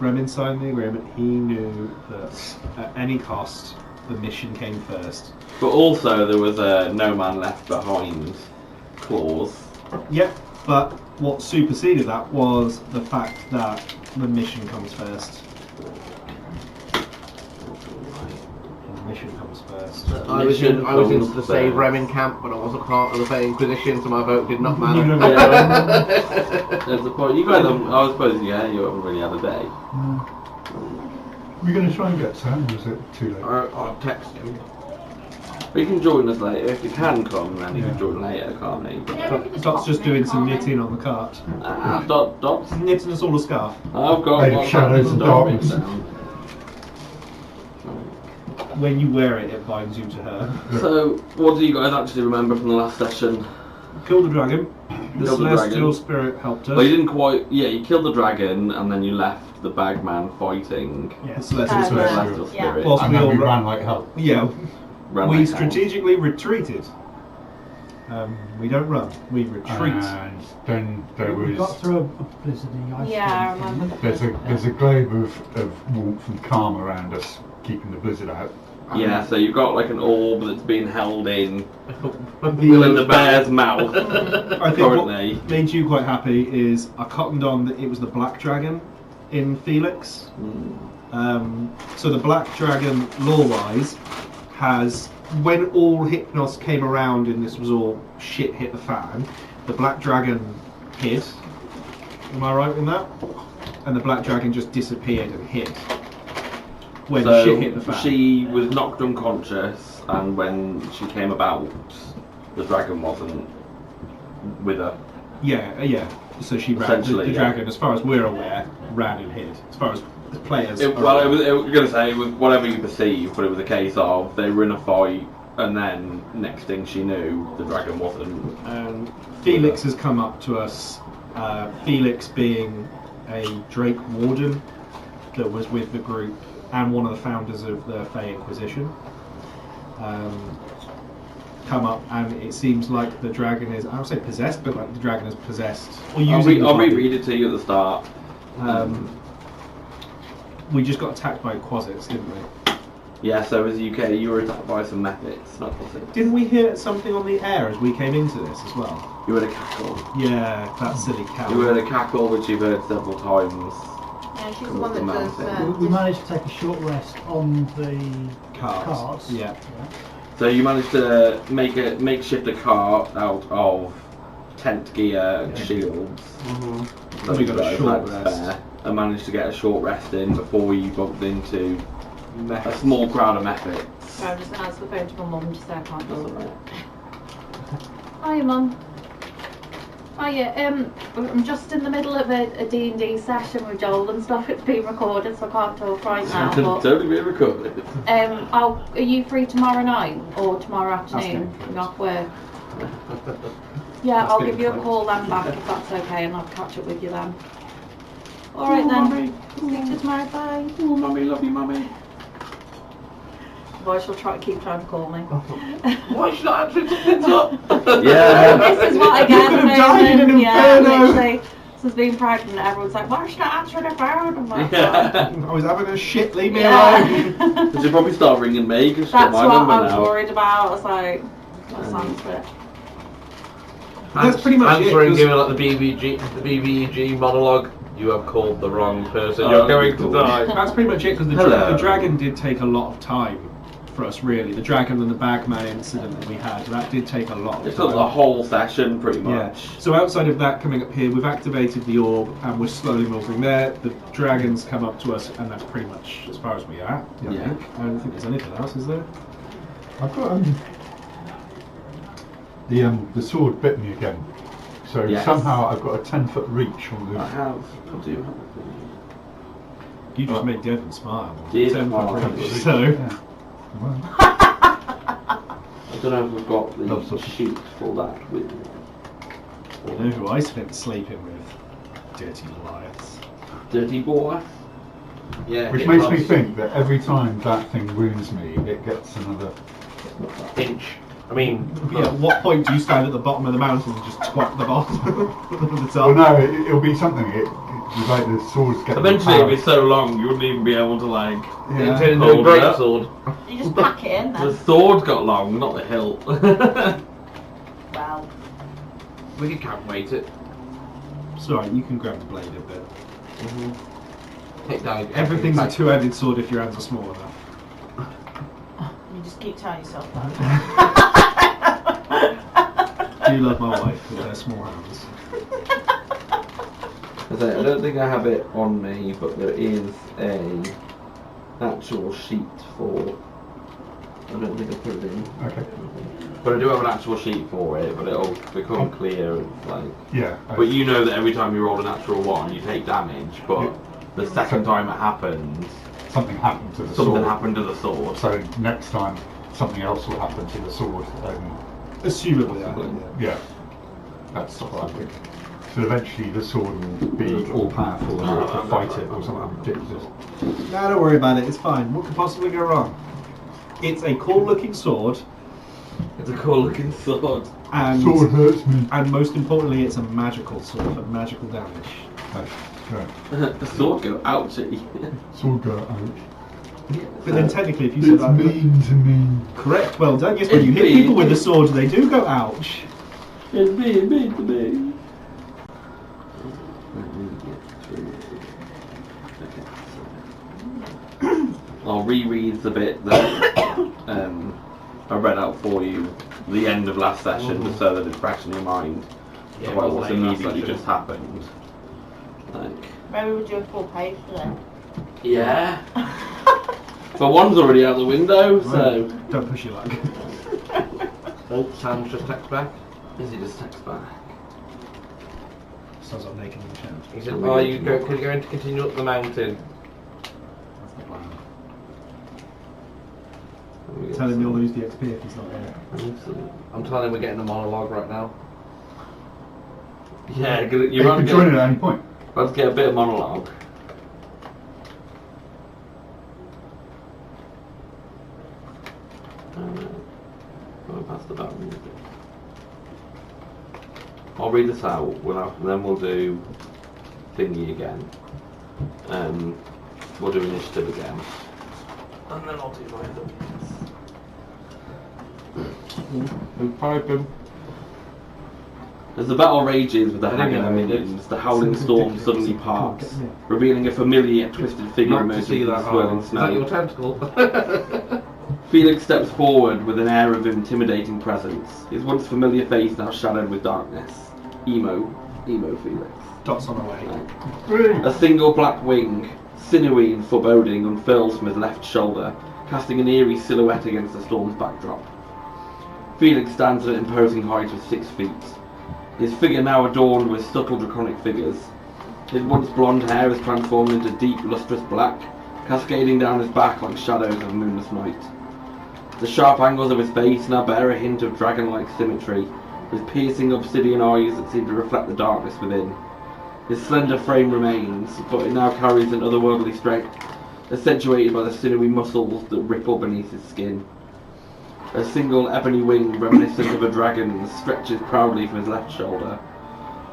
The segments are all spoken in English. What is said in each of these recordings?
Remin signed the agreement. He knew that at any cost, the mission came first. But also there was a no man left behind clause. Yep, but what superseded that was the fact that the mission comes first. The mission comes first. I was in the save Remin camp, but I wasn't part of the Fey Inquisition, so my vote did not matter. There's the point. You guys haven't, I suppose, you haven't really had a day. We're going to try and get Sam, or is it too late? I'll text him. But you can join us later. If you can come, then you can join later, can't you? Dot's just doing some knitting on the cart. Dot's Knitting us all a scarf. I've got Made of shadows and darkness. When you wear it, it binds you to her. So, what do you guys actually remember from the last session? Killed the dragon. The Killed the celestial dragon. spirit helped us. Well, you didn't quite. Yeah, you killed the dragon, and then you left the bagman fighting The celestial the spirit. celestial spirit. Whilst And we then all we ran like hell. Yeah, Ran we like hell. strategically retreated. We don't run, we retreat. And then there We got was... through a blizzardy ice Yeah, I storm. remember. There's a globe of warmth and calm around us, keeping the blizzard out. Yeah, so you've got like an orb that's being held in The- the bear's mouth I think currently. what made you quite happy is I cottoned on that it was the black dragon in Felix. So the black dragon, lore-wise, has, when all Hypnos came around and this was all shit hit the fan, the black dragon hid. Am I right in that? And the black dragon just disappeared and hid. When So shit hit the fan. she was knocked unconscious, and when she came about, the dragon wasn't with her. Yeah. So she ran. Essentially, The yeah. dragon, as far as we're aware, ran and hid. As far as the players. It are was aware. gonna say it was whatever you perceive, but it was a case of they were in a fight, and then next thing she knew, the dragon wasn't. Felix has come up to us. Felix being a Drake Warden that was with the group and one of the founders of the Fey Inquisition. Come up, and it seems like the dragon is, I don't say possessed, but like the dragon is possessed. Or using I'll the body. reread it to you at the start. We just got attacked by quasits, didn't we? Yeah, so as UK, you were attacked by some methods, not positives. Didn't we hear something on the air as we came into this as well? You heard a cackle. Yeah, that silly cow. You heard a cackle, which you've heard several times. Yeah, she's the Come one up that the does. mountain. We managed to take a short rest on the carts. Yeah. So you managed to make a makeshift a cart out of tent gear and shields. So we got a short had rest. spare, and managed to get a short rest in before you bumped into a small crowd of methods. So I'm just going to answer the phone to my mum to say I can't That's do alright. it. Hiya, mum. Hiya, I'm just in the middle of a D&D session with Joel and stuff. It's being recorded, so I can't talk right now. Can But, totally be recorded. are you free tomorrow night or tomorrow afternoon? That's You're off work. Yeah, I'll getting give you a close. call then back if that's okay, and I'll catch up with you then. All right then. Mummy. See you tomorrow. Bye. Oh, mummy, love you, mummy. Boy, she'll keep trying to call me. Why should I answer something up? Yeah. This is what I get. You could have died in an Yeah, inferno. literally. Since being pregnant, everyone's like, why should I answer the phone? I'm like, I was having a shit, leave me yeah. alone. You should probably start ringing me because she's That's got my what number I was now. worried about. I was like, that sounds it. That's pretty much it, Answering, 'cause- giving like the BBEG monologue. You have called the wrong person. Oh, You're going cool. to die. That's pretty much it, because Hello. the dragon did take a lot of time for us, really. The dragon and the bagman incident that we had, that did take a lot of It took time. the whole session, pretty Yeah. much. So outside of that, coming up here, we've activated the orb and we're slowly moving there. The dragons come up to us, and that's pretty much as far as we are. I Yeah. think. I don't think there's anything else, is there? I've got the sword bit me again, so Yes. somehow I've got a 10-foot reach on the. I do have. You just made Devon smile. Did 10 smile. foot range, so Yeah. Well, I don't know if we've got Loves the us. sheet for that with. you know who I spent sleeping with? Dirty Goliaths. Dirty boy. Yeah. which it makes me was think that every time that thing wounds me, it gets another. Inch. I mean, Yeah, at what point do you stand at the bottom of the mountain and just twat the bottom of the top? Well, no, it'll be something. It's like the swords get. Eventually, it'd be so long you wouldn't even be able to like. Yeah. turn into a Hold it great up. sword. You just pack it in The then. sword got long, not the hilt. Well, We could counterweight it. Sorry, you can grab the blade a bit. Take down Everything's a like- two-handed sword if your hands are small enough. you just keep telling yourself that. Do you love my wife with her small hands? I don't think I have it on me, but there is a actual sheet for. I don't think I put it in. Okay. But I do have an actual sheet for it, but it'll become clear. It's like. Yeah. But you know that every time you roll a natural one, you take damage. But Yeah. the second time it happens, Something happened to the something sword. happened to the sword. So next time, something else will happen to the sword. Assumably, Yeah. That's what I think. So eventually, the sword will be all powerful enough to fight it or something ridiculous. No, don't worry about it. It's fine. What could possibly go wrong? It's a cool-looking sword, It's a cool looking sword. and Sword hurts me. and most importantly, it's a magical sword for magical damage. Right. The sword go ouchie. Sword go out. But then technically, if you said It's that, mean to me. correct. Well done. Yes, when It's you hit mean. people with the sword, they do go ouch. It's me to me. I'll reread the bit that I read out for you, the end of last session, just so that it's fresh in your mind Yeah, about it was what's late last immediately session. just happened. Like, Maybe we'll do a full page for them. yeah. But one's already out the window, so. Don't push your luck. Oh, Sam's just text back. Is he just text back? Sounds like naked in the chat. He said, "Are you going to continue up the mountain?" That's the plan. Tell him you'll lose the XP if he's not here. I'm telling him we're getting a monologue right now. Yeah, You you're can on. join at any point. Let's get a bit of monologue. Go past the button. I'll read this out. Then we'll do thingy again. We'll do initiative again, and then I'll do my other bits. As the battle rages with the hanging of minions, the howling storm suddenly parts, revealing a familiar yet twisted figure Not to see emerging from that. the Is that swirling your snow. tentacle? Felix steps forward with an air of intimidating presence, his once familiar face now shadowed with darkness. Emo Felix. Dots on the way. A single black wing, sinewy and foreboding, unfurls from his left shoulder, casting an eerie silhouette against the storm's backdrop. Felix stands at an imposing height of 6 feet, his figure now adorned with subtle draconic figures. His once blonde hair is transformed into deep, lustrous black, cascading down his back like shadows of moonless night. The sharp angles of his face now bear a hint of dragon-like symmetry, with piercing obsidian eyes that seem to reflect the darkness within. His slender frame remains, but it now carries an otherworldly strength, accentuated by the sinewy muscles that ripple beneath his skin. A single ebony wing, reminiscent of a dragon's, stretches proudly from his left shoulder,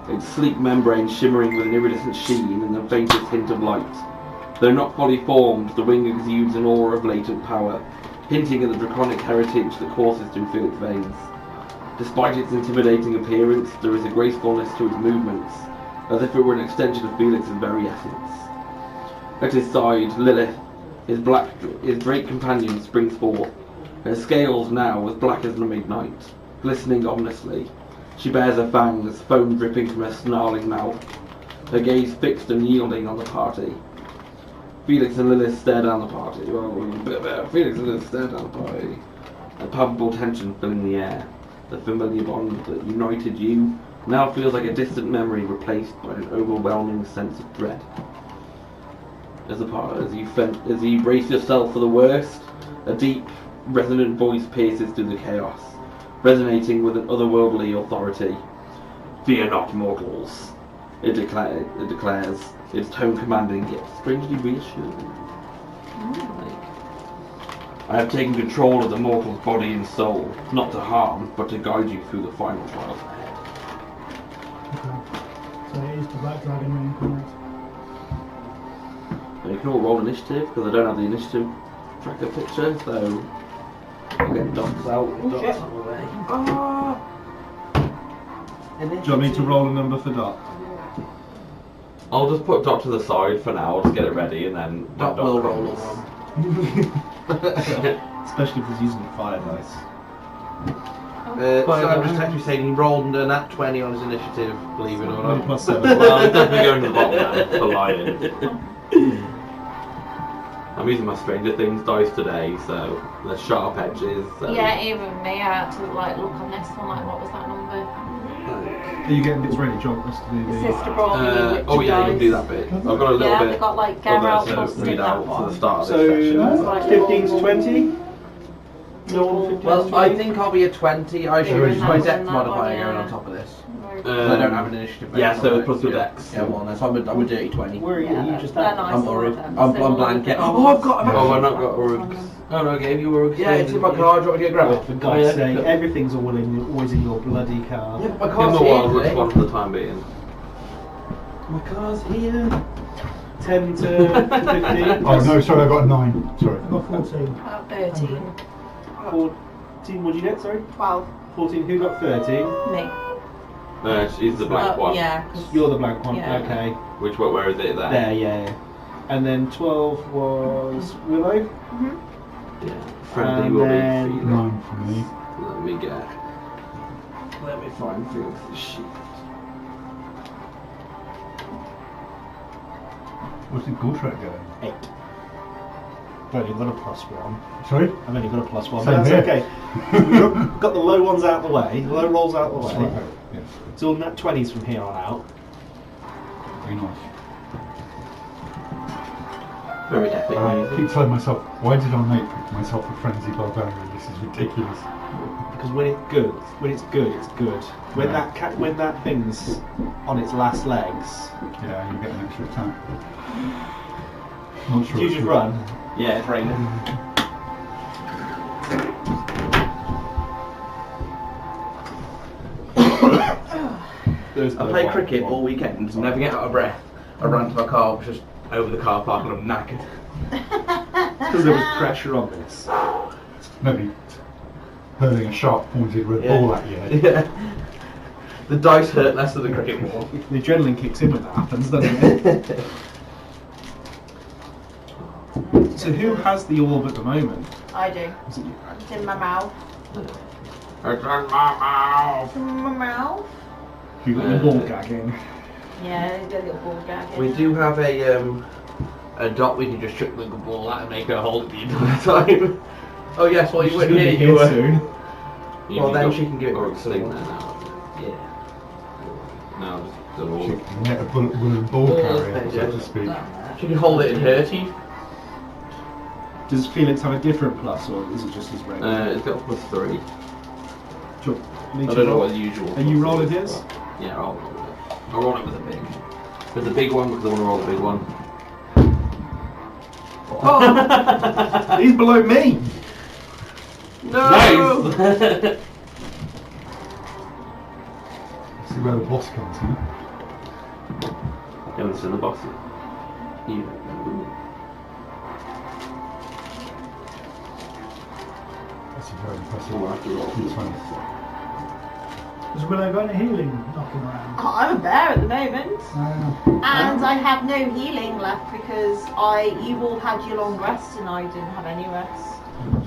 its sleek membrane shimmering with an iridescent sheen and the faintest hint of light. Though not fully formed, the wing exudes an aura of latent power, hinting at the draconic heritage that courses through Felix's veins. Despite its intimidating appearance, there is a gracefulness to its movements, as if it were an extension of Felix's very essence. At his side, Lilith, his drake companion, springs forth, her scales now as black as the midnight, glistening ominously. She bears her fangs, foam dripping from her snarling mouth, her gaze fixed and yielding on the party. Felix and Lilith stare down the party. Felix and Lilith stare down the party. A palpable tension filling the air. The familiar bond that united you now feels like a distant memory replaced by an overwhelming sense of dread. As you brace yourself for the worst, a deep, resonant voice pierces through the chaos, resonating with an otherworldly authority. "Fear not, mortals," it declares, its tone commanding yet strangely reassuring. I have taken control of the mortal's body and soul, not to harm, but to guide you through the final trials ahead. Okay. So it is the Black Dragon reincarnate. Now you can all roll initiative, because I don't have the initiative tracker picture, so I'll get dots out. Dots on the way. Do you want me to roll a number for Dot? I'll just put Dot to the side for now, I'll just get it ready, and then... Dot will roll a comes. 1. Especially if he's using fire dice. So I'm just actually saying he rolled a nat 20 on his initiative, believe it or Only not. plus 7. Well, I'm definitely going to the bottom now, for lying. I'm using my Stranger Things dice today, so the sharp edges. So. Yeah, even me, I had to like look on this one, like what was that number? Are you getting bits ready? Do you want us to do The the... sister brought me Witcher Oh yeah, you can do dice. that bit. I've got a little Yeah, bit they got like of Geralt that busted to read that out for one. the start of So, this section. 15 to 20? No one 15 to Well, 20? I think I'll be a 20. I should You're use in my that dex one, that modifier one, going yeah. on top of this. Very I don't have an initiative. Yeah, based so on plus your dex. dex. Yeah, well, so I'm a dirty 20. Where are you? Yeah, You just they're have... nice. I'm I worried. like them. I'm Similar blanket. with the Oh, I've got ones. Oh, I've not got Urugs. Oh no, I gave you Urugs. Yeah, it's in my card. Do you want me to go grab Oh, it? for Oh, God's yeah. sake, everything's always in your bloody car. Yeah, but my Give card's them a here Wildwood today. one for the time being. My car's here. 10 to 15. Oh no, sorry, I got a 9. Sorry. I've got 14. About 13. 14, what did you get, sorry? 12. 14, who got 13? Me. She's the black one. Yeah. 'cause- You're the blank one, Yeah. okay. Where is it there? There, yeah. And then 12 was Willow. Yeah. Friendly And will then- be Felix. 9 for me. Let me find Felix's sheet. What's the Goldtrack going? 8. I've only got a +1. Sorry? I've only got a +1, but Same that's here. okay. We've got the low ones out the way, the low rolls out the That's way. right. Yes. It's all nat 20s from here on out. Very nice. Very epic I music. keep telling myself, why did I make myself a frenzy barbarian? This is ridiculous. Because when it's good, it's good. When that thing's on its last legs, Yeah, you get an extra attack. Not sure. do you it's just good. run? Yeah, it's raining. I play cricket all weekend and never get out of breath. I ran to my car, which was over the car park, and I'm knackered. Because there was pressure on this. Maybe hurling a sharp pointed red Yeah. ball at your head. Yeah. The dice hurt less than the cricket ball. The adrenaline kicks in when that happens, doesn't it? So who has the orb at the moment? I do. Is it you? It's in my mouth. It's in my mouth. In my mouth? You got the ball gagging. Yeah, there's a little ball gag in We there. do have a dot we can just chuck the ball at and make her hold it the entire time. Oh yes, well you She's weren't gonna here, be you were. soon. Well, then she can give it Or back to thing someone. there now. Yeah. No, just the She all. can get a wooden ball Ball carrier, so carrier. to speak. She can hold it in her teeth. Does Felix have a different plus, or is it just his regular? It's got +3. Do you want me I to don't know roll? what the usual. Are you +3 rolling is, his? but- Yeah, I'll roll it. I'll roll it with a big. With a big one because I want to roll the big one. Oh! He's below me! No! Nice! See where the boss comes in. Haven't seen the boss yet. You. That's a very impressive. We'll have to roll. D20. Has Willow got any healing knocking around? Oh, I'm a bear at the moment. And Oh. I have no healing left because you all had your long rest and I didn't have any rest.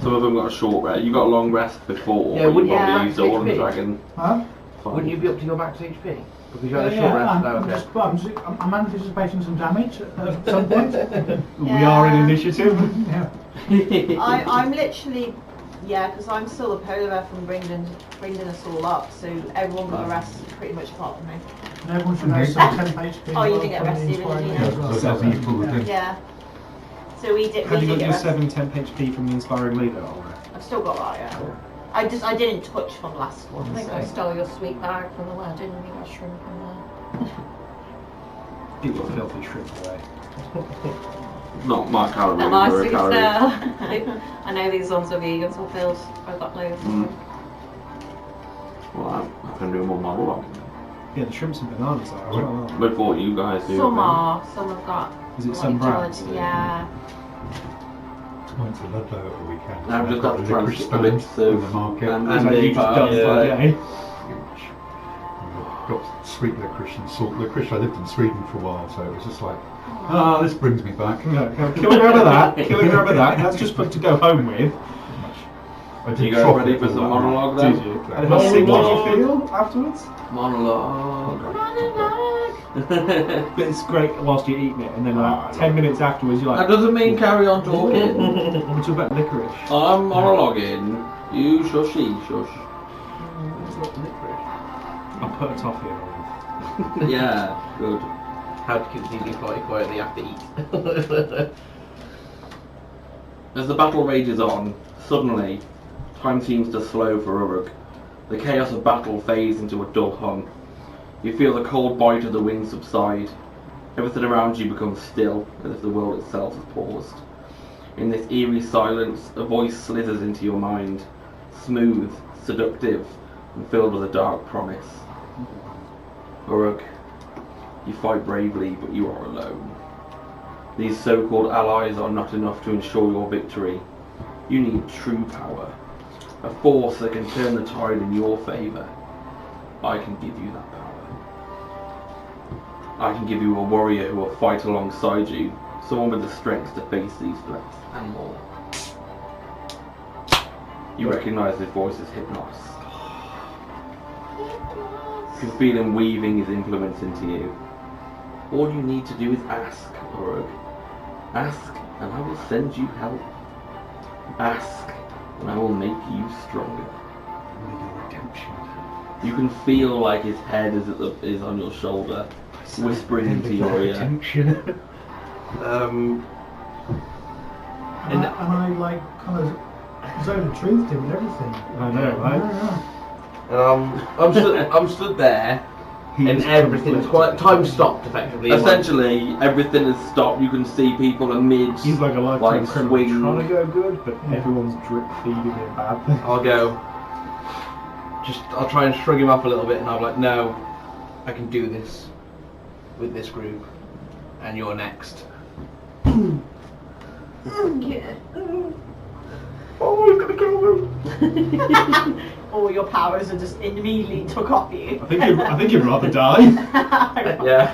Some of them got a short rest. You got a long rest before. Yeah, but wouldn't you you probably have used all on the HP? dragon. Huh? Fine. Wouldn't you be up to your max HP? Because you had a Yeah, short rest. I'm, No, I'm okay. just, well, I'm anticipating some damage at some point. We are in Yeah. initiative. Yeah. I'm literally, yeah, because I'm still a polar bear from bringing us all up, so everyone got a rest pretty much apart from me. And everyone should know some 10 HP. Oh, you as didn't get well rested, from the did you? inspiring Yeah, as well. so that's equal Yeah. again. Yeah. So we did. Have we you did got get your rest. 7 temp HP from the Inspiring Leader? I've still got that, yeah. I didn't touch from last one. I think so. I stole your sweet bag from the wedding. You got shrimp in there. Get your filthy shrimp away. Not my calories, They're nice or to calories. I know these ones are vegan, so I've got loads of them. Well, I can do more monologue. Yeah, the shrimps and bananas are as well. Before you guys do. Some are, some have got. Is it some brands? Yeah. Went to Ludlow at the weekend. I've and just got got a to try and licorice skip a stand bit in the of market. and Is that you just done yeah. for a day? Huge. And we've got sweet licorice and salt licorice. I lived in Sweden for a while, so it was just like, this brings me back. No, kilogram of that. Kilogram of that. That's just good to go home with. I did You guys trough ready it for all some that monologue night. then? Did you? Yeah. And how sick did you feel afterwards? Monologue. But it's great whilst you're eating it, and then like 10 minutes afterwards, you're That like, doesn't mean carry on talking. we're talking about licorice. I'm monologuing. You shushy shush. I'll put a toffee on. Yeah, good. How to continue quite quietly after eat. As the battle rages on, suddenly, time seems to slow for Uruk. The chaos of battle fades into a dull hum. You feel the cold bite of the wind subside. Everything around you becomes still, as if the world itself has paused. In this eerie silence, a voice slithers into your mind, smooth, seductive, and filled with a dark promise. Uruk, you fight bravely, but you are alone. These so-called allies are not enough to ensure your victory. You need true power, a force that can turn the tide in your favour. I can give you that power. I can give you a warrior who will fight alongside you, someone with the strength to face these threats and more. You recognise his voice as Hypnos. You can feel him weaving his implements into you. All you need to do is ask, Uruk. Ask, and I will send you help. Ask, and I will make you stronger. You can feel like his head is on your shoulder, whispering into your ear. And I like kind of zone of truth to it and everything. I know, right? I'm stood there, and everything's quite time stopped effectively. Essentially, everything is stopped. You can see people amid He's like a lifetime like criminal swing. trying to go good, but everyone's drip feeding him bad things. I'll try and shrug him off a little bit, and I'll be like, no, I can do this with this group, and you're next. Yeah. Oh, we've got to go. All your powers are just immediately took off you. I think you'd rather die. Yeah.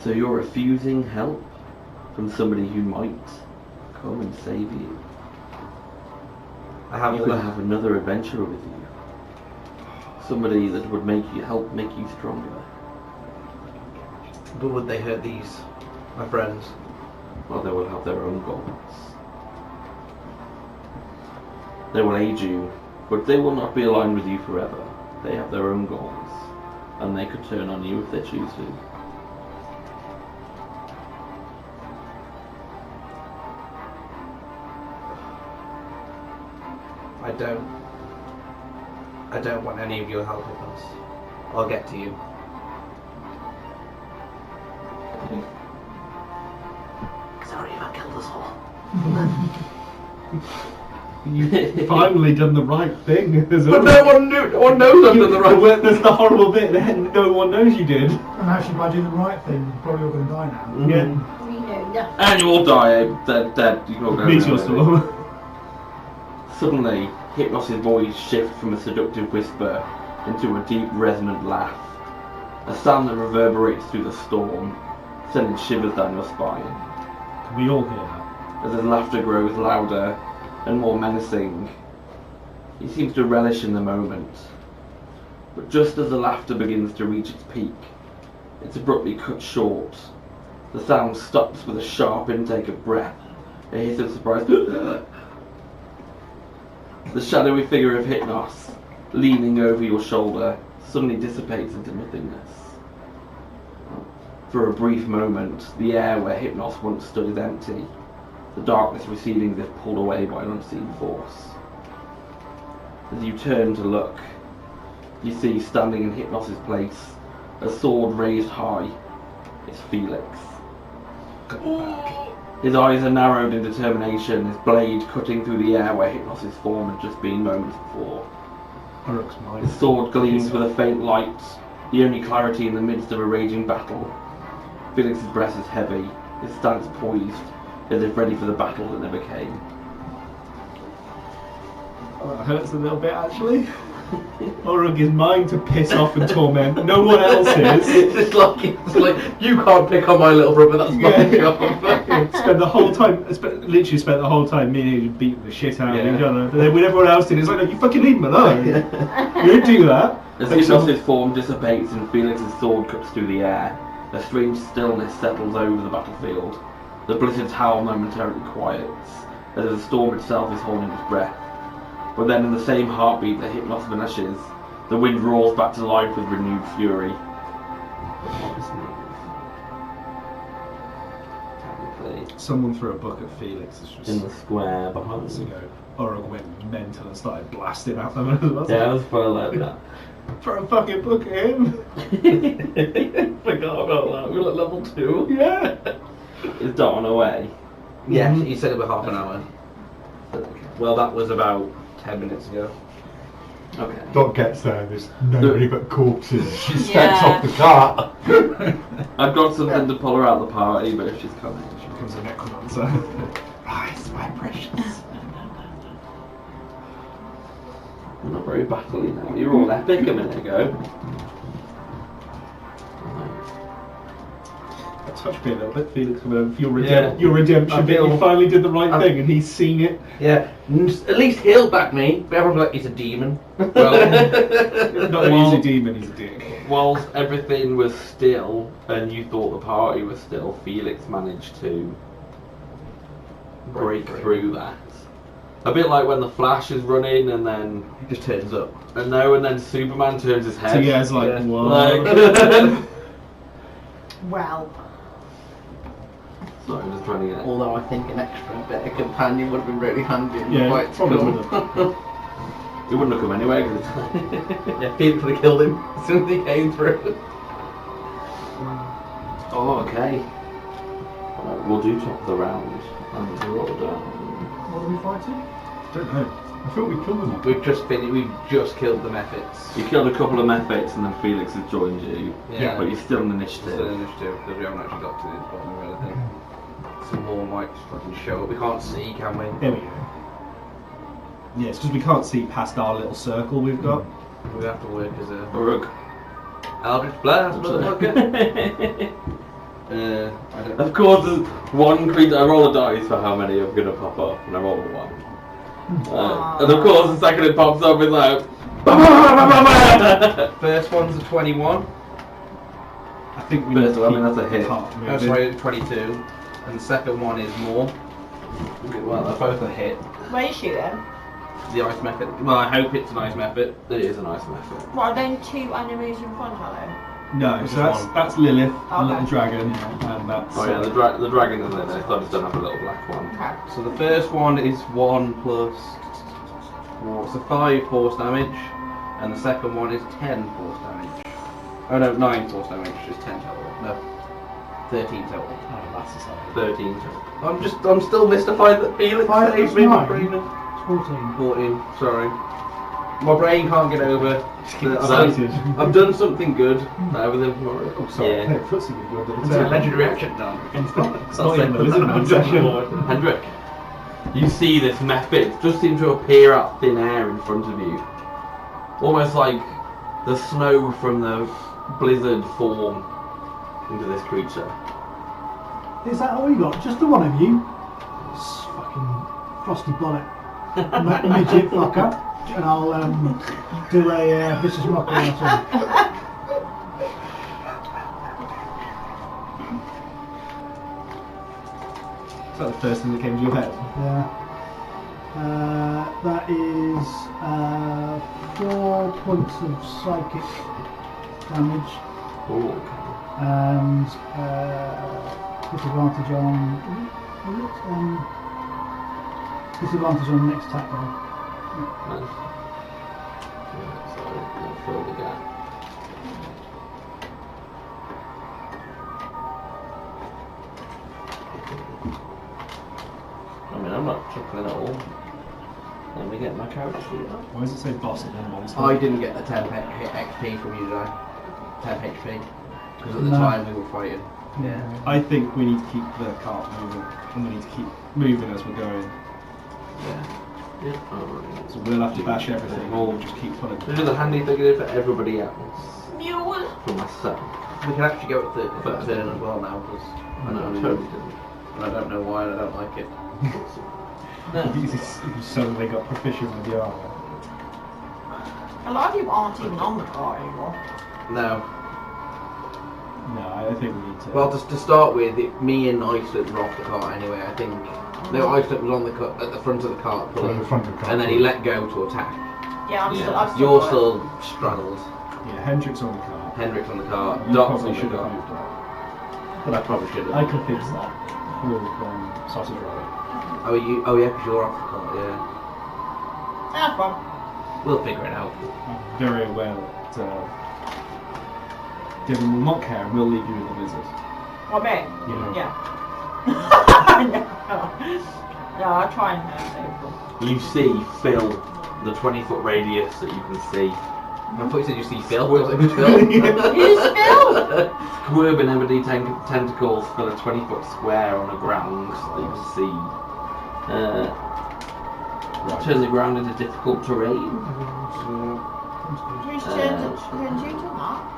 So you're refusing help from somebody who might come and save you. I You will have another adventure with you. Somebody that would make you stronger. But would they hurt these, my friends? Well, they will have their own goals. They will aid you, but they will not be aligned with you forever. They have their own goals, and they could turn on you if they choose to. I don't want any of your help with us. I'll get to you. Sorry if I killed us all. You've finally done the right thing. But no one knows I've done the right thing. There's the horrible bit that no one knows you did. And actually, by doing the right thing, you're probably all going to die now. Yeah. We know nothing. And you all die, dead. You all go Meet down, your maybe. storm. Suddenly, Hypnos' voice shifts from a seductive whisper into a deep, resonant laugh. A sound that reverberates through the storm, sending shivers down your spine. Can we all hear that? As his laughter grows louder and more menacing, he seems to relish in the moment. But just as the laughter begins to reach its peak, it's abruptly cut short. The sound stops with a sharp intake of breath, a hiss of surprise. The shadowy figure of Hypnos, leaning over your shoulder, suddenly dissipates into nothingness. For a brief moment, the air where Hypnos once stood is empty, the darkness receding as if pulled away by an unseen force. As you turn to look, you see standing in Hypnos' place, a sword raised high, is Felix. cut it back. His eyes are narrowed in determination, his blade cutting through the air where Hypnos' form had just been moments before. Orug's mind. His sword gleams with a faint light, the only clarity in the midst of a raging battle. Felix's breast is heavy, his stance poised, as if ready for the battle that never came. Oh, that hurts a little bit actually. Orug is mine to piss off and torment. No one else is. it's like you can't pick on my little brother. That's my job. Spent the whole time, literally spent the whole time me and you beating the shit out of each other. But then when everyone else did, it's like, no, you fucking leave him alone. You don't do that. As Hypnos' form dissipates and Felix's sword cuts through the air, a strange stillness settles over the battlefield. The blizzard's howl momentarily quiets, as if the storm itself is holding its breath. But then in the same heartbeat that Hypnos vanishes, the wind roars back to life with renewed fury. Someone threw a book at Felix. In the square behind months us. ago. Orug went mental and started blasting at them. And I was Yeah, I like, was full like that. throw a fucking book at him. Forgot about that. We're at level 2. Yeah. Is Don away? Yeah, he said it was half an hour. Well, that was about 10 minutes ago. Okay. Dot gets there, there's nobody but corpses. She steps Yeah. off the cart. I've got something to pull her out of the party, but if she's coming, She becomes a necromancer. Rise, my precious. I'm not very battly now. You were all epic a minute ago. That touched me a little bit, Felix, for your, Yeah. your redemption I bit. feel- You finally did the right I- thing and he's seen it. Yeah, at least he'll back me. But everyone's like, he's a demon. Well, Not that he's a demon, he's a dick. Whilst everything was still and you thought the party was still, Felix managed to break through that. A bit like when the Flash is running and then he just turns up. and then Superman turns his head. So yeah, it's like, Yeah. what? Like, Well. sorry, I'm just trying to get. Although I think an extra better companion would have been really handy in the Yeah, fight to probably come. would have. It wouldn't have come anyway because Yeah, Felix would have killed him as soon as he came through. Oh, okay. We'll do top of the round and we'll roll down. What are we fighting? Don't know. I thought we'd killed them all. We've just killed the Mephits. You killed a couple of Mephits and then Felix has joined you. Yeah. But you're still in Still initiative. initiative because we haven't actually got to the bottom of anything. Some more might just fucking show up. We can't see, can we? There we go. Yeah, it's because we can't see past our little circle we've got. We have to work as a Uruk. Eldritch Blast, motherfucker. I don't. Of course, there's one creature. I roll a dice for how many are going to pop up, and I roll a 1. And of course, the second it pops up, it's like. First one's a 21. I think we First need to one, I mean, keep that's a hit. the cart Oh, moving. sorry, 22. And the second one is more. Well, they're both a hit. Where are you shooting? The ice method. Well, I hope it's an ice method. It is a nice method. What, are there 2 enemies in front of him? No, Just so that's one. that's Lilith, the Okay. little dragon, and that's. Oh yeah, the dragon is in there, so I just don't have a little black one. Okay. So the first one is 1 plus 4, so 5 force damage, and the second one is 10 force damage. Oh no, 9 force damage, just 10 total. No, 13 total. Oh, that's the side. 13. I'm still mystified that Felix Five saves plus me. My 9. brain. It's 14. 14. Sorry, my brain can't get over. that Excited. I've done something good. Everything tomorrow. Oh, sorry. Yeah. Hey, footsie with you under the It's a table. legendary action done. It's not even the lizard man session. Hendrik, you see this Mephit just seem to appear out of thin air in front of you. Almost like the snow from the blizzard form into this creature. Is that all you got? Just the one of you? This fucking frosty bonnet. Midget fucker. And I'll do a vicious mockery or something. Is that the first thing that came to your head? Yeah. That is 4 points of psychic damage Oh, and disadvantage on. Disadvantage on the next attack roll. okay. Nice. Yeah, so I'll fill the gap. I mean, I'm not chuckling at all. Let me get my character sheet up. Why does it say boss and then monster? I didn't get the 10 XP from you, did I? 10 HP. Because at the No. time we were fighting. Yeah. I think we need to keep the cart moving, and we need to keep moving as we're going. Yeah. Yeah. Alright. So we'll have to bash everything, or we'll just keep pulling. This is a handy thing to do for everybody else. Mule. For myself. We can actually go with the turn as well now, because I totally didn't. and I don't know why, and I don't like it. You suddenly got proficient with the armor. A lot of people aren't even on the car anymore. No. No, I think we need to. Well, to start with, me and Iceland were off the cart anyway, I think. No, Iceland was on the at the front of the cart pulling, At the front of the cart and then he pulling. let go to attack. Yeah, I'm Yeah. still. I've still You're got it. still straddled. Yeah, Hendrick's on the cart. Hendrick's on the cart. You Doc's probably on the should have cart. moved that. But I probably should I have. can fix that with sausage roll. Oh, you? Oh, yeah, because you're off the cart. Yeah. That's fine. We'll figure it out. I'm very aware that Devon will not care and we'll leave you with the lizard. What, me? Yeah. Yeah. No, I'll try and save them. You see Phil, the 20-foot radius that you can see. I thought you said you see Phil. Who's Phil? Who's Phil? Squirming ebony tentacles fill a 20-foot square on the ground that you can see. Turn the ground into difficult terrain. Who's turned you to that?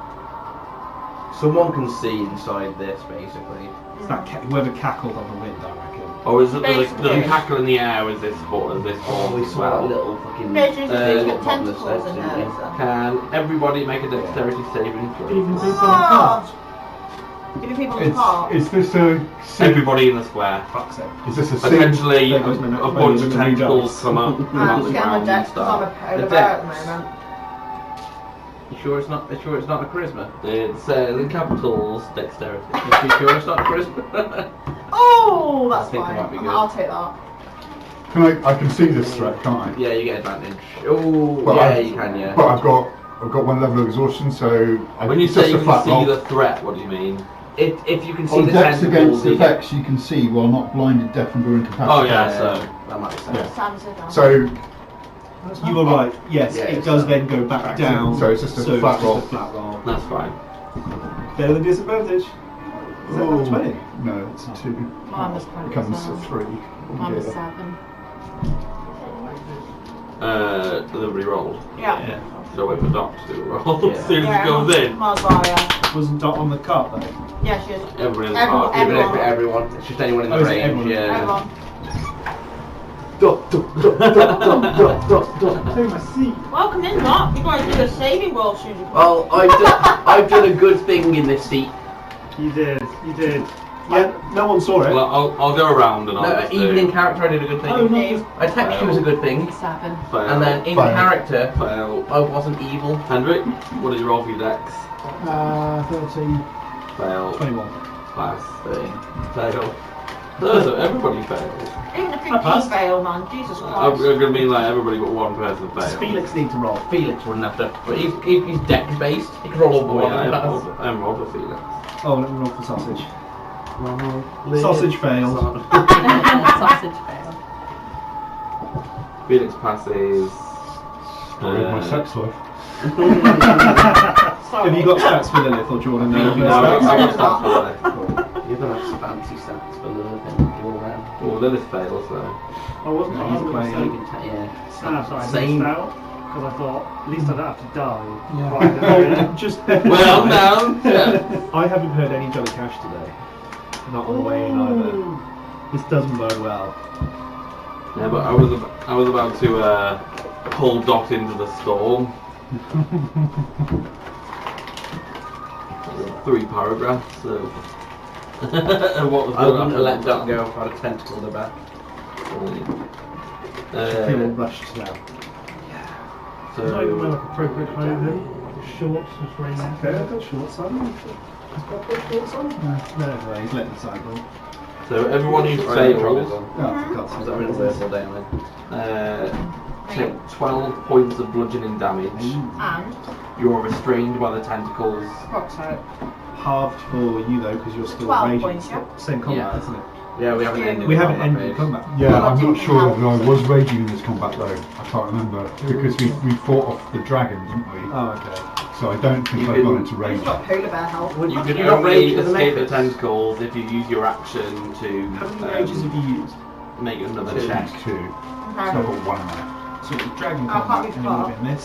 Someone can see inside this, basically. It's that whoever cackled on the wind, I reckon. Or is it there's a Basically. cackle in the air with this form as We well? saw that little fucking. There's just little tentacles topless in thing, there. yeah. so. Can everybody make a dexterity saving throw? Even people on the cart. Even people in the car. Is this a Everybody in the square. Fuck's sake. Is this a Potentially There goes my a next bunch phase of with the new tentacles dice. come out I'm the just getting my ground and deck because I'm stuff. a The bear at the dex. moment. You sure it's not? Sure it's not a charisma? It's in capitals dexterity. You sure it's not a charisma? Oh, that's I think fine. it might be good. I'll take that. Can I can see this threat, can't I? Yeah, you get advantage. Oh, But yeah, I've- you can. Yeah. But I've got one level of exhaustion, so When you it's say just you a flat can roll. see the threat, what do you mean? If you can see On the decks tentacles, against you get- effects you can see while not blinded, deafened or incapacitated. Oh yeah, so that might make sense. Yeah. Sam's it down. So You were right, yes, Yeah, it it's does that. then go back down. So it's just a flat it's roll. Just a flat roll. that's fine. Better than disadvantage. Is that Oh, not 20? no, it's a 2. Mine was 20 Becomes as a well. 3. Mine was Yeah. 7. Everybody rolled. Yeah. So wait for Doc to do a roll. Yeah. As soon as Yeah, he goes in, Might as well, yeah. Wasn't Dot on the cart though? Yeah, she is. everybody in the Everyone- party. everyone. Everyone. It's just anyone in the Oh, is it range. everyone? Yeah. Everyone. Take my seat. Welcome in, Doc. You guys do a saving roll soon as you Well, I've done a good thing in this seat. You did. Yeah, no one saw it. Well, I'll go around and I'll No, just even do in character I did a good thing. Oh, not just. I texted you was a good thing, 7. fail, and then in Fail. character fail. I wasn't evil. Hendrik, what did you roll for your dex? 13. Fail. 21. Pass. Fail. No, so everybody fails. Even if I you passed. fail, man. Jesus I'm Christ. gonna mean like everybody but one person Does fails. Felix need to roll? Felix wouldn't have to, but he's deck based. He can roll over Oh, one. yeah, and I'm rolled for Felix. Oh, let me roll for sausage. Sausage failed. Sausage fail. Felix passes. Story of my sex life. Have you got stats for Lilith or do you want to know? No, your I stats? got stats for Lilith. You're gonna have fancy stats for the all around. Well, Lilith fails so. I wasn't. No, I he's was playing. going You to can yeah. say. Sorry, I Same. missed out because I thought at least I don't have to die. Yeah. Right at the Oh, minute. just Well, no. Yeah. I haven't heard any Johnny Cash today. Not on the way in either. This doesn't bode well. Yeah, but I was about to pull Dot into the storm. 3 paragraphs of what was I going wouldn't on. have let Doc go if I had a tentacle in the back. Feel rushed now. It's not even wear So like appropriate clothing. Shorts and trainers. Okay, I've got shorts on. He's got shorts on? No, he's letting the side roll. so everyone who Right, failed trousers on. Oh, for God's Is sake. that reversible down take 12 points of bludgeoning damage. And You are restrained by the tentacles. Fox out. Halved for you though, because you're still 12 raging. points, yeah. Same combat, Yeah. isn't it? Yeah, we haven't ended. We the haven't combat ended the phase. combat. Yeah, Well, I I'm not didn't sure help. whether I was raging in this combat though. I can't remember because we fought off the dragon, didn't we? Oh, okay. So I don't think You I've gone can- into rage. You've got polar bear help. You can You got rage only for the escape the methods. tentacles if you use your action to How many rages have you used? make another Two. check. So I've got one left. So it's dragon Oh, combat can't be and it would have been this.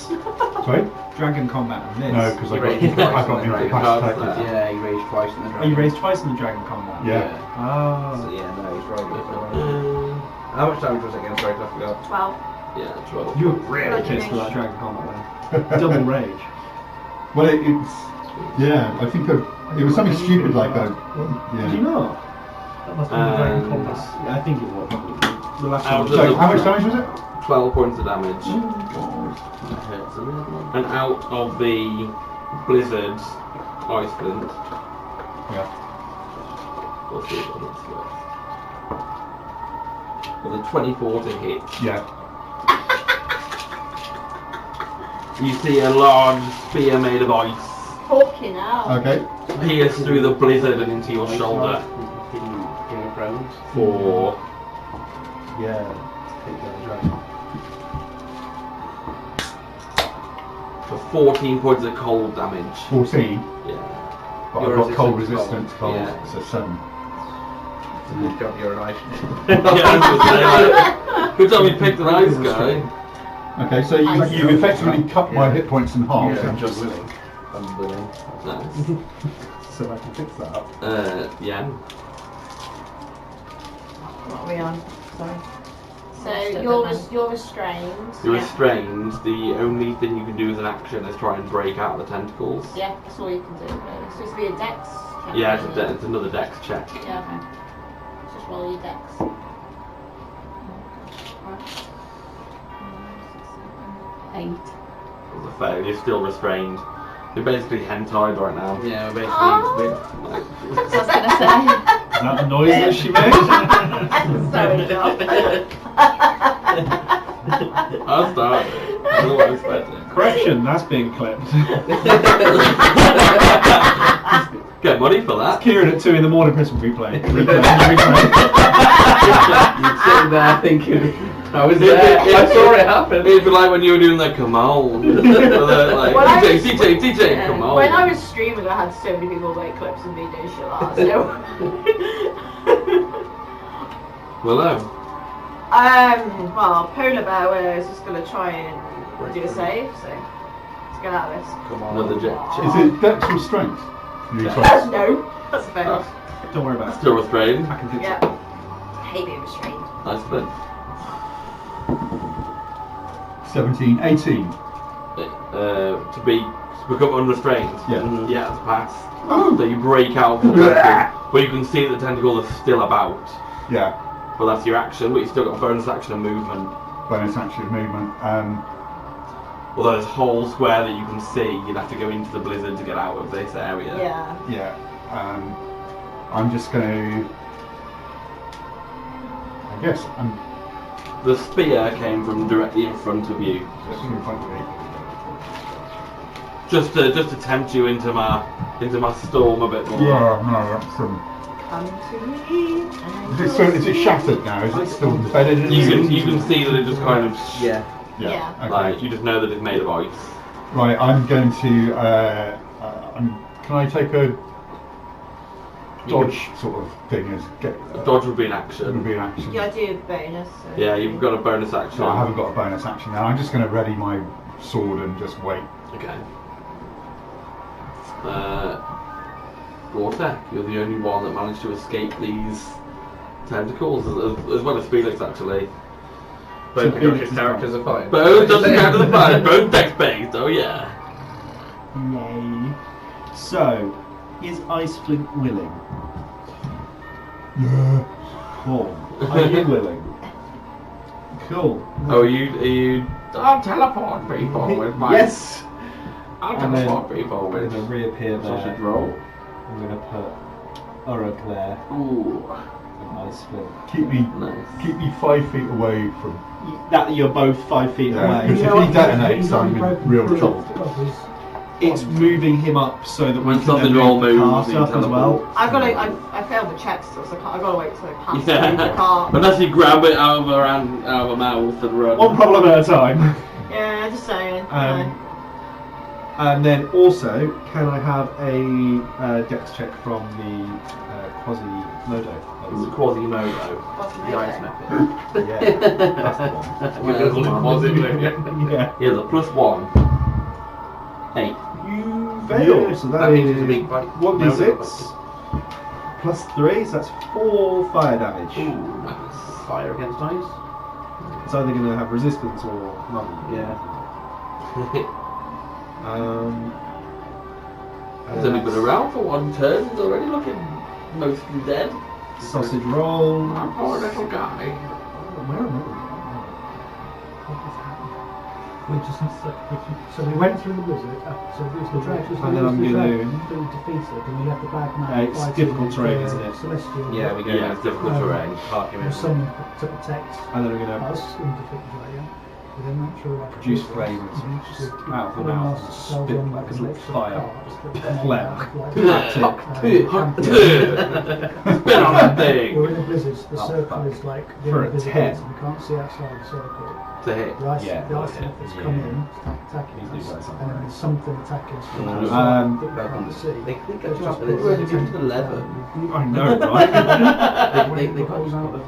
Sorry? Dragon combat and this. No, because You raised I twice got in the dragon incapacitated. cards there. Yeah, you raged twice in the Oh, dragon. you raised twice in the dragon combat? Yeah. So, Oh. yeah, no, he's right. How much damage was it again? Sorry, I forgot. 12. Yeah, 12. You were really pissed for that dragon combat then. Double rage. Well, it's yeah. I think it was something stupid like that. Did you Yeah. not? That must have been dragon And- combat. Yeah, I think it was. The last Out one. of So the- how much damage was it? 12 points of damage. And out of the blizzard, ice flint. Yeah. We'll see what it's worth. With a 24 to hit. Yeah. You see a large spear made of ice Fucking hell. Okay. pierce through the blizzard and into your shoulder Game of Thrones. for Yeah. Take down the dragon. for 14 points of cold damage. 14. Yeah. But Your I've got cold resistance resistance to cold. cold. Yeah. So 7. Good job, you're an ice. Yeah, I was gonna say, like, good job you picked an ice guy. Okay. So You've effectively cut my hit points in half. Yeah. I'm just I'm willing. Nice. so I can fix that up. Yeah. What are we on? Sorry. So you're restrained. You're Yeah. restrained. The only thing you can do as an action is try and break out of the tentacles. Yeah, that's all you can do. Really. So it's be a dex. check, Yeah, isn't it? it's another dex check. Yeah, okay. Just roll your dex. Eight. As a fail, you're still restrained. You're basically hentai right now. Yeah, we're basically. Oh. Like, That's what I was gonna say. Is that the noise that she made? Sorry, Joe. I'll start it. I don't expect it. Correction, that's being clipped. Get money for that. Kieran at 2 in the morning, press replay. Replay. You're sitting there thinking, I was there, I saw it happen. It'd be like when you were doing like, come on. Like, When I was- TJ, Yeah. come on. When I was streaming, I had so many people make clips of me doing shit like that. So. Hello. Well, polar bear is just gonna try and do a save. So let's get out of this. Come on. Another jet check. Is it dex or strength? No, that's a fail. Oh, Don't worry about it. still restrained. I can fix Yeah. it. Hate being restrained. Nice flip. 17, 18. To become unrestrained. Yeah. Yeah, it's a pass. So you break out of the tentacle, but you can see that the tentacle is still about. Yeah. But that's your action, but you still got bonus action and movement. Bonus action movement. Although there's a whole square that you can see, you'd have to go into the blizzard to get out of this area. Yeah. Yeah. I'm just going to. I guess I'm The spear came from directly in front of you. just in front of me. Just to tempt you into my storm a bit more. Yeah, no, that's Come to me. Is it shattered now? Is it still embedded in You can see that it just kind of Yeah. Yeah. Okay. like you just know that it's made of ice. Right, I'm going to. Can I take a dodge sort of thing as get? Dodge would be an Would action. be an action. Yeah, I do bonus. So. Yeah, you've got a bonus action. No, I haven't got a bonus action now. I'm just going to ready my sword and just wait. Okay. Gortek, you're the only one that managed to escape these tentacles, as well as Felix actually. Both Josh's characters are fine. Both doesn't count as a fire, both dex based, oh yeah. Yay. So, is Ice Flint willing? Yeah. Cool. Are you willing? Cool. Oh, are you... I'll teleport people with my... Yes! I'll And then teleport people I'm with going to reappear sausage there. roll. I'm going to put Uruk there Ooh, and Ice Flint. Keep me nice. 5 feet away from. That you're both 5 feet Yeah. away. If he detonates, I'm in real trouble. it's moving him up so that When we can then sausage roll move the moves, cart you up as teleport. well. I've got to. I failed the check still, so I've got to wait till it passes Yeah. the car. Unless you grab it out of her mouth and run. One problem at a time. Yeah, just saying. And then also, can I have a dex check from the Quasimodo? It's a Quasimodo. What's The ice method. Yeah, that's the one. Yeah. He has a +1. 8. You fail, so that means is it's a big bite. 1d6 plus 3, so that's 4 fire damage. Ooh, nice. Fire against ice. It's either going to have resistance or none. Yeah. He's only been around for 1 turn. He's already looking mostly dead. Sausage roll. Our poor little guy. Where am I? We just so we went through the blizzard. So it was the dragon. And then I'm gonna- to defeat it, and we left the bag man. It's fighting difficult with, terrain, isn't it? Celestial. Yeah, we go Yeah, it's difficult terrain. Park him in. There's someone to protect And then I'm going to us in defeat the dragon. But I'm not sure like Juice flames out of the mouth and spit like a little fire. Spin on that thing. We're in a blizzard. The Oh, circle fuck. is like For a 10. We can't see outside the circle. To hit. The ice, Yeah, the ice yeah, that's yeah. come in, attacking He's us, doing that and then there's something attacking us from Mm. outside that we can't see. They think They're that's just right, but putting it's it 11. I know, right? They got you out of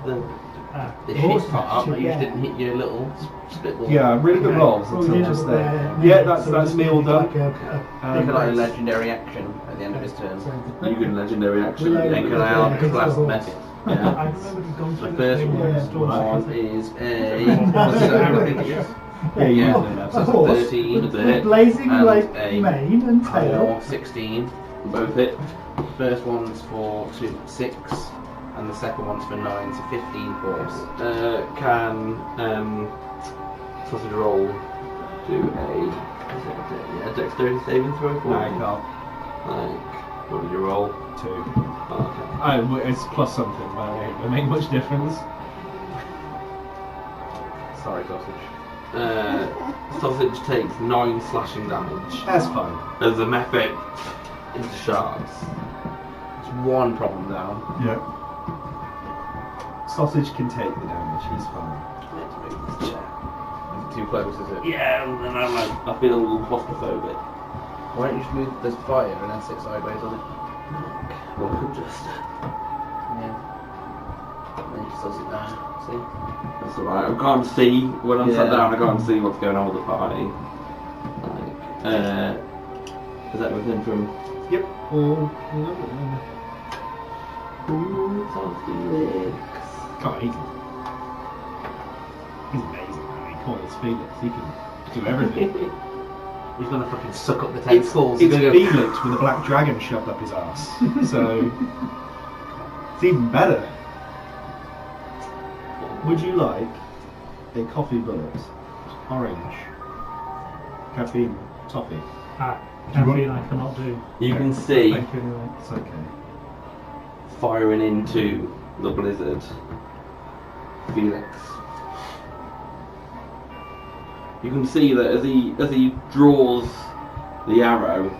the shit horse part, but you yeah. didn't hit your little spitball. Yeah, really good rolls Well, until yeah, just but, there. yeah, Yeah, that's so me all done. like They could like a legendary action at the end of his turn. You can legendary action. Reload. Then can I have Yeah, class yeah. method? I Yeah. remember you've gone The through first thing, one yeah. is a Yeah, you Yeah. can do that. So it's a horse 13 with to hit, blazing and like a mane and tail. 16. Both hit. First one's for 6, and the second one's for 9, so 15 force. Can sausage roll do a dexterity saving throw for No, I you? can't. Like, what did you roll? 2. Oh, okay. It's plus something, but it won't make much difference. Sorry, sausage. Sausage takes 9 slashing damage That's fine. as the method into shards. It's one problem down. Yeah. Sausage can take the damage, he's fine. Let's move this chair. Is it too close, is it? Yeah, and then I feel a little claustrophobic. Why don't you just move this fire and then sit sideways on it? Well, I could just. Yeah. And then you just does it there. See? That's alright. I can't see when I'm sat Yeah. down. I can't see what's going on with the party. Like, is that everything from? Yep. All Felix. God, he's amazing, man. He calls Felix. He can do everything. He's gonna fucking suck up the It's tentacles. He's gonna go. Felix with a black dragon shoved up his ass. So it's even better. Would you like a coffee bullet, orange, caffeine, toffee? Caffeine I cannot do. You can see Thank you anyway. It's okay. firing into the blizzard. Felix. You can see that as he draws the arrow,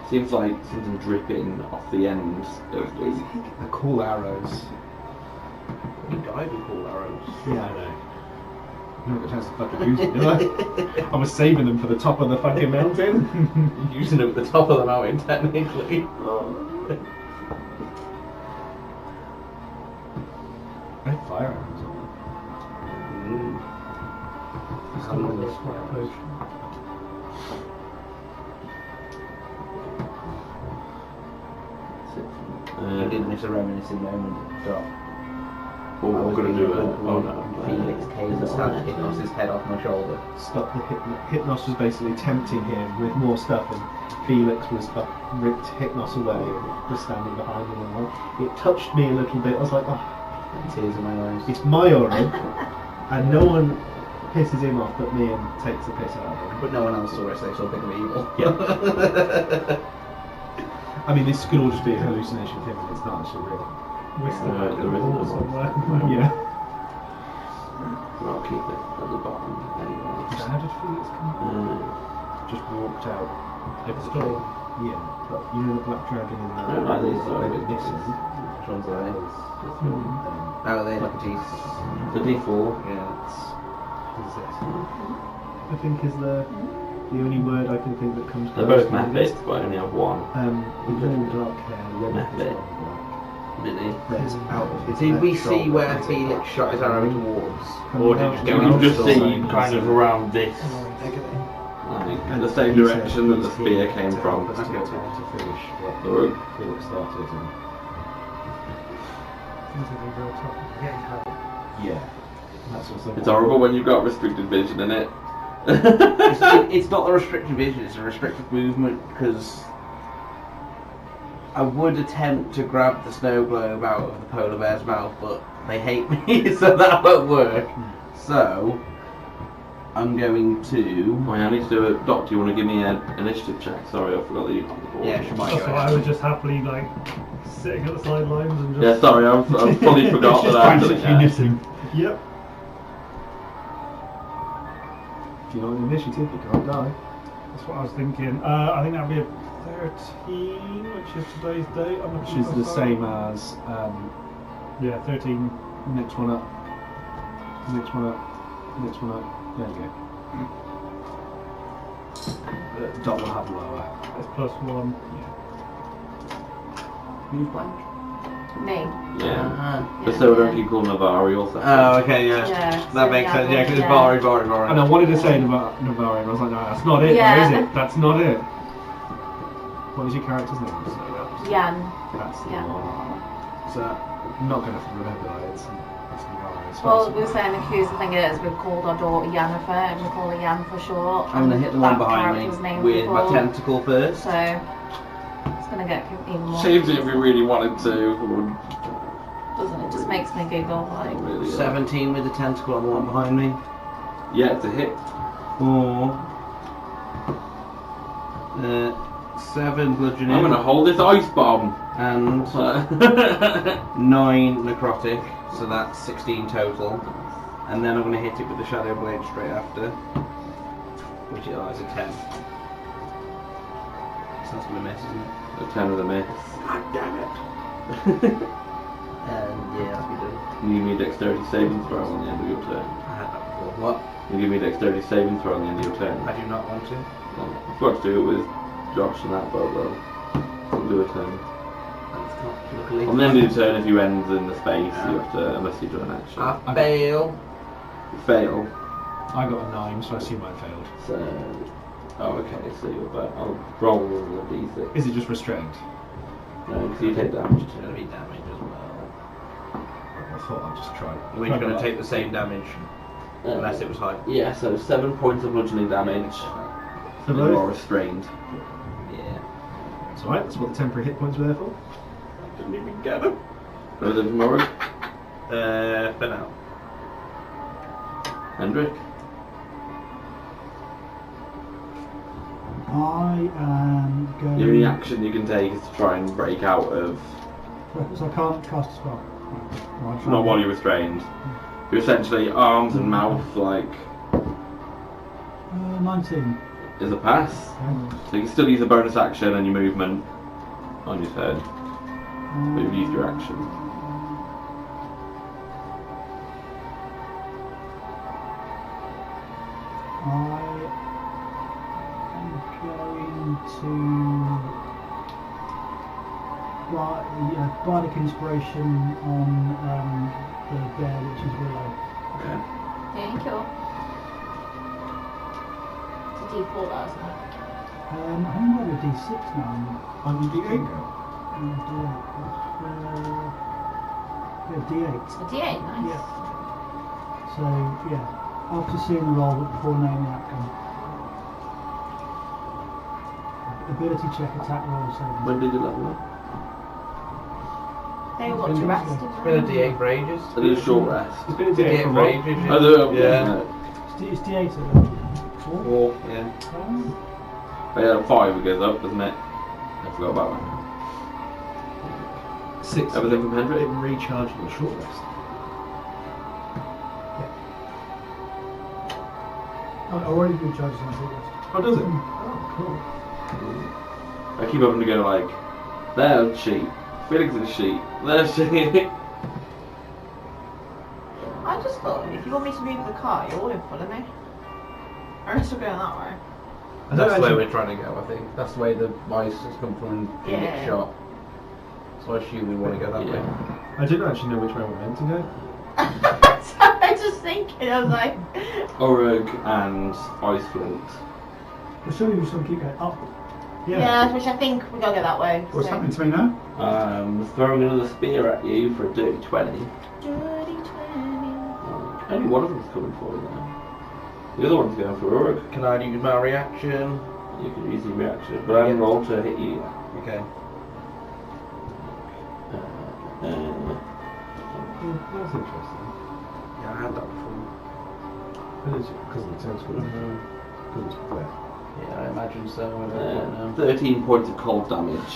seems like something dripping off the end of the. They're cool arrows. You died with cool arrows. Yeah, I know. I never got a chance to fucking use them, did I? I was saving them for the top of the fucking mountain. Using them at the top of the mountain, technically. I have fire arrows on Still on this white potion. You didn't miss a reminiscing moment. Stop. Oh, I'm gonna do it. Oh no. Felix came and stabbed Hypnos' head off my shoulder. them. Stop the Hypnos was basically tempting him with more stuff, and Felix was ripped Hypnos away and was standing behind him. And it touched me a little bit. I was like, oh, Tears in my eyes. it's my Orin, and no one pisses him off but me and takes the piss out of him. But no one else saw it, so they still think of evil. I mean, this could all just be a hallucination of him, and it's not actually real. There isn't somewhere. Yeah. I'll keep it at the bottom anyway. So how did Felix come? Just walked out. Everything. Yeah, but you know the black dragon in I don't like these, the though. missing. Which ones are they? Oh, they're like a D. The D4. Yeah, it's. I think is the only word I can think that comes. They're close both to methods, this. but I only have one. With all dark hair, red Method. Mini. That's out of his Did we left see shoulder. where Felix shot his arrow towards? Or did You can just see kind of around this, And like, the same direction that the spear came from. To finish what The rope. Felix started. Yeah. That's what's It's horrible when you've got restricted vision in it. It's not the restricted vision, it's a restricted movement because I would attempt to grab the snow globe out of the polar bear's mouth, but they hate me, so that won't work. So I'm going to. Wait, I need to do a. Doc, do you want to give me an initiative check? Sorry, I forgot that you on the board. Yeah, she might That's go why I ahead. was just happily like sitting at the sidelines and just. Yeah, sorry, I've fully forgot that I actually. knitting. Yep. If you're not in initiative, you can't die. That's what I was thinking. I think that'd be a 13, which is today's date. I'm Which looking is at the my phone. same as Yeah, 13. next one up. Next one up. Next one up. There you go. Dot will have lower. It's +1. Who's blank? Me. Yeah. Just so we don't keep calling Navari also. Oh, okay, yeah. Yeah, so That makes sense, yeah, because it's yeah. Bari. And I wanted to say Navari, and I was like, no, that's not it, Yeah. though, is it? That's not it. What is your character's name? Yan. That's the Yeah. one. So, I'm not going to remember that. It's Navari. It's Well, fine. we were saying the curious thing is we've called our daughter Yennefer and we call her Yan for short. I'm going to hit the one That behind character's me name with my before. tentacle first. So it's going to get even more. Saves it if we really wanted to. Doesn't it? Just makes me giggle. Like, Really, 17 with the tentacle on the one behind me. Yeah, it's a hit. 7 bludgeoning. I'm gonna hold this ice bomb. And 9 necrotic, so that's 16 total. And then I'm going to hit it with the shadow blade straight after, which is a 10. So that's going to miss, isn't it? A 10 with a miss. God damn it! And yeah, that's me done. You give me a dexterity saving throw on the end of your turn. I had that before. What? You give me a dexterity saving throw on the end of your turn. I do not want to. Well, I forgot to do it with Josh and that, but we'll do a turn. That's not luckily. On the end of your turn, if you end in the space, you have to, unless you do an action. I fail. You fail. I got a 9, so I assume I failed. So, oh, okay. So you're back. I'll roll the d6. Is it just restrained? No, because you take damage It's going to be damage as well. I thought I'd just try. We're going to take the same damage, unless it was high. Yeah, so 7 points of bludgeoning damage. For And you are both? restrained. Yeah. It's alright, that's what the temporary hit points were there for. Didn't even get them. Another tomorrow. For now. Hendrik. I am going. The only action you can take is to try and break out of. So I can't cast a spell. Right, I'll try Not and- while you're restrained. You're essentially arms and mouth like 19. is a pass. So you can still use a bonus action and your movement on your turn. But you've used your action. I am going to bardic inspiration on the bear, which is Willow. Okay. thank you. It's a D4 that, isn't it? I think I'm a D6 now. On your D8 go? D8. It's a D8, nice. Yeah. So, yeah, after seeing the roll, but before naming the outcome. Ability check, attack roll, saving. When did you level up? They want to rest in It's been a D8 for ages. I did a short rest. It's been a D8 D8 for for what? ages. I do. Yeah. It's D8 at 4. 4, yeah. Oh, yeah, 5 it goes up, doesn't it? I forgot about that. 6. Everything from Hendrik? It recharged your short rest. I already recharged my short rest. Oh, does it? Oh, cool. I keep having to go like, there's sheep, Felix is sheep, there's sheep. I just thought, if you want me to move the car, you're all in front of me. I'm still going that way. That's the way we're trying to go, I think. That's the way the mice has come from and Yeah. get shot. So I assume we want to go that way. I didn't actually know which way we're meant to go. So I was just thinking, I was like... Orug and Ice Flint. Well, surely we should keep going up. Yeah, which I think we gotta go that way. What's so. happening to me now? Throwing another spear at you for a dirty 20. Dirty 20. Only one of them's coming for you now. The other one's going for Uruk. Can I use my reaction? You can use your reaction, but I haven't rolled to hit you yet. Okay. That's interesting. Yeah, I had that before. Because of the tentacle. Because it's clear. Yeah, I imagine so. I don't know. 13 points of cold damage.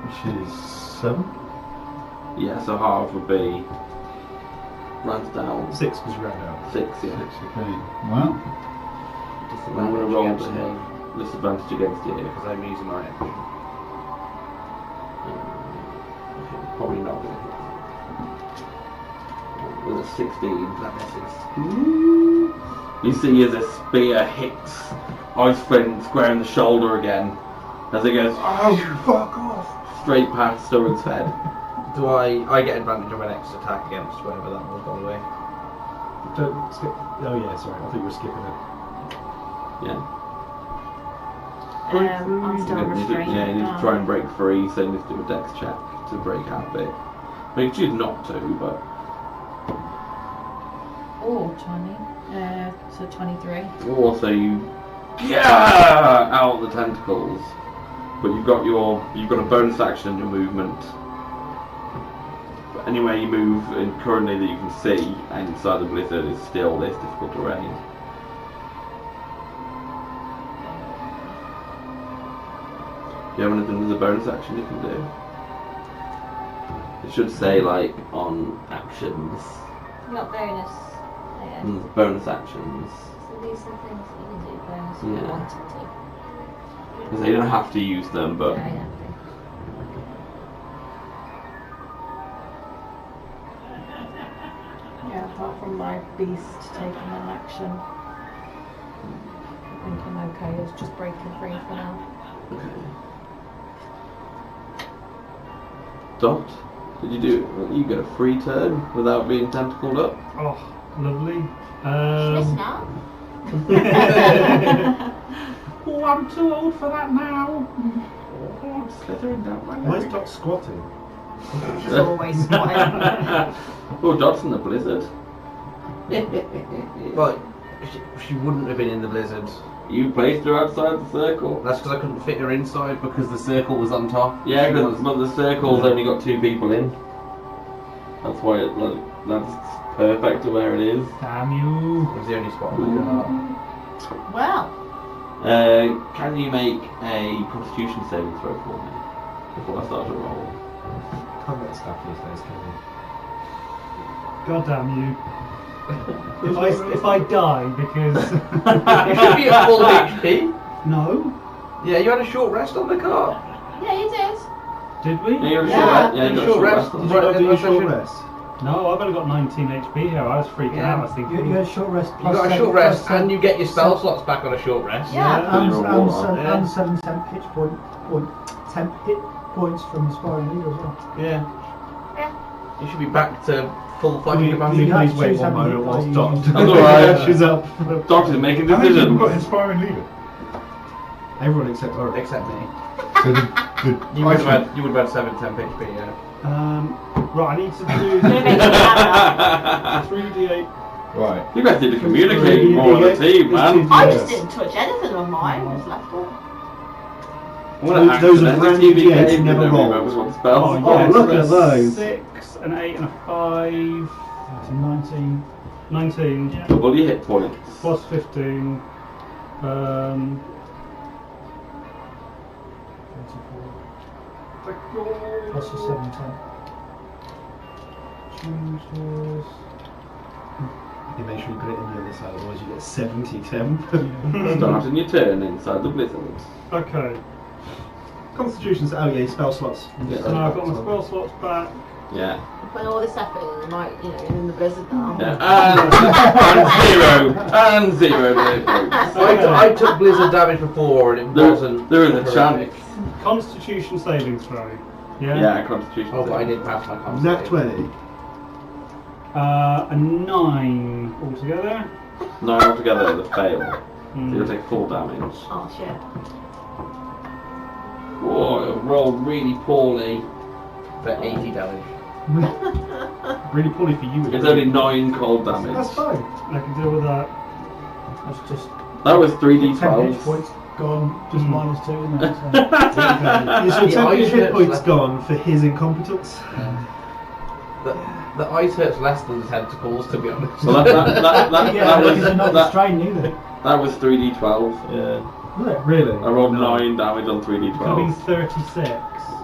Which is 7. Yeah, so half would be rounds down. 6 because you round out. 6, yeah. Okay. Well, I'm going to roll Against to me, hit. Disadvantage against you. because I'm using my action. Probably not going to hit. With a 16. That misses. You see as a spear hits Ice Flint square in the shoulder again. As it goes, oh, fuck off! Straight past Sturrid's head. Do I get advantage of my next attack against whatever that was, by the way? Don't skip. Oh, yeah, sorry. I think you were skipping it. Yeah. I'm still restrained. Yeah, you need to try and break free, so you need to do a dex check to break out a bit. I mean, you choose not to, but. Oh, 20. So 23. Also, you out the tentacles, but you've got a bonus action in your movement. But anywhere you move, and currently that you can see inside the blizzard is still this difficult terrain. Do you have anything as a bonus action you can do? It should say like on actions, Not bonus. Yeah. bonus actions. So these are things that you can do bonus if Yeah. you wanted to. Because you don't have to use them, but Yeah, yeah. Yeah, apart from my beast taking an action, I think I'm okay. It's just breaking free for now. okay. Dot, did you do? You get a free turn without being tentacled up. Oh, lovely. Listen up. Oh, I'm too old for that now. Oh, I'm slithering down my Why is leg. Dot squatting? She's always squatting. Oh, Dot's in the blizzard. Well, she wouldn't have been in the blizzard. You placed her outside the circle. That's because I couldn't fit her inside because the circle was on top. Yeah, She but was- the circle's only got 2 people in. That's why that's perfect to where it is. Damn you. It was the only spot on the card. Well, Can you make a Constitution saving throw for me before I start to roll? Can't get stuff these days, can you? God damn you. If I die because You should be at full HP. no, Yeah, you had a short rest on the card. yeah, you did. did we? Yeah, you're Yeah. yeah, you got a Short short rest. rest on Did the you not do your Right, short I should- rest? No, I've only got 19 HP here. I was freaking Yeah. out. I was thinking, You had a short rest You plus got a seven- short rest plus seven- and you get your spell slots back on a short rest. Yeah. and, You're and, all seven, right. and 7 temp hit temp hit points from Inspiring Leader as well. Yeah. Yeah. You should be back to full fighting Please capacity. have to wait choose one how many moment whilst hit Dot points you That's alright. catches up. Doctor's making how many people got decisions. inspiring leader? Everyone except Ulrich. Except me. So the You would have had 7 temp HP, yeah. right, I need to Gonna do make it happen. 3d8. right. You guys need to communicate more as a team, man. I just didn't touch anything on mine. I just left it. I'm gonna Those are accidentally brand new TBK D8s, with never every rolled. moment one spell. Oh, Oh, yes, look at that's those. 6, an 8, and a 5. That's a 19. 19. Double your hit points. Plus 15. 34. Plus a 7 temp. Changes. In make sure you put it in the other side, otherwise you get 70 temp. Starting your turn inside the blizzard. Okay. Constitution's oh yeah, spell slots. Yeah. So I've got my spell slots back. Yeah. I'm putting all this effort in, right, you know, in the blizzard now. Yeah. And zero hit points. I took blizzard damage before and it wasn't. There is a horrific. chance. Constitution saving throw. Yeah. Yeah, Constitution. Oh, but I did pass my con Nat save. 20. A 9 altogether. 9 altogether, the fail. So Mm. you'll take full damage. Oh shit. Whoa, it rolled really poorly. For 80 damage. Really poorly for you. It's only 9 cold damage. That's fine. I can deal with that. That's just That was 10 hit 3d12. points gone, just Mm. -2 in there. So. Is your The 10 ice hit hurts points less. gone for his incompetence? The ice hurts less than the tentacles, to be honest. Well, that Yeah, because was you're not that, restrained either. that was 3d12. Yeah. Was it? Really? I rolled 9 damage on Could have been 3d12. 36.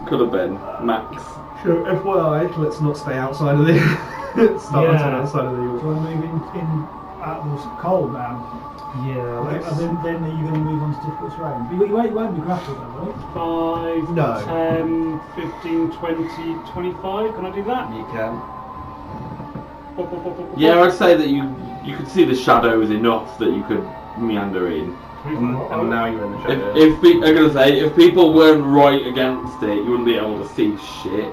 Could have been max. So FYI, let's not stay outside of the start Yeah. outside of the Do you want to move in out of the cold now? Yeah. And then are you going to move on to difficult terrain? But you won't be grappled then, right? 5, No. 10, 15, 20, 25. Can I do that? You can. Pop, pop, pop, pop, pop. Yeah, I'd say that you could see the shadows enough that you could meander in. And now you're in the shadow. I'm gonna say, if people weren't right against it, you wouldn't be able to see shit.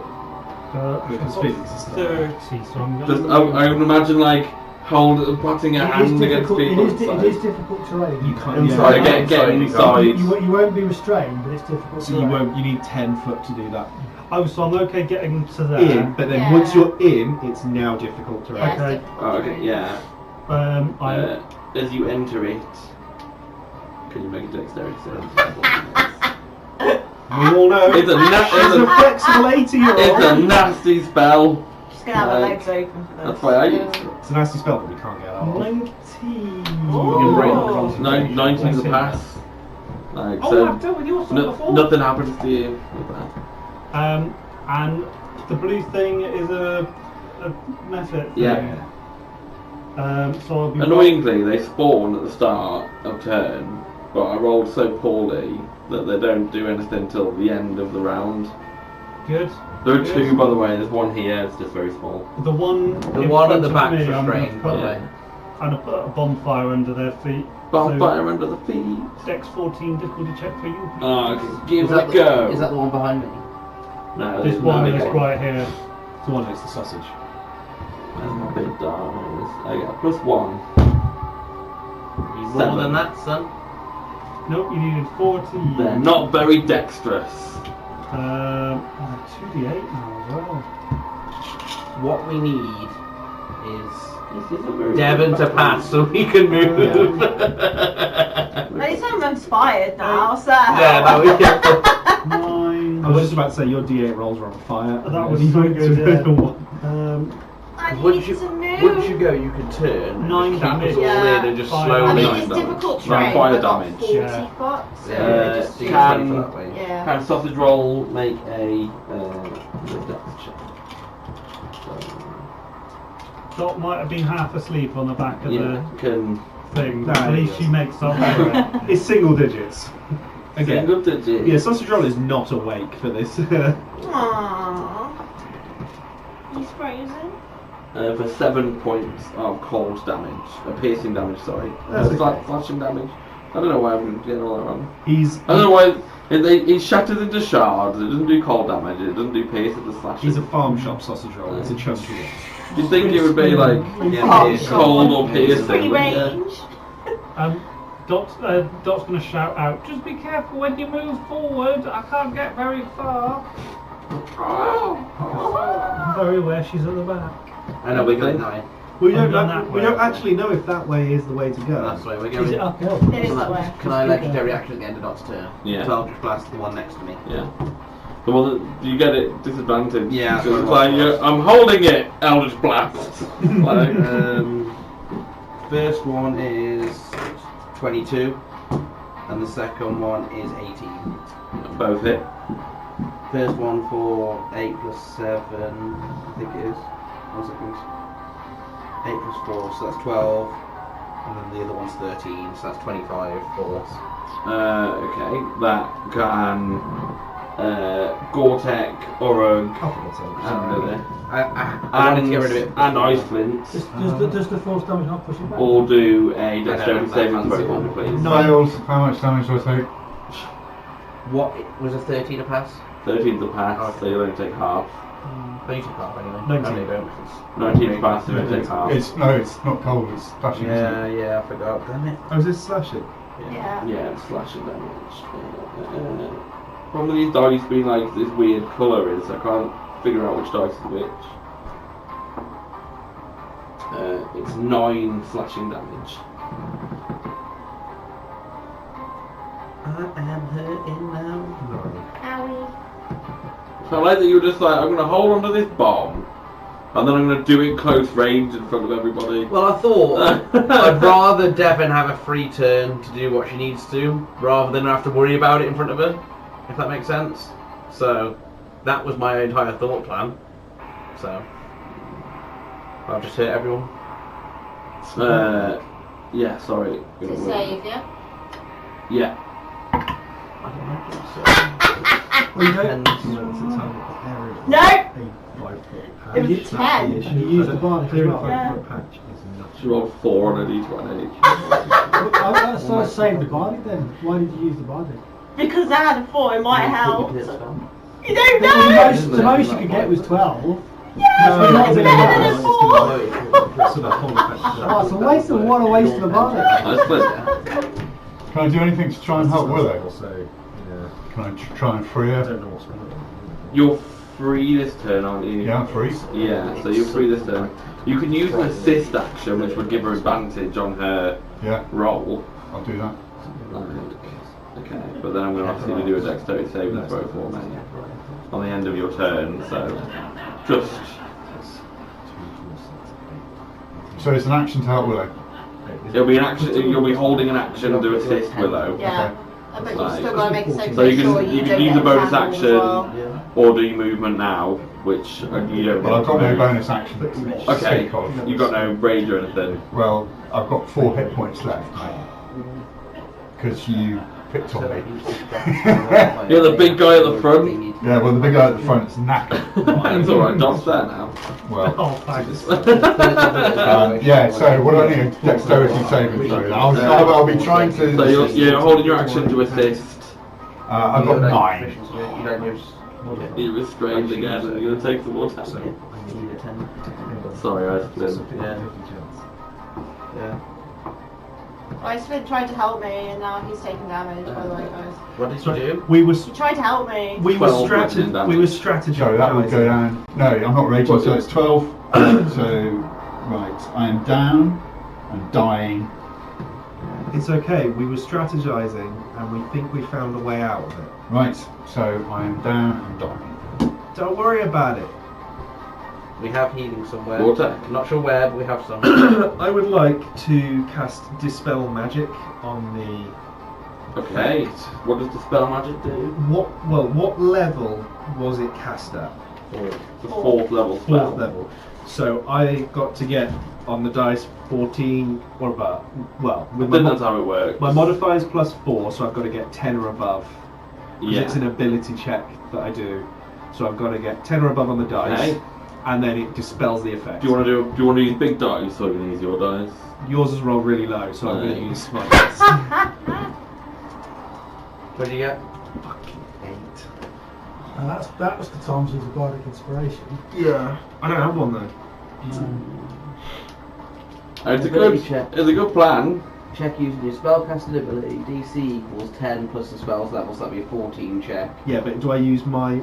Because I've got Felix is 30, so I'm Just, going I would imagine like putting a hand against people. It is difficult terrain. You can't. Inside, Yeah. get inside. You won't be restrained, but it's difficult So terrain. you won't. You need 10 foot to do that. Oh, so I'm okay getting to there. In, but then Yeah. once you're in, it's now difficult to Yeah, run. it's Okay. difficult Oh, okay, terrain. yeah. I As you enter it, can you make a dexterity save? We all know. It's She's a flexible 80-year-old. It's a nasty spell. Just gonna have her Like, legs open for this. That's why I use it. It's a nasty spell, but we can't get out of. 19. Oh. 19 is a pass. Like, Oh, so I've dealt with your sword before. nothing happens to you with that. And the blue thing is a method. Yeah. So I'll be Annoyingly, they spawn at the start of turn, but I rolled so poorly that they don't do anything until the end of the round. Good. There are Good. 2, by the way. There's one here. It's just very small. The one. The in one front at the of back's me, I'm gonna restrained, by put- the way. And I put a bonfire under their feet. Bonfire under the feet. So, Dex 14, difficulty check for you. Oh, okay. Give Is it that a go. Is that the one behind me? No, This there's one no is big right here. It's the one next to sausage. That's my big dice. I got +1. More Seven. than that, son. Nope, you needed 40. They're not very dexterous. 2d8 now as well. What we need is This is a very Devon good to battle. pass so we can move. At least I'm inspired now, so. Yeah, no, we can. 9. I was just about to say your D8 rolls are on fire. That was so good, yeah. I need Once to move. once you go, you can turn. Nine and cap us all damage. in and just Yeah. I slowly. mean, Nine it's damage. difficult Nine terrain. fire I've got damage. 40 Yeah. foot, so Yeah, just you do can- something. that way. Yeah. Can sausage roll make a dex check? Dot might have been half asleep on the back of Yeah, can the thing. Nah, At he least she doesn't. makes up for it. It's single digits. Again. single digit. Yeah, sausage roll is not awake for this. Aww. He's frozen. For 7 points of cold damage, piercing damage. Sorry, That's okay. slashing damage. I don't know why I'm getting all that wrong. He's I don't know why it shatters into shards. It doesn't do cold damage. It doesn't do pierce. It does slashing. he's a farm shop sausage roll. It's a chunky one. You'd think it would be like Oh, cold or Free piercing. range. Dot's going to shout out, just be careful when you move forward, I can't get very far. Very aware she's at the back. I know we're going that way. We I've don't. done that We way. don't actually know if that way is the way to go. That's the way we're Is going. it uphill? It is that way. Can I legendary action at the end of Dot's turn? Yeah. So I'll just blast the one next to me. Yeah. Well, you get it disadvantage. Yeah, that's So what it's it like was. I'm holding it, Eldritch Blast. Like, First one is 22, and the second one is 18. both hit. First one for 8 plus 7, I think it is. 1 second. 8 plus 4, so that's 12. And then the other one's 13, so that's 25 force. Okay, that can Gore-Tex, Orug, I wanted to get rid of it. and Ice Flints. Does the force damage not push it back? All do a dexterity saving throw for me, please. Fails. How much damage do I take? What was a 13 a pass? 13 to pass, Okay. so you'll only take half. I need to half anyway. 19. Oh, no, you don't. 19 to pass, you only take half. It's not cold. It's slashing. Yeah, yeah, I forgot. Damn it. Oh, is this slashing? Yeah. Yeah, it's slashing damage. Problem with these dice being like this weird colour is I can't figure out which dice is which. It's 9 slashing damage. I am hurting now. Owie. So I like that you're just like, I'm going to hold onto this bomb, and then I'm going to do it close range in front of everybody. Well, I thought I'd rather Devon have a free turn to do what she needs to, rather than have to worry about it in front of her, if that makes sense. So, that was my entire thought plan. So, I'll just hit everyone. Yeah, sorry. To save, yeah? Yeah. I don't imagine so. Well, you don't. No! It was 10. And you used the bardic as well. Yeah. She rolled 4 on a d20 each. I thought I saved the bardic then. Why did you use the bardic? Because I had a 4, it might help. You You don't The know! most you could get was 12. Yeah, No, but it's no, better than no. a 4! Oh, it's a waste of what a waste of a bardic. That's split. Can I do anything to try and help Willow? Can I try and free her? You're free this turn, aren't you? Yeah, I'm free. Yeah, so you're free this turn. You can use an assist action, which would give her advantage on her Yeah, roll. I'll do that. Okay, but then I'm going to ask you to do a dexterity saving throw for me on the end of your turn, so just... So it's an action to help Willow. It'll be an action, you'll be holding an action to assist Willow. Yeah. But you've still got to make a save So you sure can, you don't can use get a bonus entangled as action well. or do movement now, which you don't Well, I've got no get. bonus action to Okay, speak of. you've got no rage or anything. Well, I've got 4 hit points left, mate. Because you picked on me. You're the big guy at the front. Yeah, well, the big guy at the front is knackered. It's alright, Doc's there now. Well, Oh, thanks. yeah, so what do I need? Dexterity saving throw. I'll be trying to... So you're holding your action to assist. I've got 9. You don't use. You're restrained again and you're going to take some more damage. Sorry, I split. Yeah. Yeah. Iceman tried to help me and now he's taking damage, by the way, guys. What did you do? We was He tried to help me. we were 12 bludgeoning damage. strategizing. So that would go down... No, I'm not raging, so it's 12. So, right, I am down. I'm dying. It's okay. We were strategizing, and we think we found a way out of it. Right, so I am down and dying. Don't worry about it. We have healing somewhere. Water. Not sure where, but we have some. I would like to cast Dispel Magic on the... Okay, what does Dispel Magic do? What level was it cast at? The 4th level spell. 4th level. So I got to get on the dice 14 or above. Well, I with think that's how it works. my modifier is +4, so I've got to get 10 or above. 'Cause Yeah. It's an ability check that I do, so I've got to get 10 or above on the dice, Okay. and then it dispels the effect. Do you want to use big dice or you can use your dice? Yours is rolled really low, so I'm going to Right. use my dice. What did you get? Fucking 8. And that was the times with the bardic inspiration. Yeah. I don't have one though. It's a Ability good, check. it's a good plan. Check using your spellcasting ability. DC equals 10 plus the spell's level, so that'd be a 14 check. Yeah, but do I use my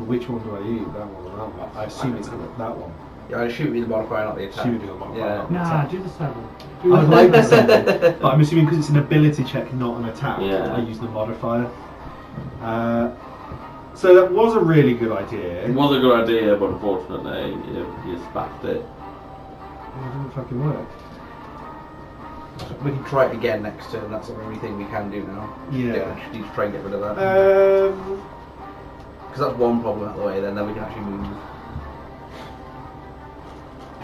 which one do I use? That one or that one? I assume it's that one. Yeah, I shoot with the modifier, not the attack. Shoot with the modifier, Yeah. not the Nah, do the 7. I would like the 7, but I'm assuming because it's an ability check, not an attack, Yeah. I use the modifier. So that was a really good idea. It was a good idea, but unfortunately, you spaffed it. It didn't fucking work. We can try it again next turn, that's the only thing we can do now. Yeah. We need to try and get rid of that. Because that's one problem out of the way, then we can actually move.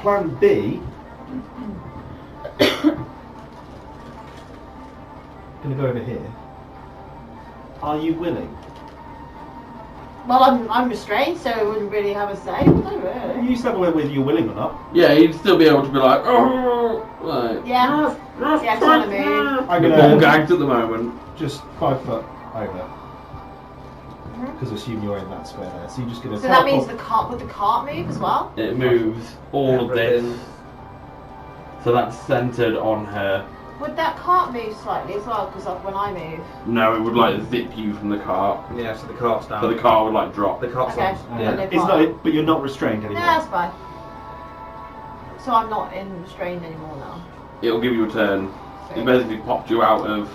plan B. Gonna go over here. Are you willing? Well, I'm restrained, so I wouldn't really have a say. Would I really? You said whether you're willing or not. Yeah, you'd still be able to be like, oh, like. Yeah. Yeah, trying to move. I'm You're all gonna gagged at the moment. just 5 foot over. Because assume you're in that square there. So you're just gonna. So that means the cart, would the cart move as well? It moves all of this. So that's centered on her. Would that cart move slightly as well? Because of when I move. No, it would like zip you from the cart. Yeah, so the cart's down. So the car would like drop. The cart's Okay. down. Yeah. No It's problem. not, but you're not restrained No, anymore. that's fine. So I'm not in restrained anymore now. It'll give you a turn. It basically popped you out of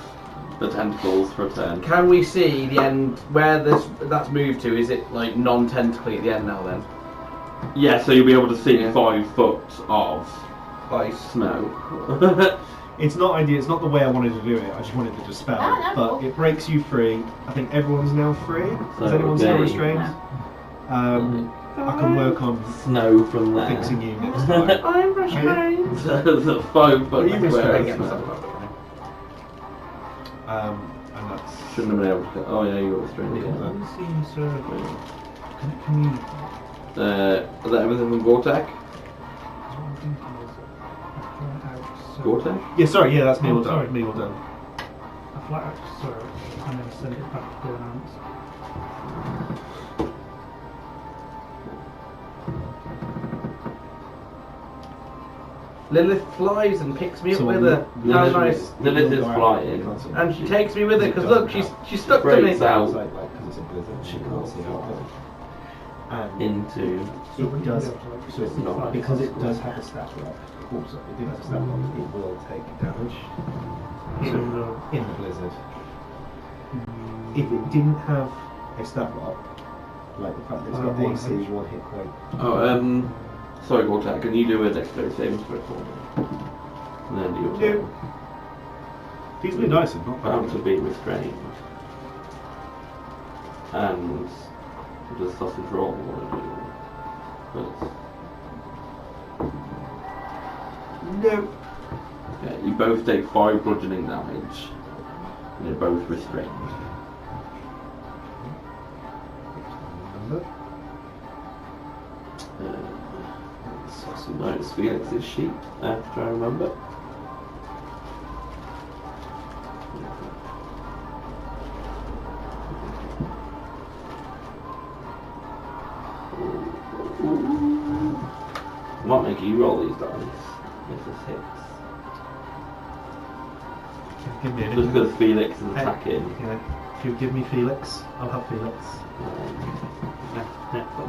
the tentacles for a turn. Can we see the end where that's moved to? Is it like non-tentacly at the end now then? Yeah, so you'll be able to see Yeah. 5 foot of Ice. snow. It's not ideal. It's not the way I wanted to do it. I just wanted to dispel No, it. no, But cool. it breaks you free. I think everyone's now free. So Is anyone still okay. restrained? I can work on Snow from there. fixing you next time. I'm restrained. There's a 5 foot Are you square of restrained? snow. And that's. Shouldn't have been able to. Oh yeah, you were restrained again. Seems, can you? Is that everything from Gore-Tex? Gore-Tex? Yeah, sorry. Yeah, that's me Oh, all done. sorry. Me all done. A flat out syrup and then send it back to an ounce. Lilith flies and picks me up So with her. How nice. Lilith is flying. And she takes me with her because look, she's stuck to me. Breaks out Like, because it's a blizzard, she can't see out. And into. it does. So it's Not not because it does have a stat rock. Also, it did have a stat rock. It will take damage in the blizzard. If it didn't have a stat rock, like the fact that it's got one AC, hit. 1 hit point. Oh, sorry, Gore-Tex, can you do a dexterity saving throw for me? And then do your Do. turn. These blue dice are not Bound bad. to be restrained. And does sausage roll want to do? No. Yeah, you both take 5 bludgeoning damage. And you're both restrained. No, it's Felix's sheet, after I remember. Might make you roll these dice if this hits. Give me Just anything. because Felix is Hey. attacking. Yeah. If you give me Felix, I'll have Felix.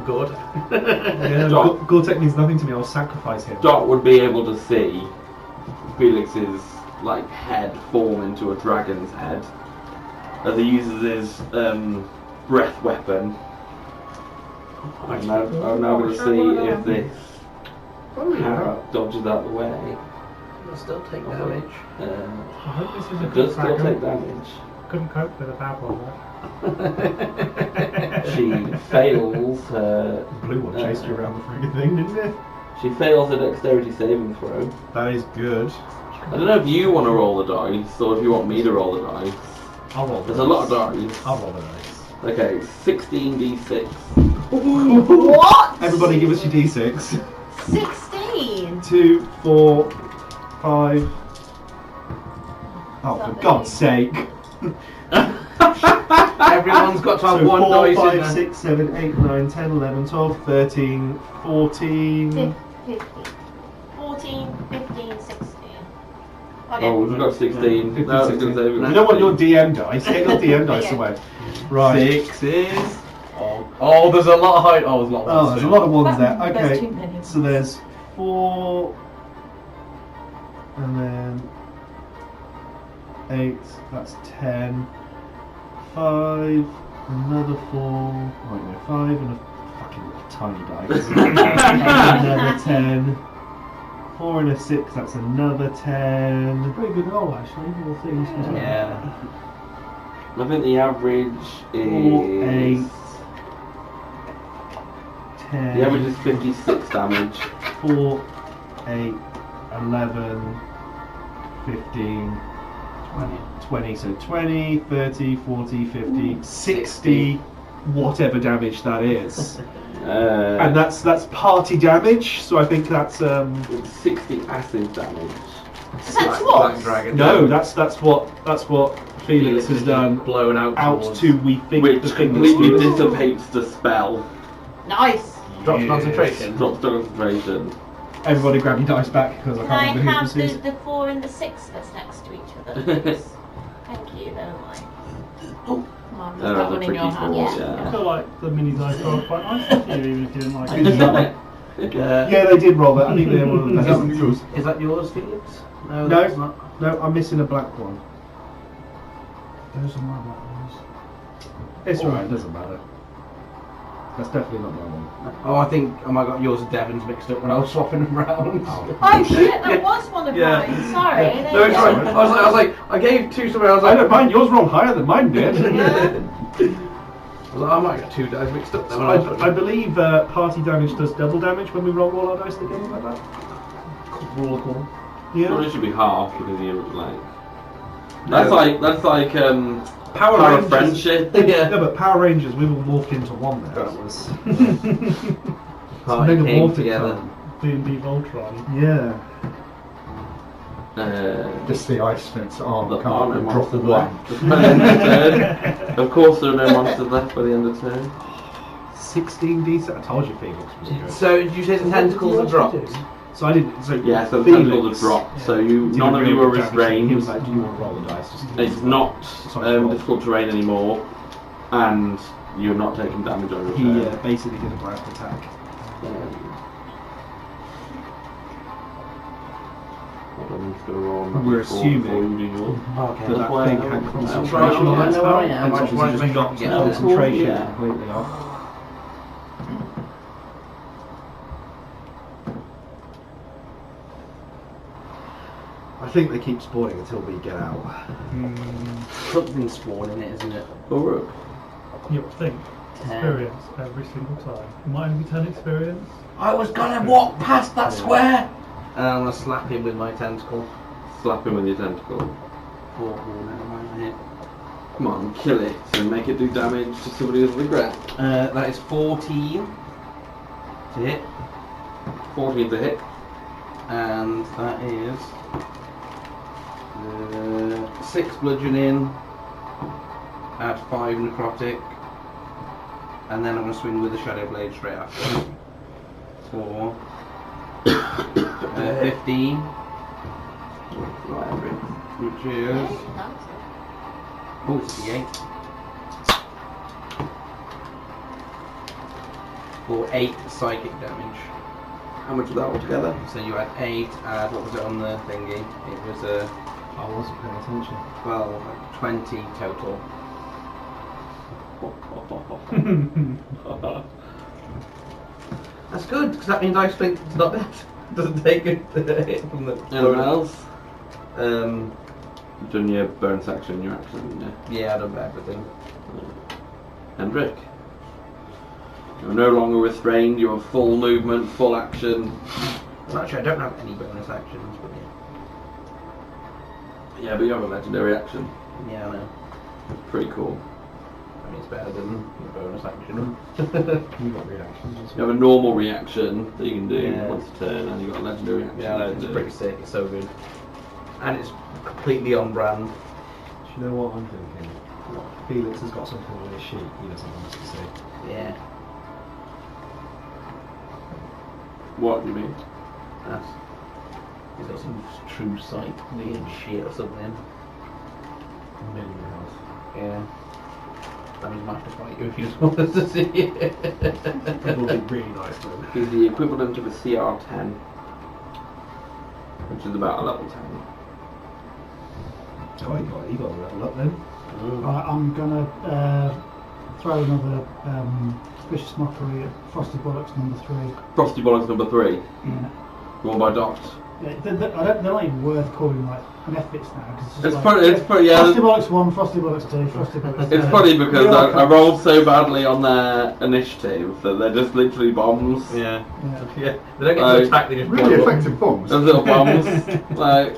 Good. Yeah, Dot. Gore-Tex means nothing to me. I'll sacrifice him. Dot would be able to see Felix's like head form into a dragon's head as he uses his breath weapon. I'm now going to see if this carrot dodges out the way. You'll still take damage. I hope this is a It good does still dragon. take damage. Couldn't cope with a bad one. She fails her. Blue one chased you around the friggin' thing, didn't it? She fails her dexterity saving throw. That is good. I don't know if you want to roll the dice or if you want me to roll the dice. I'll roll the There's a lot of dice. I'll roll the dice. Okay, 16d6. What? Everybody give us your d6. 16. 2, 4, 5. Oh, for God's sake. Everyone's got to have So one 4, dice in 5, there. 6, 7, 8, 9, 10, 11, 12, 13, 14. 15. 14, 15, 16. Okay. Oh, we've got 16. 15, No, I was 16. going to say You don't want your DM dice. Get your DM dice Yeah. away. Right. 6s. Oh, there's a lot of height. Oh, there's a lot of Oh, there's a lot of ones there. There's Okay. too many. So there's 4. And then 8. That's 10. 5. Another 4. Wait, no, 5 and a fucking little tiny dice. Another 10. 4 and a 6. That's another 10. Pretty good roll, actually. All things considered. Yeah. I think the average 4, is. 8. 10. The average is 56 damage. 4, 8, 11, 15, 20. So 20, 30, 40, 50, 60, whatever damage that is. And that's party damage, so I think that's 60 acid damage. That's what? Black dragon. no, that's what Felix has done blown out towards. to we think Which the thing completely that's dissipates the spell. Nice. Drops concentration. Drops concentration. Everybody grab your dice back because I Can I can't remember have who this is. the 4 and the 6 that's next to each other, please? Thank you very much. Oh, come on, They're that the one in your tricky hand. fours, I yeah. feel like the mini dice are quite nice of you, even if you didn't like it. Yeah, they did roll that. I think they're one of the Is that one best. of yours? Is that yours, Felix? No, No. that's not. No, I'm missing a black one. Those are my black ones. It's alright, doesn't matter. That's definitely not my one. Oh, I think I might got yours and Devon's mixed up when I was swapping them around. Oh shit, that was one of Yeah. mine. Sorry. No, there it's you right. go. I was like, I gave 2 somewhere. I was like, I don't mind, yours rolled higher than mine did. I was like, I might get 2 dice mixed up. Then when I was I believe party damage does double damage when we roll all our dice together like that. rule of cool. Yeah. Well, it should be half because you're like. That's like Power power Rangers. of friendship. Yeah, but Power Rangers, we will morph into one now. That was. Party came Megamorphic together. time. D&D Voltron. Yeah. Just the ice fence arm The come up armor and drop the monster one. left. By the end of turn. Of course, there are no monsters left by the end of turn. 16 d6. I told you Felix was good. So, did you say the tentacles are dropped? So I didn't. So Yeah, so the Felix tentacles are dropped. So did none a of you real are good damage. He was restrained. like, "Do you want to roll the dice?" Just It's not Sorry, roll. difficult terrain anymore, and you're not taking damage on your He turn. basically did a blast attack. I'm just gonna roll another We're four assuming before you do yours. Okay. That that thing had concentration right, on I it. know where I am. And I just obviously wanted to just make sure I knocked get the it. concentration Yeah. completely off. I think they keep spawning until we get out. Something's spawning it, isn't it? Oh, Rook. You would think. Experience every single time. It might only be 10 experience. I was gonna walk past that square! And I'm gonna slap him with my tentacle. Slap him with your tentacle. Never mind it. Come on, kill it and make it do damage to somebody who's regret. That is 14 to hit, 14 to hit. and that is 6 bludgeoning, add 5 necrotic, and then I'm going to swing with the Shadow Blade straight after. For 15, which is. Oh, it's the 8. For 8 psychic damage. How much of that altogether? So you had 8, add, what was it on the thingy? It was a, I wasn't paying attention. well, like 20 total. That's good, because that means I think it's not dead. Doesn't take a hit from the... Anyone else? Um, You've done your burn section, your action, haven't you? yeah, I've done everything. Hendrik. You're no longer restrained, you have full movement, full action. Well, actually, I don't have any bonus actions, but Yeah, but you have a legendary action. yeah, I know. Pretty cool. I mean, it's better than the bonus action. You got reactions. You have a normal reaction that you can do Yeah. once a turn, and you've got a legendary action. Yeah, I know, that it's you can pretty do. sick, it's so good. And it's completely on brand. Do you know what I'm thinking? Felix has got something on his sheet he doesn't want us to see. Yeah. What do you mean? That's, he's got some true sight being shit or something. Million health. Yeah. That means might have to fight you if you want us to see it. It will be really nice then. He's the equivalent of a CR10, which is about a level 10. Oh, you got a level up then. Right, I'm gonna throw another vicious mockery at Frosty Bollocks number 3. Frosty Bollocks number 3. Yeah. One by Dot. Yeah, they're not even worth calling like methods now because It's funny, yeah. Frosty Bullocks 1, Frosty Bullocks 2, Frosty Bullocks 3. It's funny because I rolled so badly on their initiative that they're just literally bombs. Yeah. Yeah. Yeah. They don't get to attack, they just Really blow up. effective bombs. Those little bombs. Like,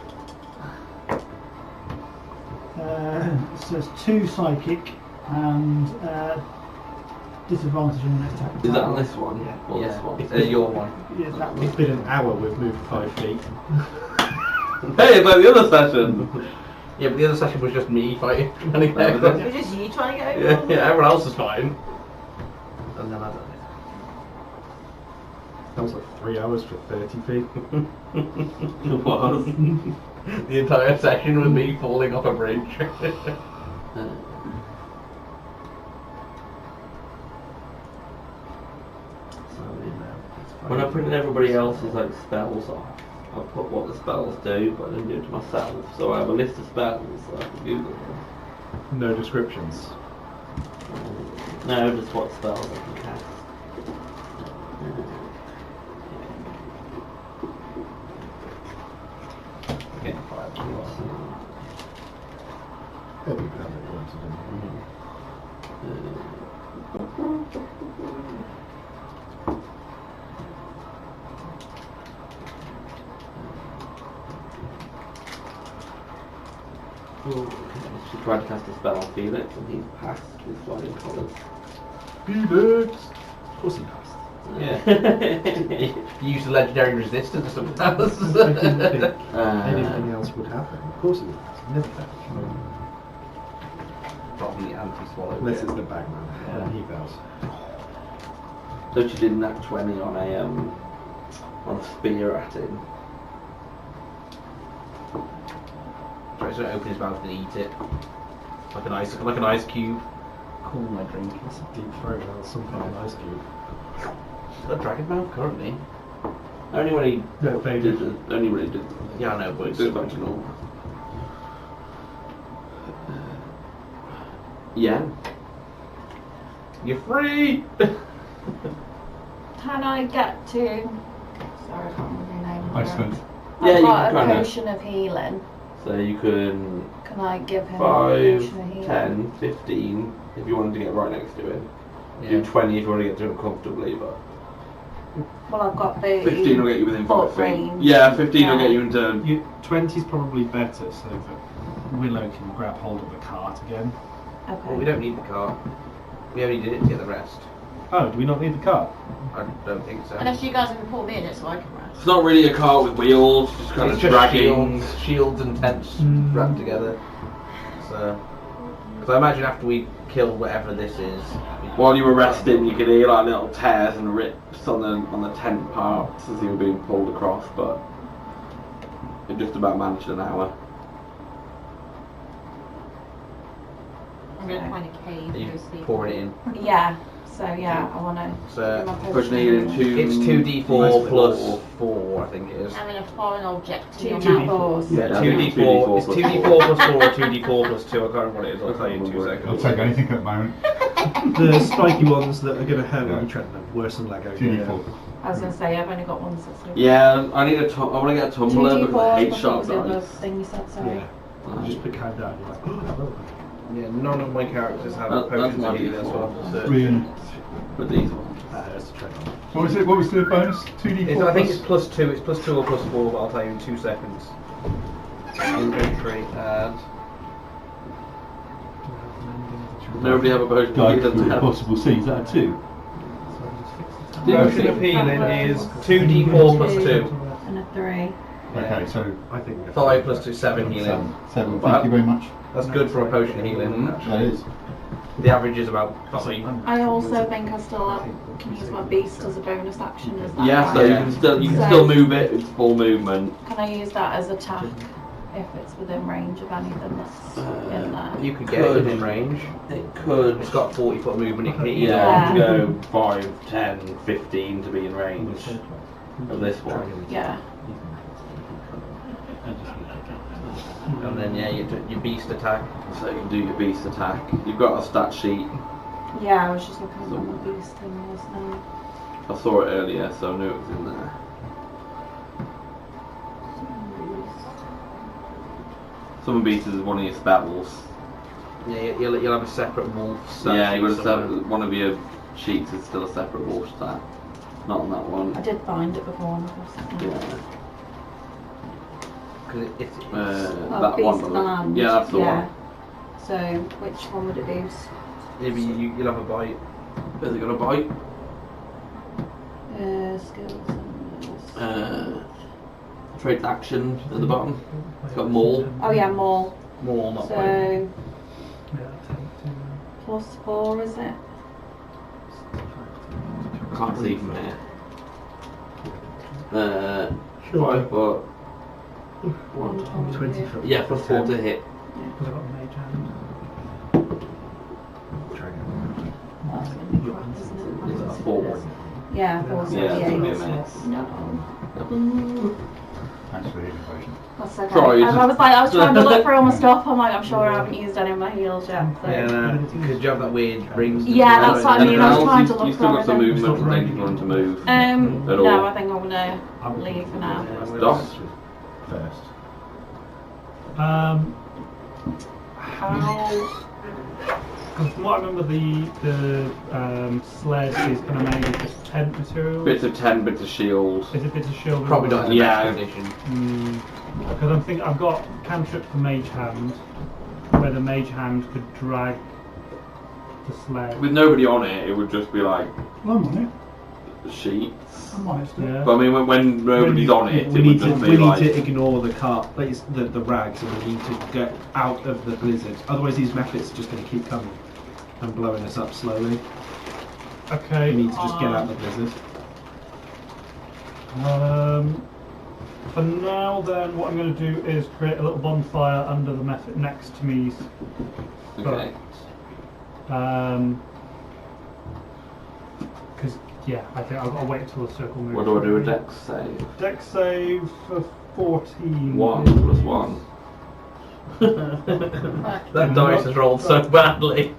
So it's 2 psychic and disadvantage on the next attack. is that on this one? Yeah. Or this one? Your one. Yeah, that one. It's been an hour. We've moved 5 feet. Hey, it's like the other session. Yeah, but the other session was just me fighting. was it? It was just you trying to get over. Yeah, everyone else is fine. And then I done That was like 3 hours for 30 feet. It was. it. The entire session was me falling off a bridge. When I printed everybody else's like spells off, I put what the spells do, but I didn't do it to myself. So I have a list of spells so I can Google them. No descriptions. No, just what spells I can cast. Getting fired. Yeah, we could have it wanted, She tried to cast a spell on Felix and he's passed with flying colours. Felix! Of course he passed. Yeah. You used the legendary resistance or something else. I didn't think anything else would happen. Of course he would pass. Never fails. Probably anti-swallow. Unless it's the bagman. Yeah. Then he fails. So she did nat 20 on a spear at him. Tries to open his mouth and eat it. Like an ice cube. Cool, my drink. It's a deep throat or some kind of ice cube. A dragon mouth currently. Only when he No, faded. only when he did. Yeah, I know, but it's Goes back to normal. Yeah. You're free! Can I get to... Sorry, I can't remember your name. Iceland. Yeah, I've you got can a kinda- potion of healing. So you can Can I give him a 5, potion of healing? 10, 15 if you wanted to get right next to him. Yeah. Do 20 if you want to get to him comfortably, but Well, I've got the... 15 will get you within 5 foot feet. range. Yeah, 15 will Yeah. get you into. 20's probably better so that Willow can grab hold of the cart again. Okay. Well, we don't need the cart. We only did it to get the rest. Oh, do we not need the cart? I don't think so. Unless you guys can pull me in it so I can rest. It's not really a cart with wheels, just kind It's of just dragging. shields and tents wrapped together. So, because I imagine after we kill whatever this is, While you were resting, you could hear like little tears and rips on the tent parts as you were being pulled across, but it just about managed an hour. I'm going to find a cave are and you go sleep. pouring it in. Yeah, so yeah, I want to So, give my Pushing potion it of in healing. it's 2d4 plus 4, I think it is. Having a foreign object to Two your D4s. mouth. Yeah, Yeah, 2d4. It's 2d4 2d4 plus 4 or 2d4 plus 2. I can't remember what it is. I'll tell you in 2 I'll seconds. take anything at the moment. The spiky ones that are going to hurt when Yeah. you tread them. Worse than Lego. 2d4. I was going to say, I've only got one that's Yeah, I need I want to get a tumbler because I hate sharp the other dice. thing you said, sorry. Yeah. You just put hand out and you're like, oh, hello. Yeah, none of my characters have That's potions my of healing as D4. well. So. Brilliant. With these ones. That hurts to tread on. What was it? What was the bonus? 2d4 I think plus- it's plus 2. It's plus 2 or plus 4, but I'll tell you in 2 seconds. Inventory and. Nobody have a potion Guide of healing through to possible C. Is that a 2? Potion of healing is 2d4 plus 2. And a 3. Okay, so I think we have 5 plus 2, 7 healing. 7. Thank you very much. That's good for a potion of healing. That is. The average is about 5. I also think I still can use my beast as a bonus action. Is that Yeah, so right? you can So- still move it. It's full movement. Can I use that as attack if it's within range of anything that's in there? You could get it within range. It could. It's got 40-foot movement. It can hit either Yeah, one. Yeah. to go 5, 10, 15 to be in range of this one. Yeah. And then yeah, your beast attack. So you can do your beast attack. You've got a stat sheet. Yeah, I was just looking at what my beast thing was now. I saw it earlier, so I knew it was in there. Summon Beast is one of your spells. Yeah, you'll have a separate wolf. Yeah, you've got a separate, one of your sheets is still a separate wolf stat. Not on that one. I did find it before. Yeah. Because it's that Beast one. of the wasn't it? Land. Yeah, that's the one. So, which one would it be? maybe you'll have a bite. Has it got a bite? Skills. Trade action at the bottom. It's got maul. Oh yeah, more. More, not bite. So, Yeah, take 2. +4 is it? I can't see from here. 5 foot. 20 foot. Yeah, +4 to hit. Because I've got a mage hand. That's gonna be crap, isn't it? Is that 4? Yeah, 4 Yeah, it's gonna be a 78. mess. No. Thanks for the information. That's okay. Tried. I was trying to look for all my stuff. I'm like, I'm sure I haven't used any of my heals yet. So. Yeah, no, because you have that weird ring. Yeah, that's what I mean. I was trying to You look still for got some everything. movement and then you want to move. At No, all. I think I'm gonna leave for now. Doc? First. How? Because from what I remember, the sled is kind of made of just tent material. Bits of tent, bits of shield. Is it bits of shield? Probably not in the Yeah. best condition. Because I'm thinking I've got cantrip for Mage Hand, where the Mage Hand could drag the sled. With nobody on it, it would just be like Well, I'm on it. sheets. I'm on it still. Yeah. But I mean, when nobody's on it, we it need would to just we be need like. to ignore the cart, the rags, and we need to get out of the blizzard. Otherwise, these methods are just going to keep coming and blowing us up slowly. Okay. We need to just get out of the blizzard. For now, then, what I'm going to do is create a little bonfire under the method next to me. Okay. Because yeah, I think I've got to wait until the circle moves. What do I do? A dex save. Dex save for 14. 1 plus 1. That dice has rolled so badly.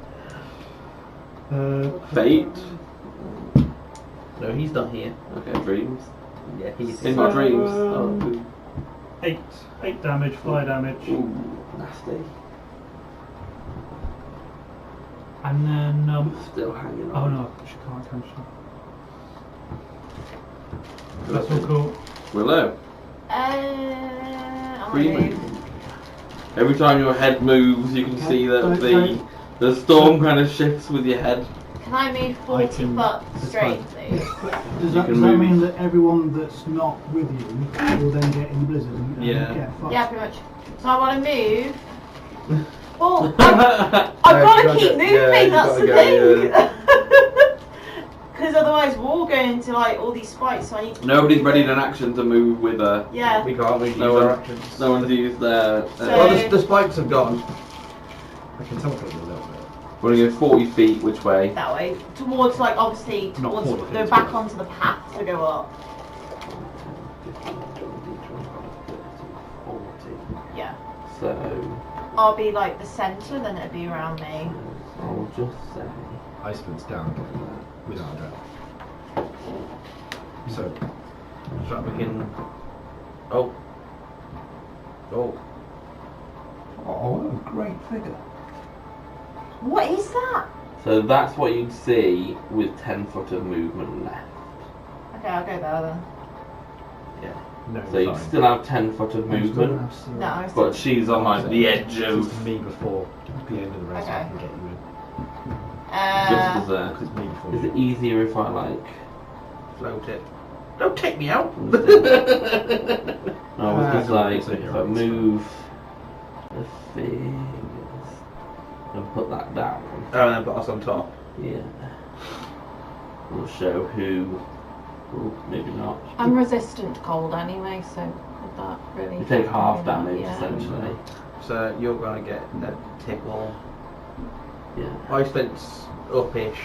Fate. No, he's not here. Okay, dreams. Yeah, he's In my dreams. Seven. 8 damage, fly damage, Ooh, nasty. and then Still hanging oh on. no, she can't cancel. That's all cool. Willow. I'm Free gonna move. movement. Every time your head moves, you can see that Okay. the storm kind of shifts with your head. Can I move 40 can- foot it's straight, fine. please? Does that can move. mean that everyone that's not with you will then get in the blizzard and Yeah. get fucked? Yeah, pretty much. So I want to move. Well, I've got to keep moving, that's the thing. Because otherwise we're all going to like all these spikes, so I need to Nobody's ready in an action to move with her. Yeah. We can't use No our one- actions. No one's used their. So- Well, the spikes have gone. I can teleport you a little bit. We're gonna go 40 feet which way? that way. Towards like obviously Not towards 40 feet, go it's back 40. onto the path to go up. Yeah. So I'll be like the centre, then it'll be around me. I'll just say. Iceman's down without a doubt. So, So we can. Oh. Oh. Oh, what a great figure. What is that? So that's what you'd see with 10 foot of movement left. Okay, I'll go there then. no, So you'd still have 10 foot of movement, No, I'm still. but she's on like the edge of. It's me before the end of the race. I Okay. can get you in. Just as a. It's me before Is you. it easier if I like? Float it. Don't take me out! No, I was just like, if I move the figures and put that down, Oh, and then put us on top. yeah, we'll show who. Ooh, maybe not. I'm resistant to cold anyway, so would that really? You take half affect me? damage Yeah. essentially. So you're gonna get a tickle. Yeah. Iceland's up-ish.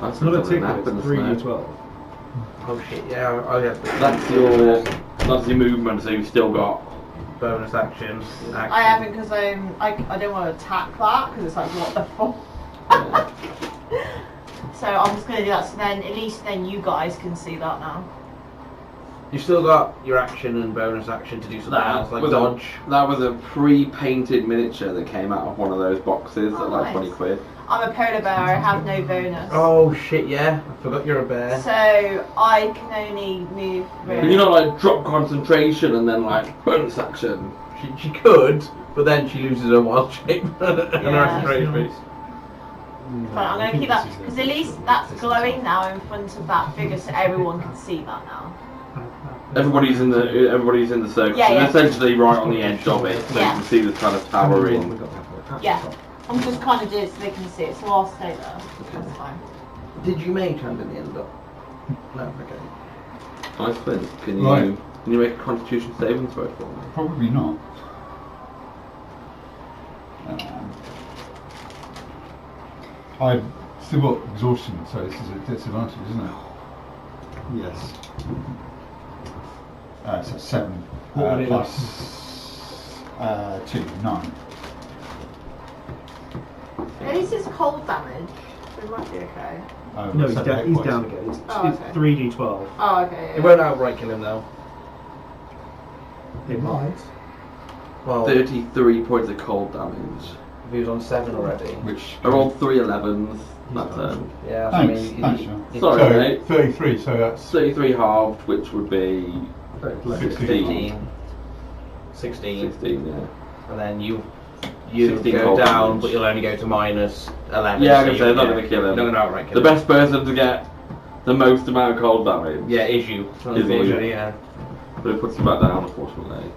That's It's not a something tickle, that happens, it's 3d12. no? Oh shit, yeah, I have the That's your movement, so you've still got. bonus action. I haven't because I don't want to attack that because it's like what the fuck. Yeah. So I'm just gonna do that. So then at least then you guys can see that now. You've still got your action and bonus action to do something else, like dodge. That was a pre-painted miniature that came out of one of those boxes at like nice. 20 quid. I'm a polar bear, I have no bonus. Oh shit, yeah. I forgot you're a bear. So I can only move through. Can you not like drop concentration and then like bonus action? She could, but then she loses her wild shape and her Yeah. extra face. But I'm going to keep that, because at least that's glowing now in front of that figure so everyone can see that now. Everybody's in the circle. Yeah, so yeah. essentially right on the edge of it, so Yeah. you can see the kind of towering. Yeah. I'm just kind of doing it so they can see it, so I'll stay there. That's fine. Did you mage hand in the end up? No, okay. Nice Flint. Can Right. you make a Constitution saving throw for me? Probably not. I've still got exhaustion, so this is a disadvantage, isn't it? Yes. So 7 What would it plus 2, 9. At least it's cold damage, so it might be okay. No, he's, 7 hit he's points. down again. It's, Oh, it's okay. 3d12. Oh, okay. It won't outright kill him though. It might. Well, 33 points of cold damage. if he was on 7 already. Which I rolled 3 11s that turn. Yeah, Thanks, I mean, thanks, Sean. Sorry, So mate. 33, so that's 33 halved, which would be 15. 16. 16, yeah. And then you 16 go cold down, damage. but you'll only go to minus 11. Yeah, I'm so gonna say, you- not yeah, gonna kill him. You're not gonna outright kill The him. best person to get the most amount of cold damage. Yeah, is you. Unfortunately, yeah. But it puts you back down, unfortunately.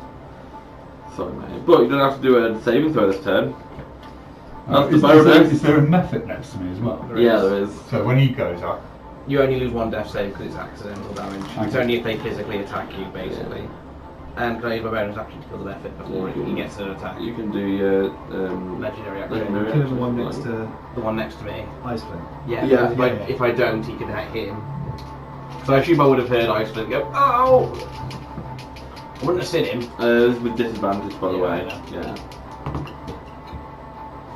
Sorry, mate. But you don't have to do a saving throw this turn. That's the bonus. Is there a method next to me as well? Yeah, there is. So when he goes up, You only lose 1 death save because it's accidental damage. It's Okay. only if they physically attack you, basically. And can I use my bonus action to kill the method before he gets an attack? You can do your Legendary action. legendary Killing action, the one like- next to The one next to me. Iceland. Yeah. Yeah. If, if I don't, he can hit him. So I assume I would have heard Iceland go, ow! I wouldn't have seen him. This is with disadvantage, by the Yeah, way. I know. Yeah.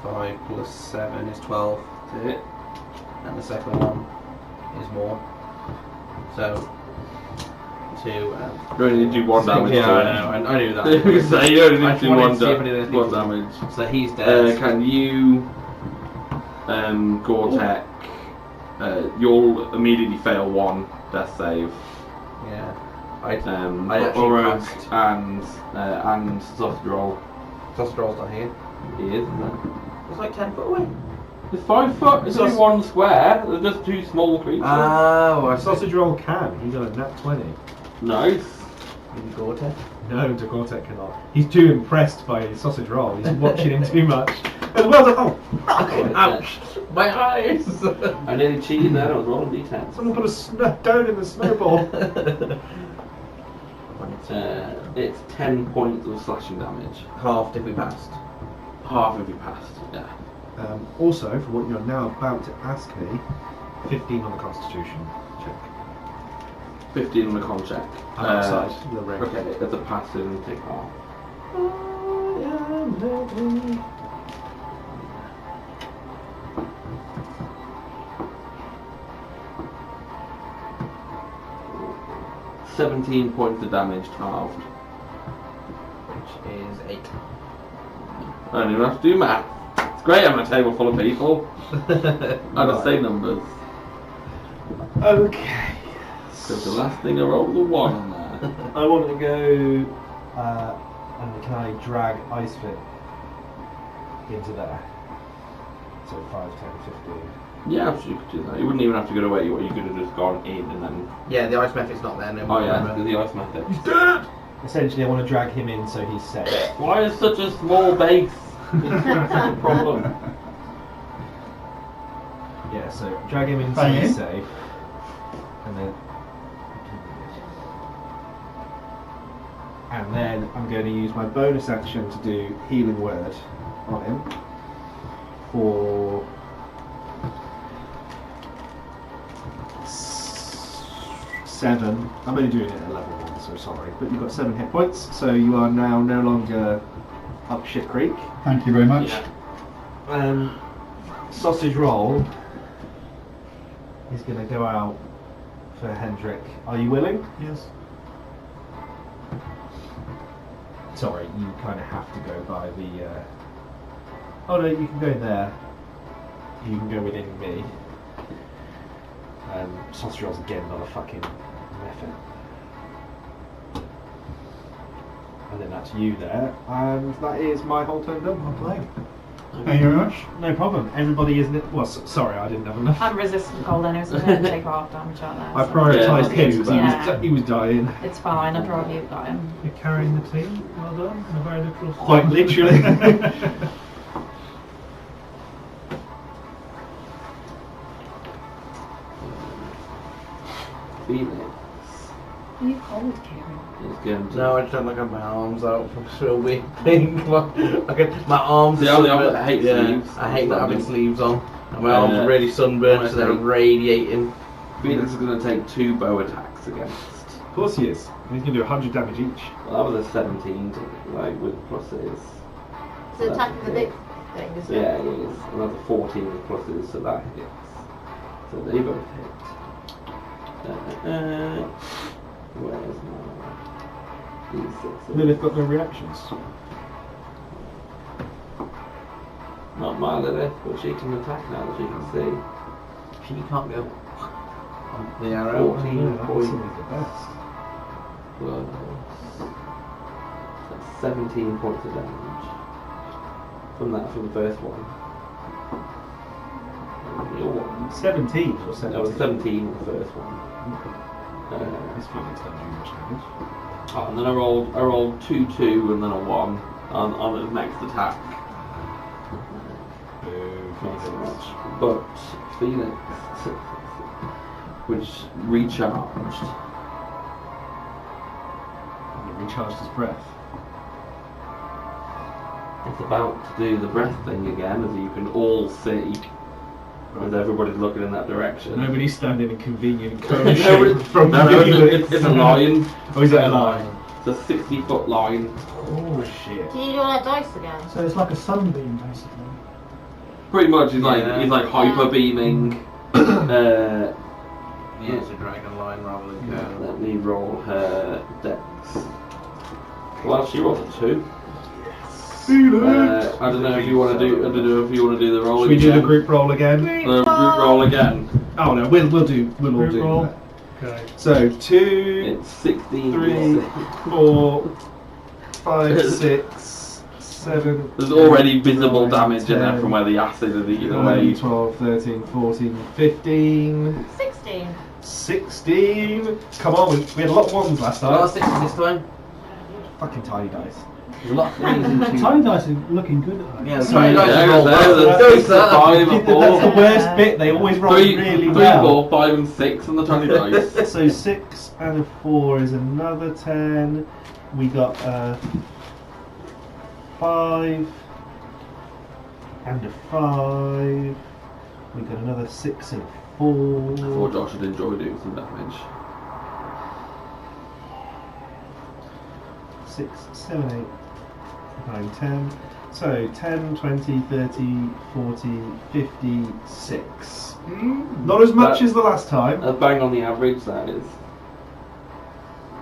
5 plus 7 is 12. To hit. And the second one is more. So, 2 and... You only need to do 1 damage. Yeah, to I him. know, I knew that. So you only I need to do wanted 1, to see if I did anything. 1 damage. So he's dead. Can you, Gore-Tech, you'll immediately fail 1 death save. Yeah. I actually Orogue passed. and Sausage Roll. Sausage Roll's not here. He is, isn't it? It's like 10 foot away. It's 5 foot. It's only 1 square. They're just 2 small creatures. Oh, I Sausage Roll can. He got a nat 20. Nice. Maybe Gore-Tech. No, Dagortek cannot. He's too impressed by his Sausage Roll. He's watching him too much. As well as, oh, fuck! Ouch! My eyes! I nearly cheated there. I was rolling d10. Someone put a down in the snowball. It's 10 points of slashing damage. Halved if we passed. Half if you passed. Yeah. Also, for what you're now about to ask me, 15 on the Constitution check. 15 on the con check. Outside the ring. Okay, it's a passive and take half. Oh, 17 points of damage halved. Which is 8. I don't even have to do math. It's great having a table full of people. I just say numbers. Okay. Because the last thing I rolled was a 1 on there. I want to go, and can I drag Ice Fit into there? So 5, 10, 15. Yeah, I'm sure you could do that. You wouldn't even have to go away. You could have just gone in and then. Yeah, the ice method's not there no more. Oh yeah, the ice method. Essentially, I want to drag him in so he's safe. Why is such a small base? It's such a problem. Yeah, so drag him in so Bang he's in. safe. And then... And then I'm going to use my bonus action to do Healing Word on him. For... 7. I'm only doing it at level 1, so sorry. But you've got 7 hit points, so you are now no longer up shit creek. thank you very much. Yeah. Sausage Roll is going to go out for Hendrik. Are you willing? Yes. Sorry, you kind of have to go by the. Oh no, you can go there. You can go within me. Sauce rolls again, another fucking method. And then that's you there, and that is my whole turn done. Well played. Thank you very much. No problem. Everybody isn't it? Well, sorry, I didn't have enough. I'm resistant cold anyway, so I'm going to take half damage out there. I so- prioritised him because Yeah. he was dying. It's fine, I'd rather you've got him. You're carrying the team. Well done. In a very literal sense. Quite literally. Phoenix Are you cold, Kieran? is going to. No, I just don't like have my arms out from swimming. My arms. See, I hate sleeves. I hate not having sleeves on. And my arms are really sunburned, so they're radiating. Phoenix is going to take 2 bow attacks against. Of course he is. He's going to do 100 damage each. Well, that was a 17, like with pluses. So attacking the big thing, isn't it? Yeah, it is. Another 14 with pluses, so that hits. So they both hit. Where's my D6? Lilith got no reactions. Not my Lilith, but she can attack now that she can see. She can't go on the arrow. 14 That's points. always the best. Plus, that's 17 points of damage. From that, from the first one. And your one. 17 or 17? That was 17 the first one. This Phoenix don't do much damage. Oh, and then I rolled 2, 2, and then a 1 on the next attack. Not so much. But Phoenix, which recharged. He recharged his breath. It's about to do the breath thing again, as you can all see. As everybody's looking in that direction. Nobody's standing in convenient No, cone shape from no, it's a line. Oh, is that a line? It's a 60-foot line. Oh shit. Can you do all that dice again? So it's like a sunbeam, basically. Pretty much, he's like hyper beaming. Yeah, it's a dragon line rather than Let me roll her dex. Well, she rolled a 2. I don't know if you want to do. I don't know if you want to do the roll. Should we do again. the group roll again? Group roll again. Oh no, we'll all Group do roll. that. Okay. So 2, It's 16. 3, 4, 5, 6, 7. There's already visible 9, damage in there 10, from where the acid had eaten 11, away. 12, 13, 14, 15, 16. 16. Come on, we had a lot of ones last time. 6 this time. Fucking tiny dice. There's a lot of 3s and 2s. Tiny dice are looking good at the moment. Yeah, the tiny dice Yeah, roll there's well. a 6, a 5, a That's the 4. worst bit. They always roll 3, really 3, well. 4, 5, and 6 on the 20 dice. So 6 and a 4 is another 10. We got a 5 and a 5. We got another 6 and a 4. I thought Josh would enjoy doing some damage. 6, 7, 8, 9, 10. So 10, 20, 30, 40, 50, 6. Not as much as the last time. A bang on the average, that is.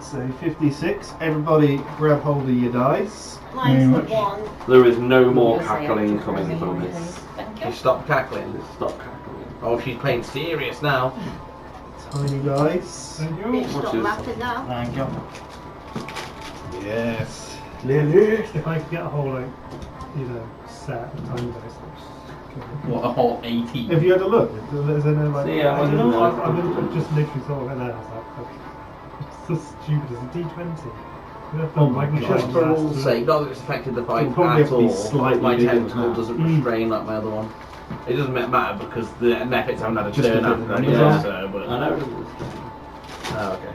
So 56. Everybody grab hold of your dice. Mine's the much. 1. There is no more Yes, I am cackling to coming bring from you, this. please. Thank She you. stopped cackling. Stop cackling. Oh, she's playing serious now. Tiny dice. Thank you. Bitch, Watch stop this. laughing now. Thank you. Yes. Lilith. If I could get a whole set of tiny dice. that's good. What, a whole 80? Have you had a look? Is there no like? See, yeah, I don't know. Yeah. I just literally saw it there. I was like, okay. It's so stupid. It's a D20. Oh my God. Just for rules' sake, not that it's affected the fight It'll probably at have to be all. slightly My bigger than tentacle that. doesn't restrain like my other one. It doesn't matter because the Nefits haven't had a Just turn because after of the any numbers. so, but... I know it doesn't. Oh, okay.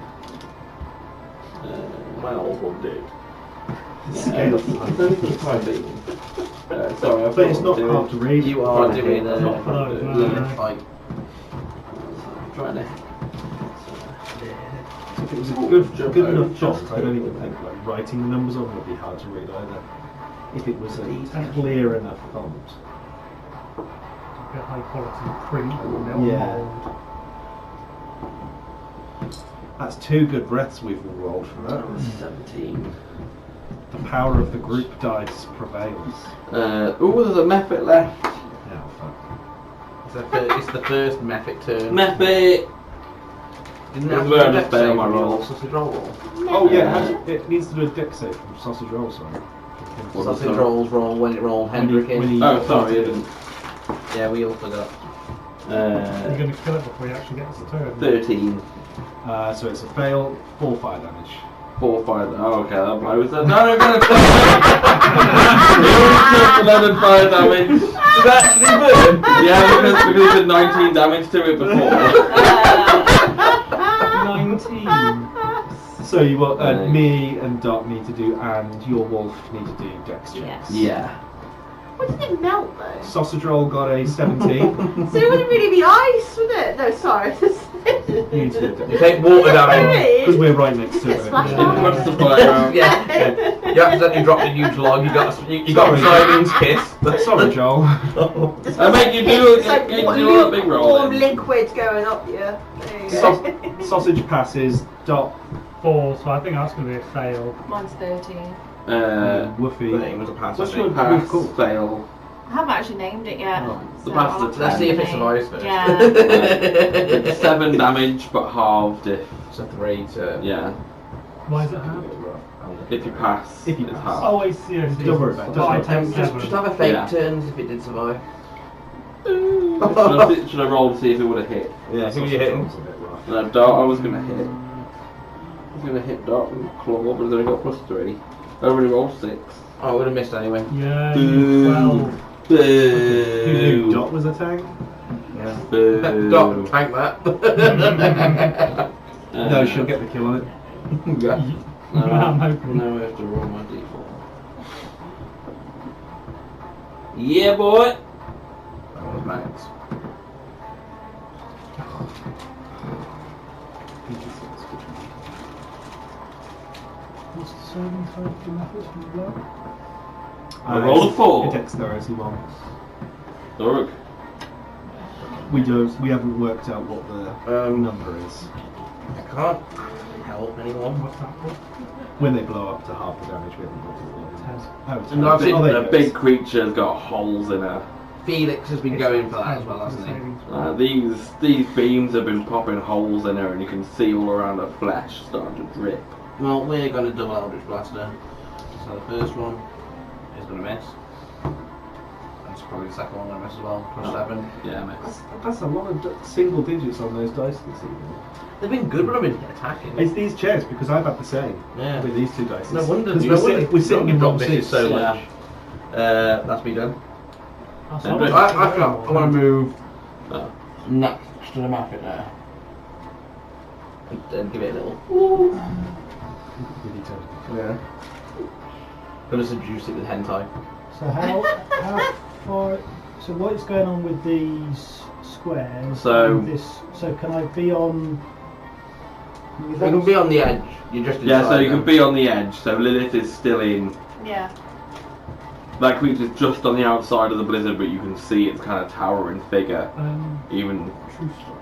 My old one did. Scale. Sorry, I But it's not hard to read. You are doing Not a for those, no, limit no. fight. Trying to. If it was a good enough font, I don't even think like writing the numbers on would be hard to read either. If it was a clear enough font. Get high quality print or no Yeah. mold. That's 2 good breaths we've all rolled for that. 17. The power of the group dice prevails. Ooh, there's a Mephit left. Yeah, fuck. It's the first Mephit turn. Mephit! Didn't This have is where I to do just a fail save my on your roll. Sausage roll. Oh yeah, it needs to do a dex save from sausage roll, sorry. What Sausage was that? roll when it rolled Hendrick in. when he- Oh, sorry, I didn't. Yeah, we all forgot. You're going to kill it before he actually gets his turn. 13. So it's a fail, 4 fire damage. 4, 5. Oh, okay, that blows it. No, I'm gonna took 11 fire damage. Does that actually burn? Yeah, because he did 19 damage to it before. 19. So you what Nice. me and Doc need to do, and your wolf need to do dex checks. Yes. Yeah. Wouldn't it melt though? Sausage roll got a 17. So it wouldn't really be ice, would it? No, sorry. You need to do You dex. take water damage. Because we're right next to Get it. splashed Yeah. on. What's the fire round? Yeah. You accidentally dropped a huge log. You got Simon's kiss. Sorry, Joel. I make you do It's like you do a big roll. warm then. liquid going up you. There you go. Sausage passes. Doc, 4, so I think that's going to be a fail. Mine's 13. Woofy. was a pass. What's I your think. Pass, wolf called? fail. I haven't actually named it yet. Oh, the so bastard. I'll have to Let's see if it name survives first. Yeah. 7 damage, but halved if. It's a 3 to. Yeah. Why is it halved? If you pass, If you it's pass. halved. Oh, I see. Don't worry about it. Oh, I Doesn't take Just 7. have a fake Yeah. turns if it did survive. Should I roll to see if it would have hit? Yeah, who are you hitting? No, Dart, I was gonna hit. I was gonna hit Dart with claw, but it's only got +3. I only rolled 6. Oh, I would have missed anyway. Yeah, Boo. 12. You knew Boo. Dot was a tank? Yeah. Boo. Dot, tank that. No, she'll get the kill on it. Yeah. I'm hoping. Now I have to roll my d4. Yeah, boy. That was Max. What's the saving throw for methods from the blow? I rolled a 4. A dexterity one. Dork. We haven't worked out what the number is. I can't help anyone. What's that for? When they blow up to half the damage, we haven't worked out what it is. Oh, No, I've seen there A it big goes. creature's got holes in her. Felix has been going for that as well, hasn't he? These beams have been popping holes in her, and you can see all around her flesh starting to drip. Well, we're going to double Eldritch Blaster. So the first one is going to miss. That's probably the second one going to miss as well. Plus 7. Yeah, mate. That's a lot of single digits on those dice this evening. They've been good when I've been attacking. It's these chairs because I've had the same Yeah. with these two dice. No wonder. Because No wonder we're sitting in got wrong misses seats. so Yeah. much. That's me done. That's I- almost I want to move Oh. next to the map in there. And give it a little. Yeah. Gonna seduce it with hentai. So how far? So what's going on with these squares? So- and this. So can I be on? You can be on the edge. You're just Yeah, so inside you can them. be on the edge. So Lilith is still in. Yeah. That creature's just on the outside of the blizzard, but you can see its kind of towering figure. Even True strike.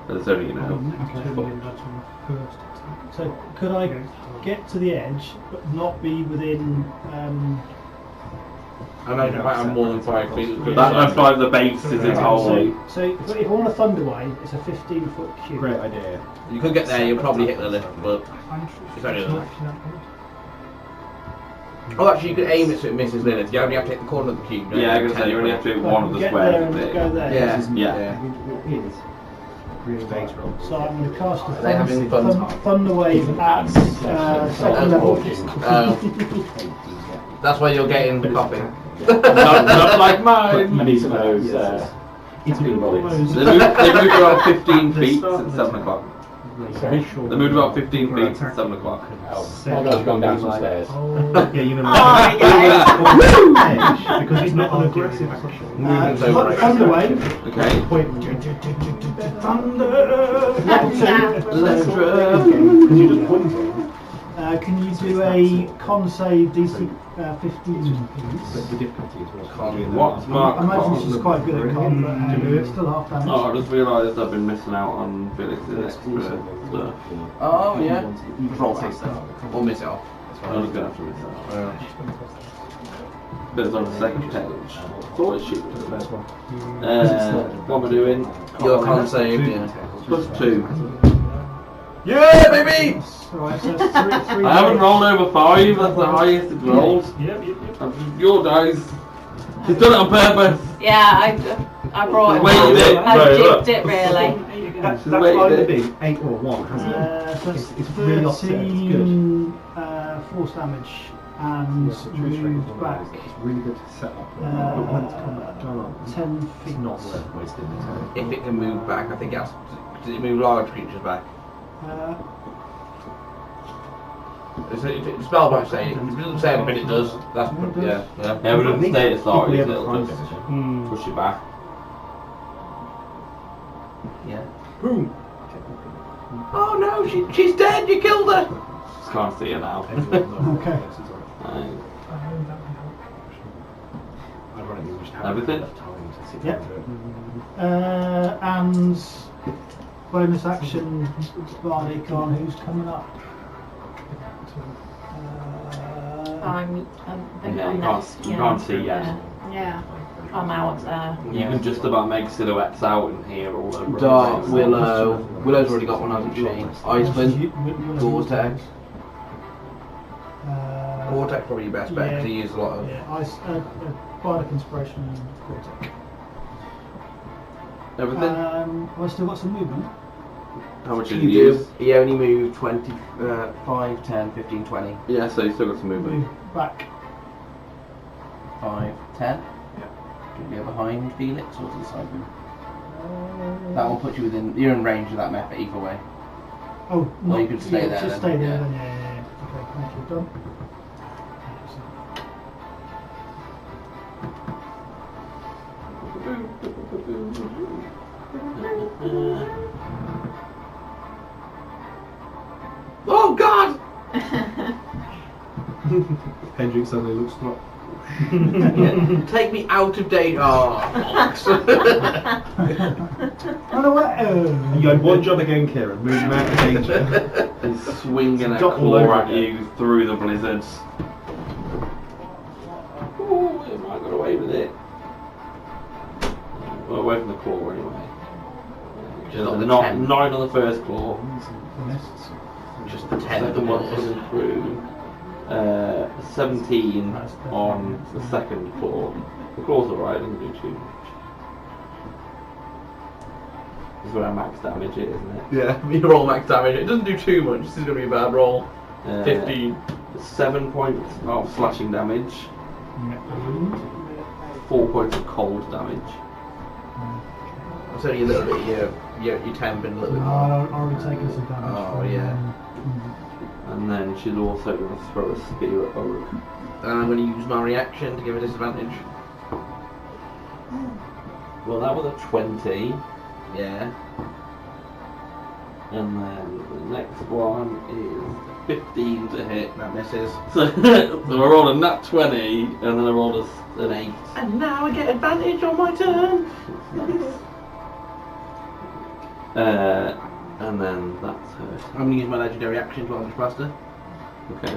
there's only, you know. Next Okay. turn, that's on the first attack. So could I get to the edge but not be within? I know you might have more than 5 feet. That's why the base is its whole. So if I want a thunder wave, it's a 15-foot cube. Great idea. You could get there, you'll probably hit the lift, but. It's only It's not that. actually that good. Oh, actually, you could aim it so it misses Lilith. You only have to hit the corner of the cube. don't Yeah, I'm you? gonna say you only have to hit But I one can of the get squares. there and just go there. Yeah. Yeah. It is. Really phase roll. So I'm going to cast a Are they having fun? thunder wave at second level. That's why you're getting the coughing. Not like mine. I need some of those. It's been almost. They moved about 15 feet since 7 o'clock. Sorry? They moved about 15 feet since 7 o'clock. Oh, I've gone down some stairs. Yeah, you know. Oh, Because he's not an aggressive action. Movement's over. Thunder wave. Okay. Thunder. Because you just pointed. Can you do a con save DC 15, please? The difficulty is what's Con doing what? that. Mark. I imagine she's quite good at con, but it's still half damage. Oh, I just realised I've been missing out on Felix's extra stuff. Oh, yeah. Roll 6 then. Or miss it off. I'm just gonna have to miss that. But it's on the second page. Thought it should be the first one. What am I doing? Your con save, yeah. +2. Yeah, baby! Alright, so that's three. I haven't rolled over 5, that's the highest it's rolled. Yep. Your dice. She's done it on purpose. Yeah, I brought it. Waited it. I Right, look. jigged it really. That's She's waited either it. been 8 or 1, hasn't it? So it's It's really offset, it's good. 13 force damage and moved back It's really good to set up. 10 feet. Not worth wasting the time. If it can move back, I think that's. Does it move large creatures back? It's a spellbound say it doesn't say anything, it does. That's yeah. Yeah, but it doesn't stay at start, Equally it'll ever just fine. push it back. Yeah. Boom! Oh no, she's dead. You killed her. Just can't see it now. Okay. Everything? Yep. And bonus action by Con, who's coming up? I'm Yeah, I'm you next, can't- you can't see yet. Yeah. I'm out there. You can just about make silhouettes out in here all over. Dark Willow. Willow's already got one, hasn't she? Iceland. Vortex. Vortex probably your best bet because he uses a lot of. Yeah, Bardic Inspiration and Vortex. Everything? Have I still got some movement? How much did You you use? He only moved 20, 5, 10, 15, 20. Yeah, so you still got some movement. Move back. 5, 10. Do you go behind Felix or to the side of him? That will put you within. You're in range of that map either way. Oh, Or no, you could stay there Just then, stay there yeah. then, yeah. Okay, thank you, done. Oh God! Hendrik suddenly looks like. Take me out of date. Oh, Oh no, what? You had one job again, Kieran. Move him out of danger. He's swinging a Drop all claw over at again. you through the blizzards. Oh, you might got away with it. Well, away from the claw anyway. Just not the not 10. 9 on the first claw. just the 10 Second one coming through. 17 on the second claw. The claw's alright, doesn't do too much. This is where our max damage is, isn't it? Yeah, you roll max damage. It doesn't do too much. This is going to be a bad roll. 15. 7 points of slashing damage. 4 points of cold damage. It's only a little bit. Your temp and a little bit No, more. I've already taken some damage. Oh, from, yeah. And then she's also going to throw a spear at Ulrich. And I'm going to use my reaction to give a disadvantage. Well, that was a 20. Yeah. And then the next one is 15 to hit. That misses. So, so I rolled a nat 20, and then I rolled an 8. And now I get advantage on my turn. And then that's her. I'm going to use my legendary action to Eldritch Blaster Okay.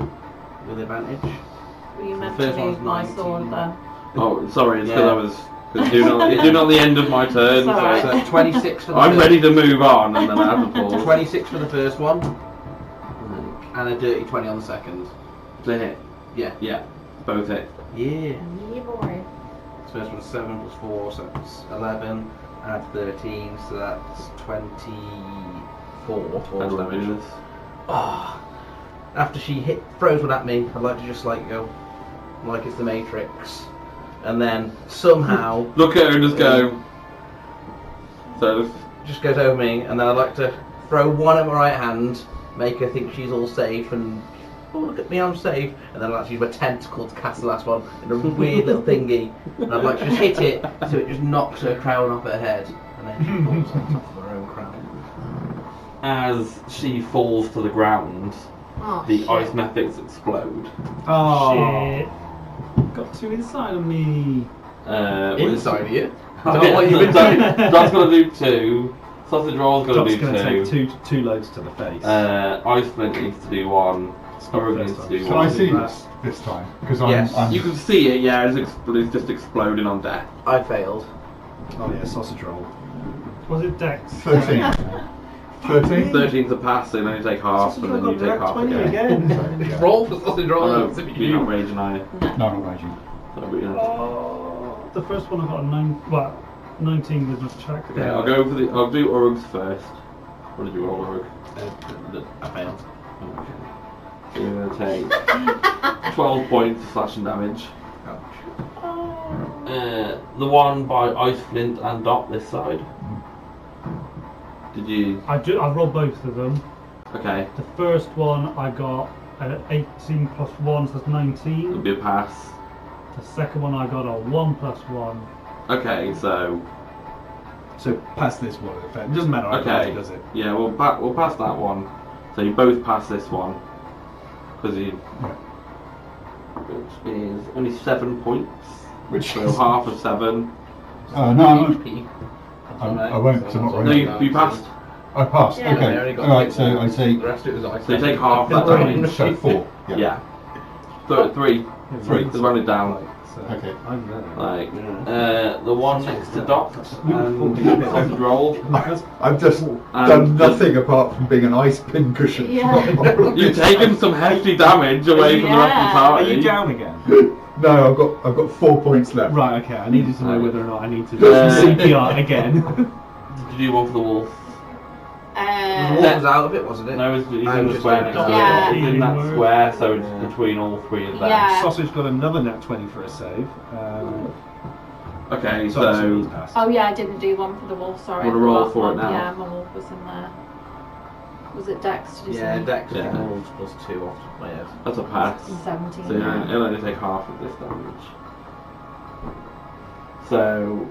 with advantage. Were you meant First to one's use my 19. sword there? Oh, sorry, it's because Yeah. I was. It's doing on the end of my turn, Sorry. so So 26 for the I'm first. ready to move on, and then I have to pause. 26 for the first one, and a dirty 20 on the second. To hit. Yeah. Yeah, both hit. Yeah. Yeah, boy. So first one's 7 plus 4, so that's 11. Add 13, so that's 24 And force we'll do damage. this. Ah. After she throws one at me, I'd like to just like go, like it's the Matrix, and then somehow Look at her and just go. So, just goes over me, and then I'd like to throw one at my right hand, make her think she's all safe, and oh look at me, I'm safe, and then I'd like to use my tentacle to cast the last one in a weird little thingy, and I'd like to just hit it so it just knocks her crown off her head, and then she falls on top of her own crown. as she falls to the ground, Oh, the shit. ice methics explode. Oh, Shit. got two inside of me. Inside of you? Okay, what you've been so doing. That's got to do 2. Sausage roll's got to Dot's do going to 2. take two loads to the face. Ice Flint needs to do 1. Or needs to do Can I see this time? Because Yes. I'm You can see it, yeah, it's just exploding on death. I failed. Oh yeah, sausage roll. Was it Dex? 13. 13? 13's a pass, so then you take half, and then you take half again. Yeah. Roll for sausage roll. Oh no, you're not raging, are you? No, I'm not raging. So, but, yeah. Oh, the first one I got a 19 with my check. Okay, I'll do Urug's first. What did you roll, Urug? I failed. Okay. So you're going to take 12 points of slashing damage. The one by Ice Flint and Dot this side. Did you? I rolled both of them. Okay, The first one I got 18 plus 1, so that's it'll 19. be a pass. The second one I got a 1 plus 1. Okay, so So pass this one. In fact, it doesn't matter. Okay. Does it? yeah, we'll pass that one. So you both pass this one because which is only 7 points. Which So is... half of 7. No, I'm, HP. I won't, because I'm not No, raging. you passed. I passed, Yeah. I only okay. got Alright, 6 so points. I take... The rest of it was ice. So you take half that damage. So 4. Yeah. Yeah. 3. 3. Just round it down. So Okay. I'm there. Like the one next to Dot and sausage roll. I've just done nothing apart from being an ice pin cushion. Yeah. You've taken some hefty damage away from the rest of the Yeah. party. Are you down again? No, I've got 4 points left. Right. Okay. I needed to know whether or not I need to do Uh, CPR again. Did you do one for the wolf? The wolf was out of it, wasn't it? No, he's in I'm the just square going next to Yeah. it. He's in that square, so it's between all 3 of them. Yeah. Sausage got another nat 20 for a save. Okay, he's so passed. Oh yeah, I didn't do one for the wolf, sorry. Wanna I roll forgot for it one. now? Yeah, my wolf was in there. Was it Dex, did you Yeah, say? Dex Yeah. rolls plus 2 off the top of my head. that's a pass. 17. So he'll only take half of this damage. So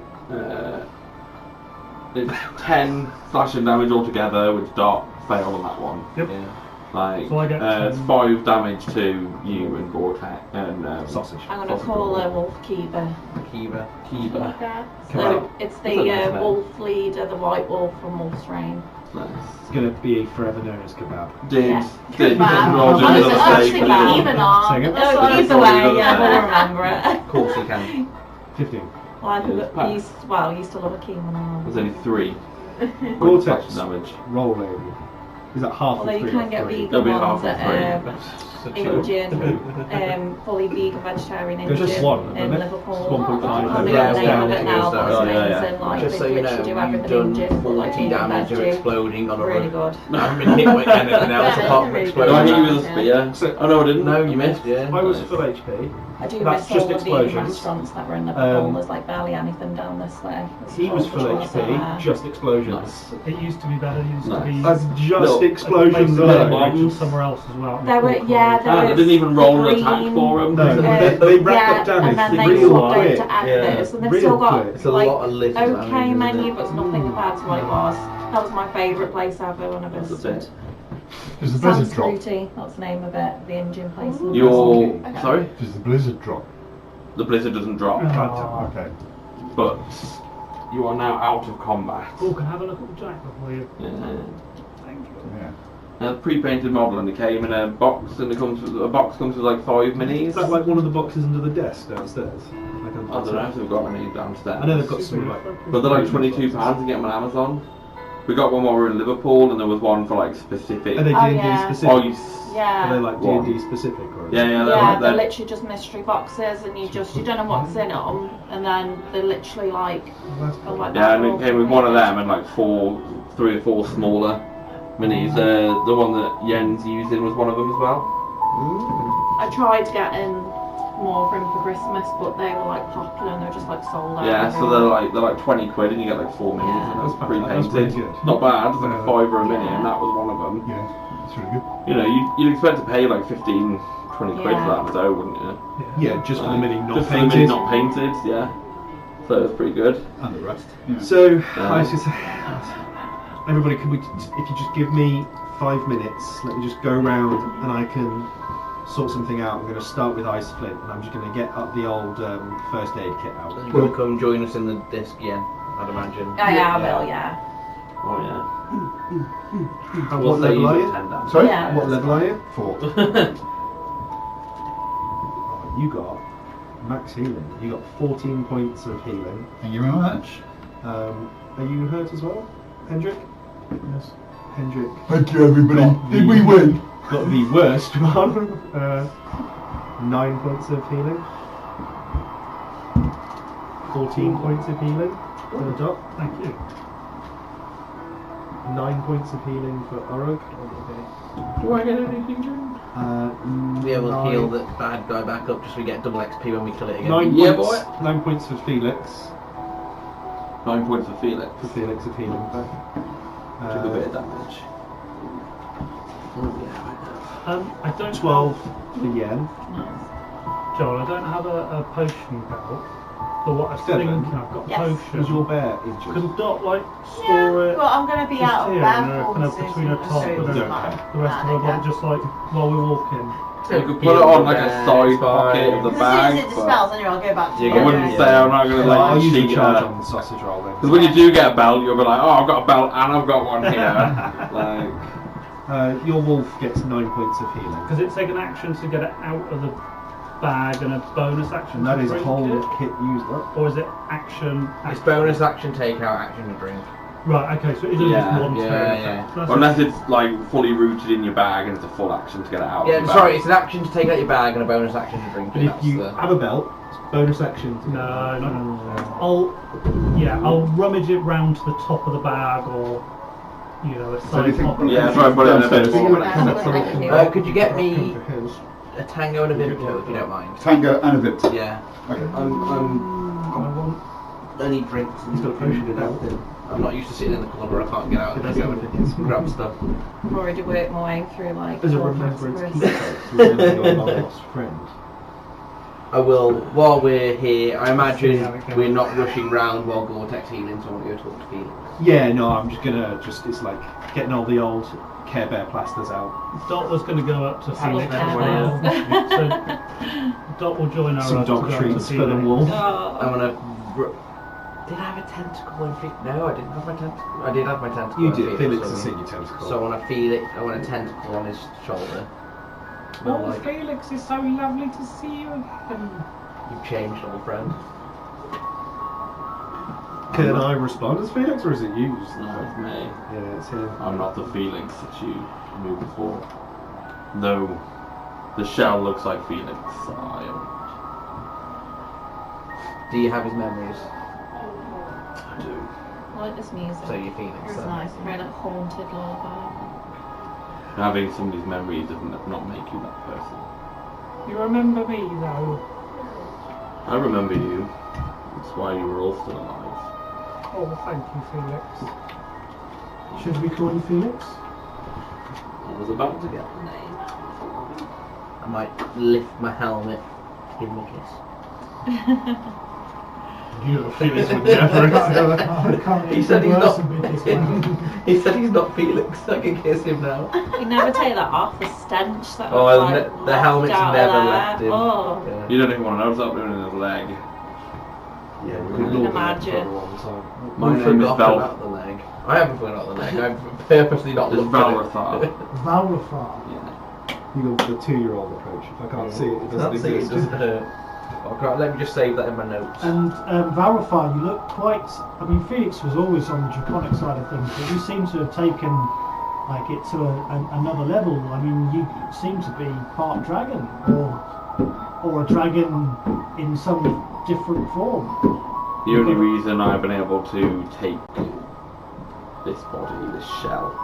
it's 10 slashing damage altogether, which Dot failed on that one. Yep. Yeah. Like So I get it's 10. 5 damage to you and Gore-Tex and Sausage. I'm going to call her Wolf Keeper. Kiva. Kiba. So it's That's the a nice name. wolf leader, the white wolf from Wolf's Rain. Nice. It's gonna be forever known as kebab. Did Yeah. Roger I was another actually save? even on. Say again? No, Sorry, either sorry, way, another yeah, save. we'll remember it. Of course he can. 15. Well, I Yes, pass. used to love a key when I was. There's only 3. Gore-Tex. Slashing damage. Rolling. Is that half Although of you 3 can or get 3? That'll be vegan ones half of at So 2. Indian, fully vegan vegetarian Indian Just one, in isn't it? Liverpool. It's 1.5. I can't think Yeah, of the name of it now, yeah, but it's yeah, yeah. amazing. Like, Just so they you know, literally do you've everything done Indian, but like 40 vegan damage of veggie. exploding on a Really run. good. I haven't been hit with anything else Yeah, apart from really Do I exploding. hit you with a spear? So- Oh no, I didn't. No, you missed, yeah. I was Nice. full HP. I do That's miss just all the vegan explosions. restaurants that were in Liverpool. Um, There's like barely anything down this way. There's He was loads full of shops HP, there. just explosions. Nice. It used to be better. It used to be. Nice. Just No. explosions Places alone. like alone. Bombs. somewhere else as well. There were, yeah, there Ah, was they didn't even roll the an attack green, for him. No, they racked up damage and then they real swapped quick. out to add Yeah. this, and they've Real still got quick. It's a like lot of little damage, okay isn't menu, it? but it's nothing compared to what it was. That was my favourite place ever when I That's a visited. bit. Does the Sam's blizzard drop? Scrutiny, that's the name of it, the Indian place. in Your Bristol. sorry, Does the blizzard drop? the blizzard doesn't drop, Okay. but you are now out of combat. Oh, can I have a look at the jack before you? Yeah. Thank you. Yeah. A pre-painted model, and it came in a box, and it comes with, a box comes with like 5 minis. Is that like one of the boxes under the desk downstairs? Like on- I don't know if they've got any downstairs. I know they've got some like. But they're like £22 to get them on Amazon. We got one while we were in Liverpool, and there was one for like specific. Are they Oh, D&D yeah. specific? Oh, you. Yeah. Are they like What? D&D specific? Or Yeah, yeah, Yeah, they're they're, literally just mystery boxes, and you don't know what's in them, and then they're literally like, oh, like yeah, that and all it came with one of created. them and like 3 or 4 smaller minis. The one that Jens using was one of them as well. I tried getting more of them for Christmas, but they were like popular and they were just like sold out. Yeah, so they're like 20 quid, and you get like 4 minis, Yeah. and that's That's pre-painted. pretty good. Not bad. It's like a No. £5 a mini, Yeah. and that was one of them. Yeah, that's really good. You know, you'd expect to pay like 15, 20 quid for Yeah. that though, wouldn't you? Yeah, just for the mini, not Just for the painted. mini, not painted, yeah. So it's pretty good. And the rest. Yeah. So, Yeah. I was just everybody, can we, if you just give me 5 minutes, let me just go round and I can sort something out. I'm going to start with Ice Flint, and I'm just going to get up the old first aid kit out. You're going to come join us in the disc again, I'd imagine. Yeah, I will, yeah. Oh yeah. And We'll what say level you are got you? 10 damage. Sorry? Yeah. What level are you? 4. You got max healing. You got 14 points of healing. Thank you very much. Are you hurt as well, Hendrik? Yes. Hendrik Thank you, everybody. Got Did the- we win? got the worst one. 9 points of healing. 14 points of healing for the Dot. Thank you. 9 points of healing for Uruk. Do I get anything? We will heal the bad guy back up just so we get double XP when we kill it again. 9 Yeah, points. 9 points for Felix. 9 points for Felix. For Felix of healing back. Took a bit of damage. Oh yeah, I don't 12 for Yen. Joel, I don't have a potion belt, but what I was Seven. thinking, I've got Yes. potion. Is your bear injured? Could Dot like Yeah, store it well, I'm going to be just out of here, bad you know, form kind of soon, between her so top it and doesn't her- matter. the rest of her body, just like while we're walking? You could put it on like a side pocket of the As soon as bag, it but dispels, anyway, I'll go back to You I go wouldn't Yeah. say I'm not gonna I'll like use the cheat charge her. on the sausage roll then. Because when you do get a belt, you'll be like, oh, I've got a belt and I've got one here. Like, Your wolf gets 9 points of healing. Because it take an action to get it out of the bag and a bonus action And that to is a drink whole it? kit used up. Or is it action? It's bonus action, take out, action to drink. Right, okay, so it is Yeah, just one yeah, turn. yeah. That's unless it's like fully rooted in your bag and it's a full action to get it out. of Yeah, your sorry, bag. it's an action to take out your bag and a bonus action to drink But it. if That's you the... have a belt, it's bonus action. to No. I'll rummage it round to the top of the bag or, you know, a side anything- pocket. Yeah, try and put it in a bit Yeah. could you get me a tango and a Vimto if you don't mind? Tango and a Vit. Yeah. Okay. I need drinks. He's got a potion in there. I'm not used to sitting in the corner. I can't get out and go and grab stuff. I've already worked my way through like As a all remembrance categories. keepsake, to remember your long lost friend. I will, while we're here, I imagine See how it goes. we're not rushing round while Gore-Tex healing, so I want to go talk to Felix. Yeah, no, I'm just gonna it's like getting all the old Care Bear plasters out. Dot was going to go up to Felix as Care well. So Dot will join our Some up to dog go up to treats for the Felix. wolf. I'm gonna. Did I have a tentacle in Felix? No, I didn't have my tentacle. I did have my tentacle. You in did. Felix so- has seen your tentacle. So I want to feel it. I want a tentacle on his shoulder. Oh, Like, Felix, it's so lovely to see you again. you've changed, old friend. Can I respond as Felix, or is it you? No, it's me. Yeah, it's him. I'm not the Felix that you knew before. Though the shell looks like Felix, I am. Do you have his memories? I do. I like this music. So you Felix. It's then. nice. Very like haunted lullaby. Having somebody's memories doesn't not make you that person. You remember me though? I remember you. That's why you were all still alive. Oh, thank you, Felix. Should we call you Felix? I was about to get the name. I might lift my helmet, give him a kiss. You know, Felix would never. I can't He said he's worse not. than Vic as well. He said he's not Felix. I can kiss him now. You never take that off, the stench that Oh, was, like, the helmet's wafted out never of there. left him. Oh, Yeah. You don't even want to know what's up doing in his leg. Yeah, I we've can ignored that imagine. for a long time. My We name is forgot Val. about the leg. I haven't forgot the leg. I've purposely not It's looked at it. Valrathar. Valrafar. Yeah. You got the 2-year-old approach. If I can't see it, it doesn't Can't see it, exist. doesn't hurt. Okay, let me just save that in my notes. And Valrafar, you look quite. I mean, Felix was always on the draconic side of things, but you seem to have taken like it to another level. I mean, you seem to be part dragon, or a dragon in some different form. The only reason I've been able to take this body, this shell,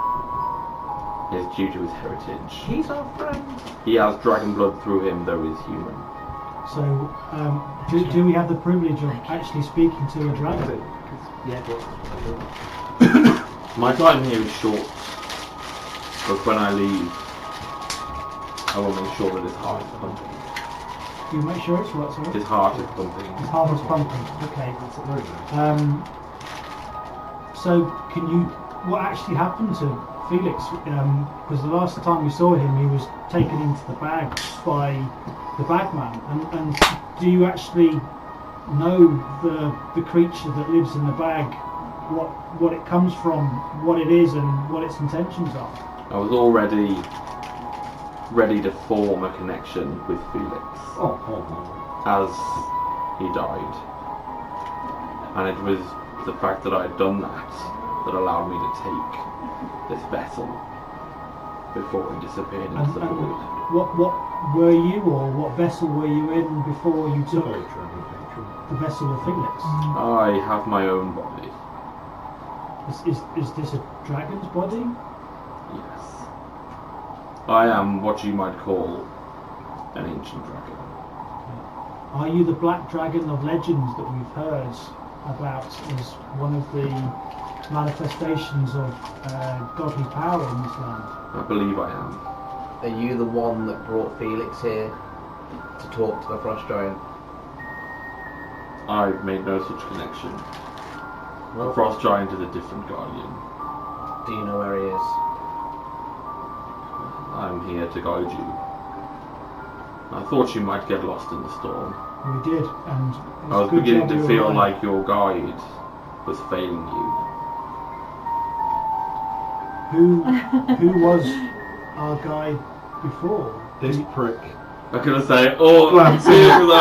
is due to his heritage. He's our friend. He has dragon blood through him, though he's human. So, do we have the privilege of actually speaking to a dragon? Yeah, My time here is short, but when I leave, I will make sure that his heart is pumping. You make sure it's what, sorry? His heart is pumping. His heart is pumping. Okay. So, can you? What actually happened to Felix? Because the last time we saw him, he was taken into the bag by the bagman. And do you actually know the creature that lives in the bag what it comes from, what it is, and what its intentions are. I was already ready to form a connection with Felix as he died. And it was the fact that I had done that allowed me to take this vessel before he disappeared into the void. What were you, or what vessel were you in before you took the vessel of Felix? I have my own body. Is this a dragon's body? Yes. I am what you might call an ancient dragon. Are you the black dragon of legends that we've heard about as one of the manifestations of godly power in this land? I believe I am. Are you the one that brought Felix here to talk to the Frost Giant? I've made no such connection. The Frost Giant is a different guardian. Do you know where he is? I'm here to guide you. I thought you might get lost in the storm. We did, and it's I was good beginning job to you feel arrived. like your guide was failing you. Who was our guide before? This prick. I could have said, oh, Glance. here's the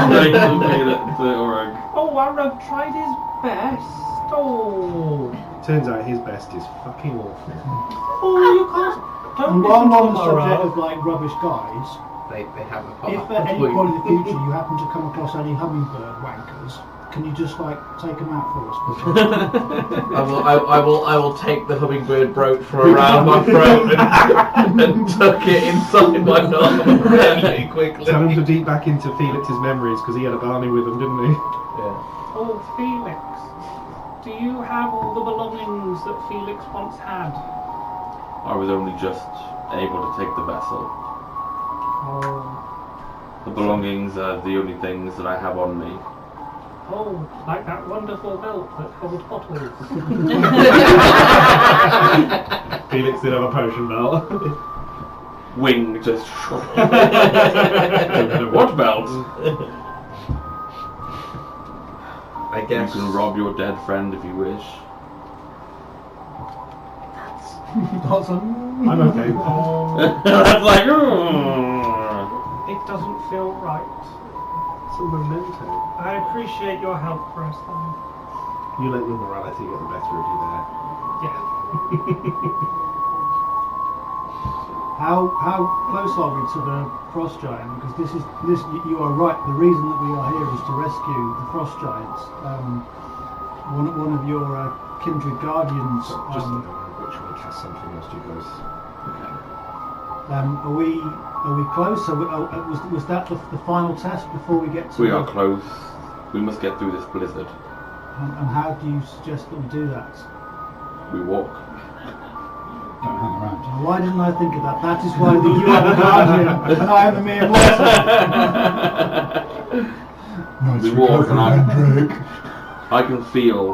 straight to Felix Oreg. Oh, Arag tried his best. Oh. Turns out his best is fucking awful. Oh, you can't. Don't And while listen we're to on the subject Arag. of like rubbish guides, They have a if at any point in the future you happen to come across any hummingbird wankers, can you just like take them out for us? I will take the hummingbird brooch from around my throat and tuck it inside my arm really quickly. Tell him to deep back into Felix's memories because he had a Barney with him, didn't he? Yeah. Oh, Felix. Do you have all the belongings that Felix once had? I was only just able to take the vessel. Oh. The belongings are the only things that I have on me. Oh, like that wonderful belt that holds bottles. Felix did have a potion belt. Wing just... What belt? I You guess. can rob your dead friend if you wish. I'm okay. That's like... It doesn't feel right. It's a memento. I appreciate your help for us, though. You let your morality get the better of you there. Yeah. How close are we to the frost giant? Because you are right. The reason that we are here is to rescue the frost giants. One of your kindred guardians. Just a moment, which will cast something else to you guys. Okay. Are we close? Was that the final test before we get to? We are close. We must get through this blizzard. And how do you suggest that we do that? We walk. Don't hang around. Why didn't I think of that? That is why you are the guardian and I am the mere mortal. Nice We walk and Hendrik. I can feel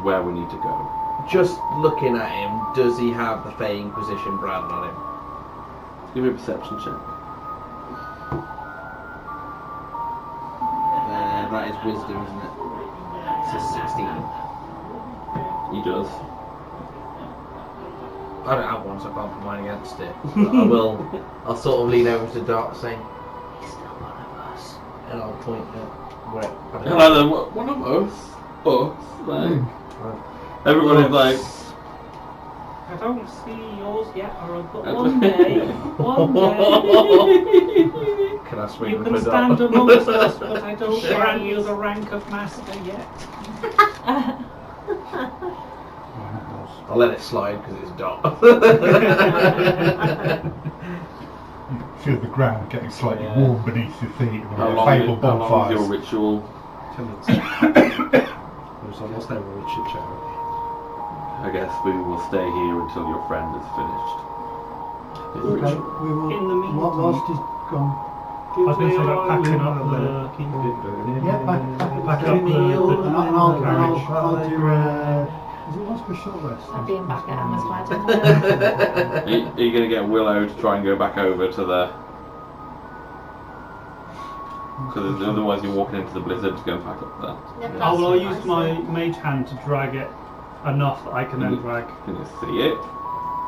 where we need to go. Just looking at him, does he have the Fey Inquisition brand on him? Give me a perception check. That is wisdom, isn't it? It's a 16. He does. I don't have one, so I can't put mine against it. But I'll sort of lean over to Dart saying, he's still one of us. And I'll point at where. One of us? Us? Like, everybody's like... I don't see yours yet, Arag, but one day, Can I swing you with can my stand dart? amongst us, but I don't grant you the rank of master yet. I'll let it slide because it's Dart. Feel the ground getting slightly warm beneath your feet. How With long, fable how long is bonfires. your ritual? 10 minutes. There's almost over a chit chat. I guess we will stay here until your friend is finished. His Okay, ritual. we will. In the meantime- Whilst he's gone. I was going to say about packing up the... Yeah, back Back up the and I'll carriage. do. Is it once for a short rest? I'm being back at Emma's wedding. Are you going to get Willow to try and go back over to the... Because otherwise you're walking into the blizzard to go and pack up there. Yep, Oh, well, I'll that's use my mage hand to drag it enough that I can then drag. Can you see it?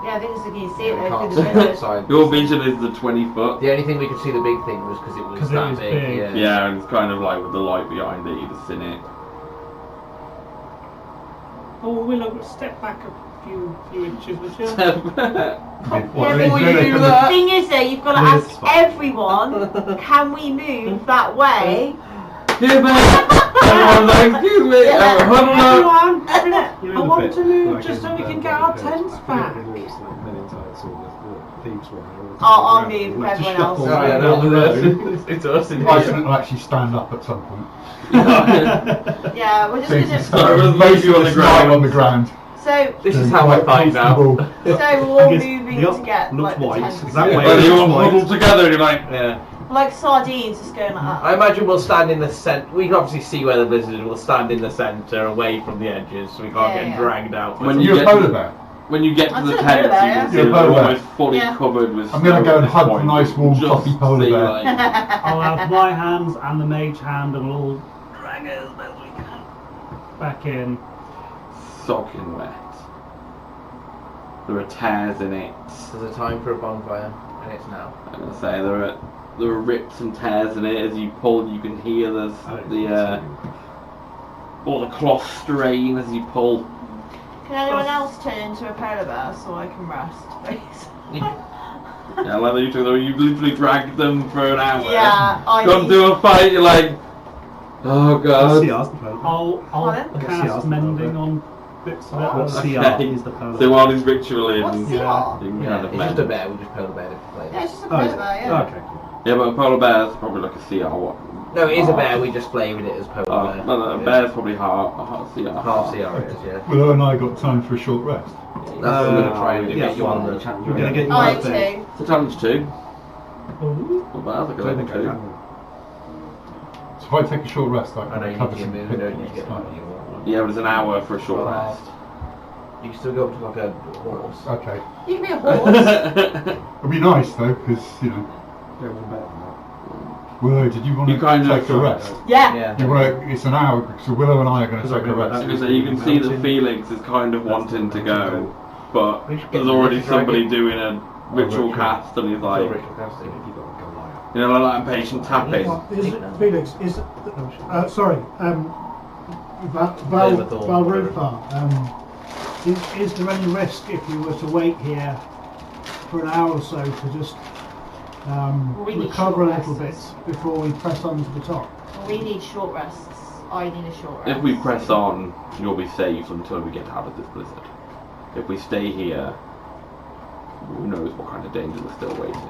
Yeah, I think it's looking to see it We though can't through see the window. outside. Your vision is the 20 foot. The only thing we could see the big thing was because it was 'Cause it that was big. big. Yeah. Yeah, and it's kind of like with the light behind it, you just seen it. Oh, Willow, step back a few inches, would you? Yeah, Before but you do the that. thing is though, you've got to Yeah, ask it's fine. everyone, can we move that way? Excuse me! Everyone's like, excuse me! Yeah. Huddle up! You're in I the want bit, to move like, just in so we the can bed get where our the tents beds, back. like, it's like Men in Tights or the thieves one. I'll move for everyone else. Oh, yeah, no, it's us. I can actually stand up at some point. Yeah, we're just So you gonna. can start with most you of on the the ground. ground. On the ground. So, This is how I fight now. Comfortable. we're all I guess moving the up to get looks like the white, tents. that way Well, it you looks all white. huddled together and you're like, Yeah. Like sardines, just going like that. I imagine we'll stand in the centre. We can obviously see where the blizzard is. We'll stand in the centre, away from the edges, so we can't Yeah, get yeah. dragged out. When You're a get- polar bear. when you get to I'm the still a tents, you polar bear, can see yeah. they're You're a polar bear. almost fully Yeah. covered with I'm gonna snow go and at this hug the point. nice, warm, Just fluffy polar see, bear. like, I'll have my hands and the mage hand and we'll all drag it as best we can back in. soaking wet. There are tears in it. There's a time for a bonfire, and it's now. I'm gonna say there are rips and tears in it. As you pull, you can hear all the cloth strain as you pull. Can anyone else turn into a polar bear so I can rest, please? Yeah, like you two, you've literally dragged them for an hour. Yeah, I Gone need- to a fight. You're like, oh god. CR's the polar bear. I'll Pardon? cast mending on bits of it. Oh. CR is the polar So bear. while he's ritualing, What's you CR? Yeah. can Yeah, kind of it's mend. just a bear. We just polar bear to play. Yeah, it's just a Oh, polar is it? bear, yeah. Okay, cool. Yeah, but a polar bear's probably like a CR. What? No, it is a bear. We just flavoured it as polar Oh, bear. no, a Yeah. bear's probably half CR. Half CR it is, yeah. Willow and I got time for a short rest. That's what we're gonna try and do. yeah, Get you on the. We're gonna get you I out there. too. It's a challenge too. Ooh. Not bad, I I don't think think I too. can. So if I take a short rest, I I know can you cover need to some get moving, don't you? hit Get points. Yeah, but it's an hour for a short rest. You can still go up to like a horse. Okay. You can be a horse. It'd be nice though, because you know. Yeah, one better than that. Willow, did you want You to kind of- take a rest? Yeah. Yeah. You want to? It's an hour, so Willow and I are going to take a I rest. was gonna say, you can see that Felix is kind of wanting to go, but there's already somebody doing a ritual ritual. cast, and he's like, You've got to go light. you know, like that impatient tapping. Is Felix, sorry, Velvethor. Valrufar, is there any risk if we were to wait here for an hour or so to just We need recover a short little bit rests. before we press on to the top? We need short rests. I need a short rest. If we press on, you'll be safe until we get out of this blizzard. If we stay here, who knows what kind of danger we're still waiting.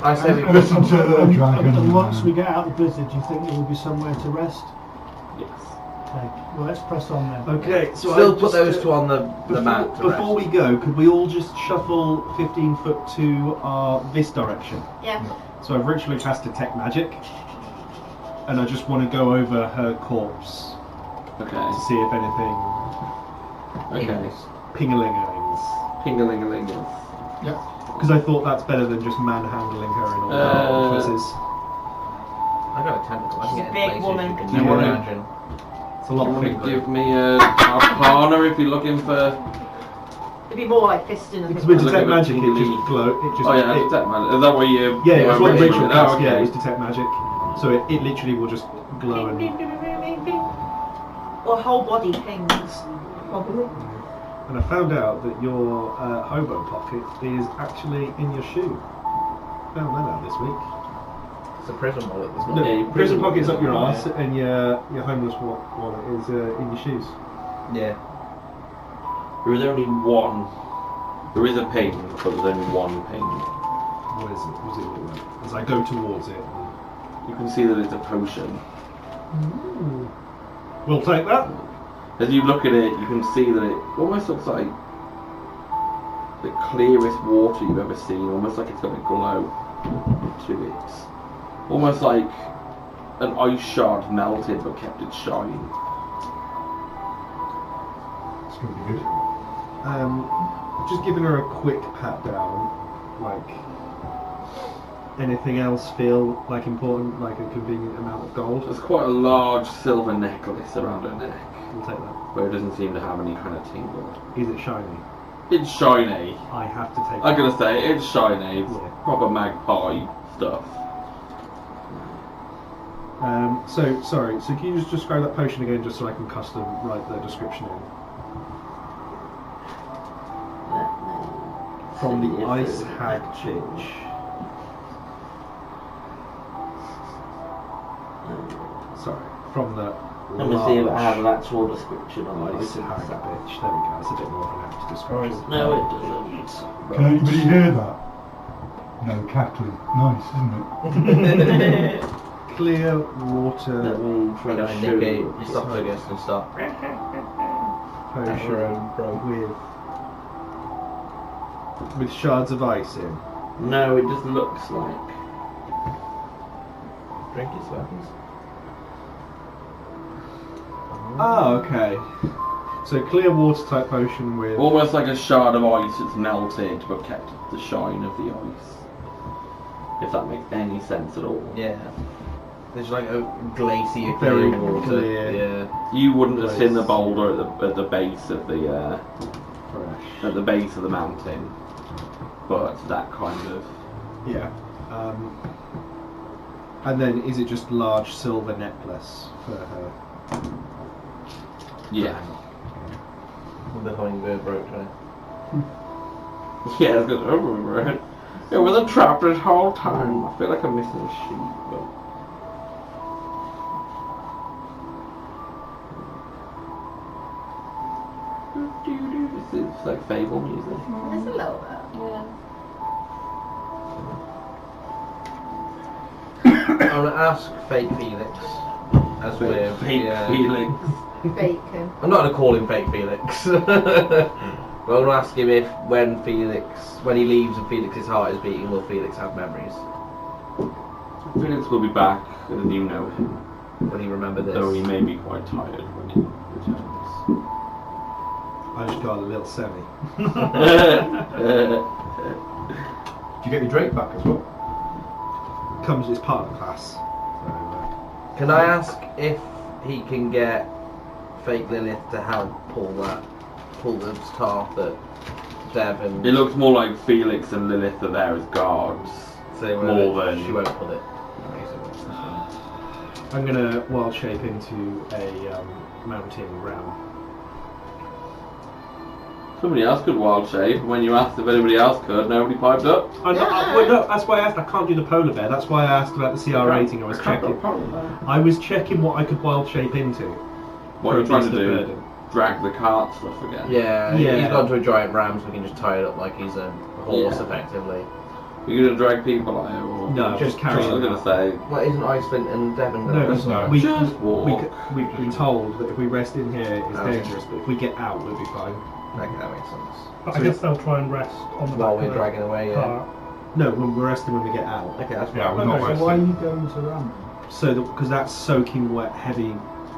I say we listen to the dragon. And once we get out of the blizzard, do you think there will be somewhere to rest? Yes. Okay, well let's press on then. Okay, so still I put just, those two on the mat. to Before rest. we go, could we all just shuffle 15 foot to this direction? Yeah. So I've ritually cast Detect Magic, and I just want to go over her corpse Okay. to see if anything Okay. ping-a-ling-a-lings. Ping-a-ling-a-ling. Because I thought that's better than just manhandling her in all her orifices. I got a tentacle. I can She's get a in big places woman. you can Do you never wanna- imagine. It's a lot You of want to finger. give me a Arcana if you're looking for... It'd be more like fisting and Because with things. Detect Look at Magic, the it just lead. glow. It just. Oh yeah, it, Detect Magic. Is that what you... yeah, it was what the ritual Oh, cast. Yeah, okay. it was Detect Magic. So it literally will just glow and. Or whole body things. Probably. And I found out that your hobo pocket is actually in your shoe. Found that out this week. It's a prison wallet. It's not. No, your prison prison pocket's up your wallet. arse, and your homeless wallet is in your shoes. Yeah. There is only one. There is a ping, but there's only one ping. What is it? What's it look like? As I go towards it. You can see that it's a potion. We'll take that. As you look at it, you can see that it almost looks like the clearest water you've ever seen. Almost like it's got a glow to it. Almost like an ice shard melted but kept its shine. It's going to be good. Just giving her a quick pat down. Like, anything else feel like important, like a convenient amount of gold? There's quite a large silver necklace around her neck. we'll take that. But it doesn't seem to have any kind of tingle. Is it shiny? It's shiny. I have to take I'm that. gonna say it's shiny. It's Yeah. proper magpie stuff. So, sorry, so can you just describe that potion again just so I can custom write the description in? From the Ice Hag Bitch. Sorry, from the Let me see if I have an actual description on Ice this. Hag Bitch. There we go, that's a bit more of an apt description. No, it doesn't. Can anybody hear that? No cackling. Nice, isn't it? Clear water Let me try Go to and show indicate you. esophagus and stuff. potion with shards of ice in. No, it just looks like. Drink it, Sparkins. Oh, okay. So clear water type potion with. Almost like a shard of ice that's melted but kept the shine of the ice. If that makes any sense at all. Yeah. There's like a glacier Very clear water. clear. Yeah. You wouldn't have seen the Nice. boulder at the base of the Fresh. at the base of the mountain, but that kind of. Yeah. And then is it just large silver necklace for her? Yeah. With the hummingbird brooch on it. Yeah, because I remember it. It was a trap this whole time. I feel like I'm missing a sheet, but. This is like fable music. It's a little bit. Yeah. I'm gonna ask Fake Felix as we're Feelings. Bacon. I'm not gonna call him Fake Felix. But I'm gonna ask him if when he leaves and Felix's heart is beating, will Felix have memories? Felix will be back, and you know him. Will he remember this? Though he may be quite tired when he returns. I just got a little semi. Do you get your Drake back as well? Comes as part of the class. So, Can I ask if he can get Fake Lilith to help pull the staff that Dev and It looks more like Felix and Lilith are there as guards. say more than- she won't pull it. I'm gonna wild shape into a mountain ram. Somebody else could wild shape. When you asked if anybody else could, nobody piped up. Well, no, that's why I asked. I can't do the polar bear. That's why I asked about the CR rating. I was checking. I was checking what I could wild shape into. What are you trying to Beast of do? burden. Drag the cart stuff again. Yeah, Yeah. he's gone to a giant ram, so we can just tie it up like he's a horse, Yeah. effectively. You're gonna drag people out, or No, just carry I was them. gonna say. Well, isn't Iceland and Devon? No, Just walk. we've been told that if we rest in here, it's Okay. dangerous. But if we get out, we'll be fine. Okay, that makes sense. But I guess they'll try and rest on the While back we're of the dragging away, yeah. cart. No, we're resting when we get out. Okay, that's Yeah, fine. we're not Okay, So why are resting. you going to Ram? So because that's soaking wet, heavy,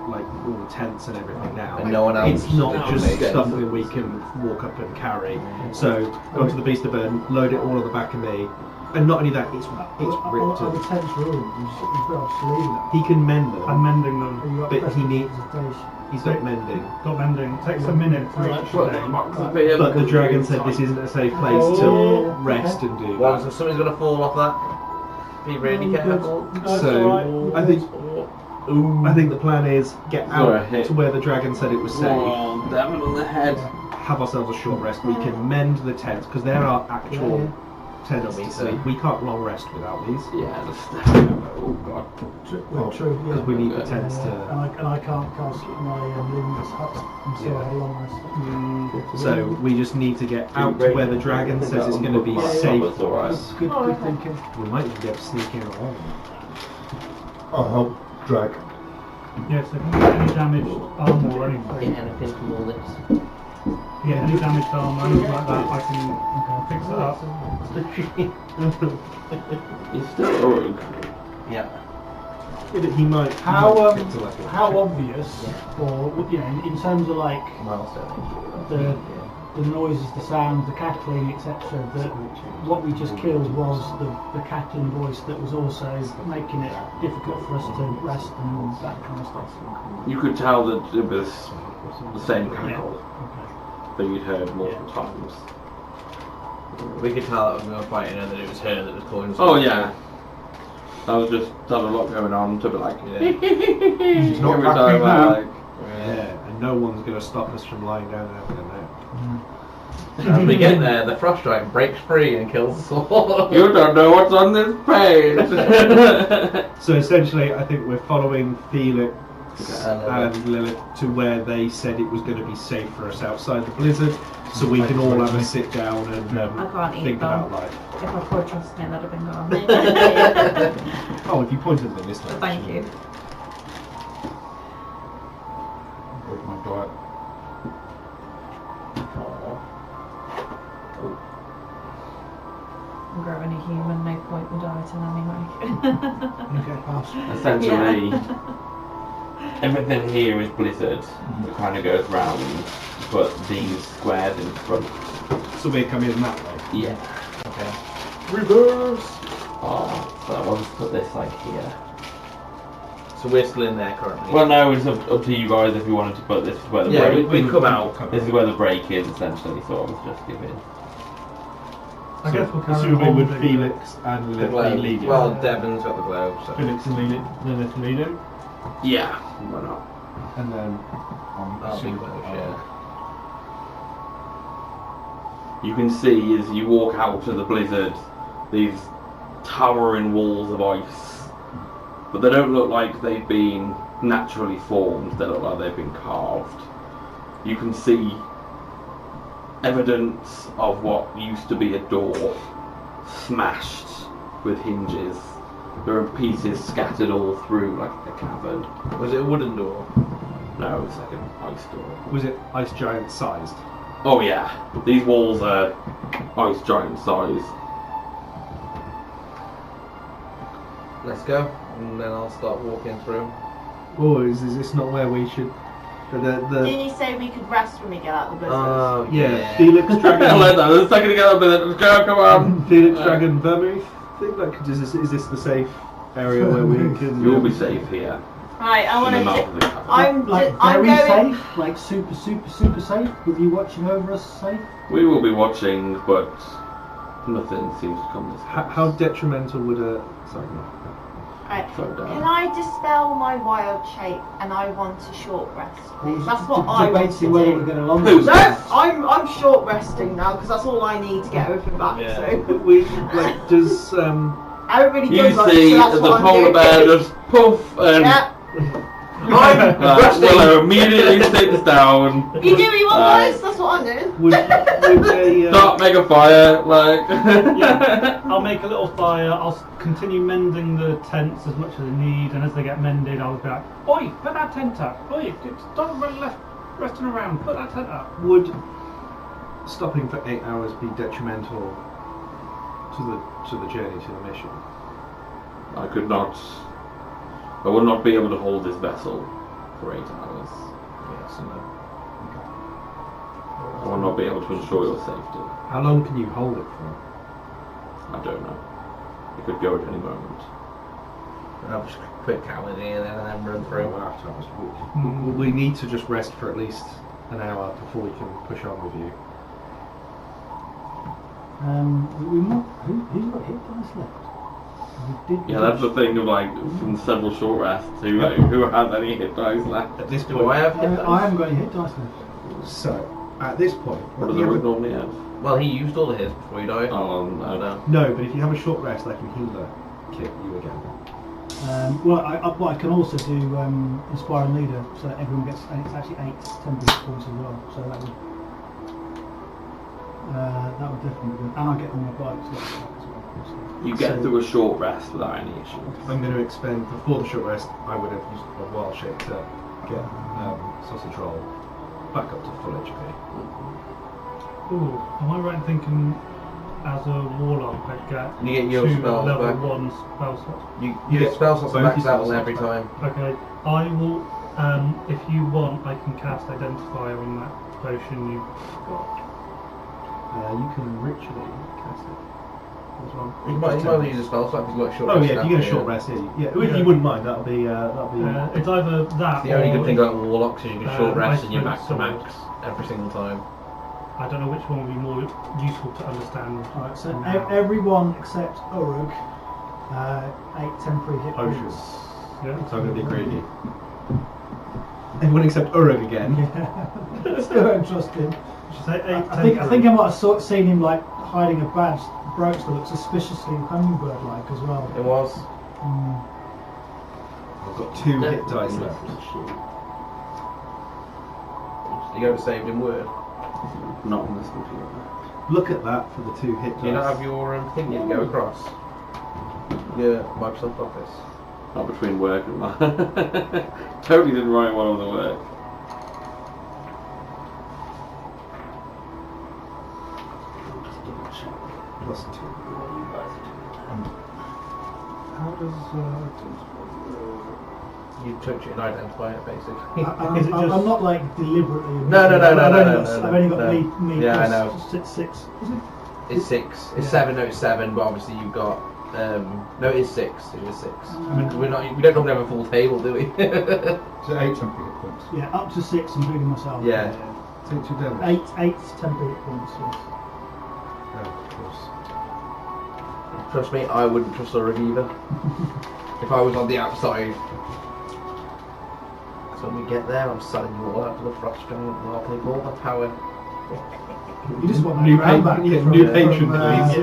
like all the tents and everything now. And no one else It's not can just make it. something we can walk up and carry. So go to the beast of burden, load it all on the back of me, and not only that, it's ripped. Are the tents ruined? You've got to leave them. He can mend I'm them, mending them. Are you up but for he needs. presentation? He's not mending. Got mending. It takes a minute for each day. But the dragon said this isn't a safe place to rest and do Once that. if something's gonna fall off that, be really careful. So I think the plan is get Sorry, out hit. to where the dragon said it was safe. Oh, damn it on the head. Have ourselves a short rest. We can mend the tents because there are actual tents to sleep. We can't long rest without these Yeah, oh god. True, yeah. because we need the tents to. And I can't cast my luminous hut until I have a long rest. So we just need to get out to where the dragon says it's going to be safe That's for alright. us. Good thinking. We might even be able to sneak in on. I'll help drag. Yes, if you get any damaged armour or anything, Get anything from all this. if you get any damaged armour, anything like that, I can fix it up. He's still a rogue. Yeah. Yeah, but he might. How he might get to like a- how obvious, or you know, in terms of like Milestone. the the noises, the sounds, the cackling, etc. That what we just killed was the cackling voice that was also making it difficult for us to rest and that kind of stuff. You could tell that it was the same cackle Okay. that you'd heard multiple times. We could tell that when we were fighting her that it was her that was calling us. Oh yeah. That was just had a lot going on to be like She's not every back time now. like Yeah, and no one's going to stop us from lying down and having a nap. As we get there, the frost giant breaks free and kills us all. you don't know what's on this page. So essentially, I think we're following Felix Okay. and Lilith to where they said it was going to be safe for us outside the blizzard, so we can all have a sit down and I can't eat think them. about life. If I could trust me, that'd have been gone. Oh, if you pointed them this time. Thank you. Break my diet. I'm growing a human, no point in dieting anyway. Okay, pass. Essentially, everything here is blizzard. It kind of goes round, but these squares in front. So we're coming that way. Yeah. Okay. Reverse. Oh, so I'll just put this like here. So we're still in there currently. Well, no, it's up to you guys if you wanted to put this is where the yeah, break. we come out. This is where the break is essentially. So I was just giving. I guess we'll carry Assuming on with the- Felix and The Lilith globe. leading. Well, Devon's got the globe, so. Felix and Lilith leading. Yeah. Why not? And then I'll be close, yeah. You can see as you walk out to the blizzard, these towering walls of ice, but they don't look like they've been naturally formed. They look like they've been carved. You can see evidence of what used to be a door smashed with hinges. There are pieces scattered all through like a cavern. Was it a wooden door? No, it's like an ice door. was it ice giant sized? Oh yeah, these walls are ice giant size. Let's go, and then I'll start walking through. Oh, is this not where we should? Didn't you say we could rest when we get out of the blizzard? Oh, Yeah, Felix I Dragon. like that. There's a second to get up with it. Let's go, come on. Felix Dragon Vermouth. Think like is this the safe area where we can? You'll be safe here. Right, I In want the to. mouth of the cavern. I'm Very going. safe, like super safe, with you watching over us safe. We will be watching, but nothing seems to come this way. How detrimental would a sorry? Right. Slow down. Can I dispel my wild shape and I want a short rest? Please? That's what I want to Debating whether we're do. going along. Who's No, I'm short resting now because that's all I need to get everything back. Yeah. So We like does everybody You does like, see so that's the what I'm polar doing. bear just poof and Yeah. Willow immediately sits down. You do what you want, Uh, guys. That's what I'm doing. would a Start make a fire, like. Yeah, I'll make a little fire. I'll continue mending the tents as much as I need, and as they get mended, I'll be like, "Oi, put that tent up! Oi, stop resting around. Put that tent up." would stopping for 8 hours be detrimental to the journey to the mission? I could not. I would not be able to hold this vessel for 8 hours. Yes, no. I will not be able to ensure your safety. How long can you hold it for? I don't know. It could go at any moment. I'll just quick count it in and then run through. We need to just rest for at least an hour before we can push on with you. Who's got hit dice left? Yeah, that's the thing of like from several short rests. Who has any hit dice left? At this Do point, I have hit dice? I haven't got any hit dice left. so at this point, What does you the have rook a- normally have? Well, he used all of his before he died. Oh no. no, but if you have a short rest, I can healer kit you again. I can also do Inspiring Leader, so that everyone gets, and it's actually 8 temporary points as well, so that would definitely be good. And I get all my bikes as well. You get through a short rest without any issue. I'm going to expend before the short rest. I would have used a wild shape to get sausage roll back up to full HP. Ooh, am I right in thinking as a warlock I get You get your 2 spells level back. 1 spell slots? You Yes, get spell slots both max your out spell on every slots time. Okay, I will, if you want, I can cast Identifier on that potion you've got. You can ritually cast it as well. You might use a spell slot if you've got a short Oh rest yeah, if you get a after, short rest here, yeah. If you wouldn't mind, that'll be. It's either that. The only or good thing about Warlocks is you can short rest and you're Ice back to Flint max every single time. I don't know which one would be more useful to understand. Right, so now. everyone except Uruk, 8 temporary hit Oh, points. Yeah. So I'm going to be greedy. Everyone except Uruk again. Yeah. Still don't trust him. Should say 8 I think I might have seen him like hiding a badge brooch that looks suspiciously hummingbird-like as well. It was. I've got 2 hit dice left. You go to saved in Word. Not on this computer. Look at that for the 2 hit dice. Do you not have your thing you can go across? Yeah, Microsoft Office. Not between work and that. Totally didn't write one on the work. Plus 2. How does You touch it and identify it, basically. Is it just- I'm not like deliberately. No. I've only got no. me Yeah, I plus know. 6. Is it? It's 6. It's 7. No, it's 7. But obviously you've got. No, it is 6. It is 6. We don't normally have a full table, do we? So 8 temporary hit points. Yeah, up to 6, including myself. Yeah. Take 2 damage. 8 temporary hit points. Yes. Oh, of course. Trust me, I wouldn't trust Uruk either. If I was on the outside. So when we get there, I'm selling you all out to the Frost Giant and I'll take all the power. You just want New that round back patron, from, new patron, from, please.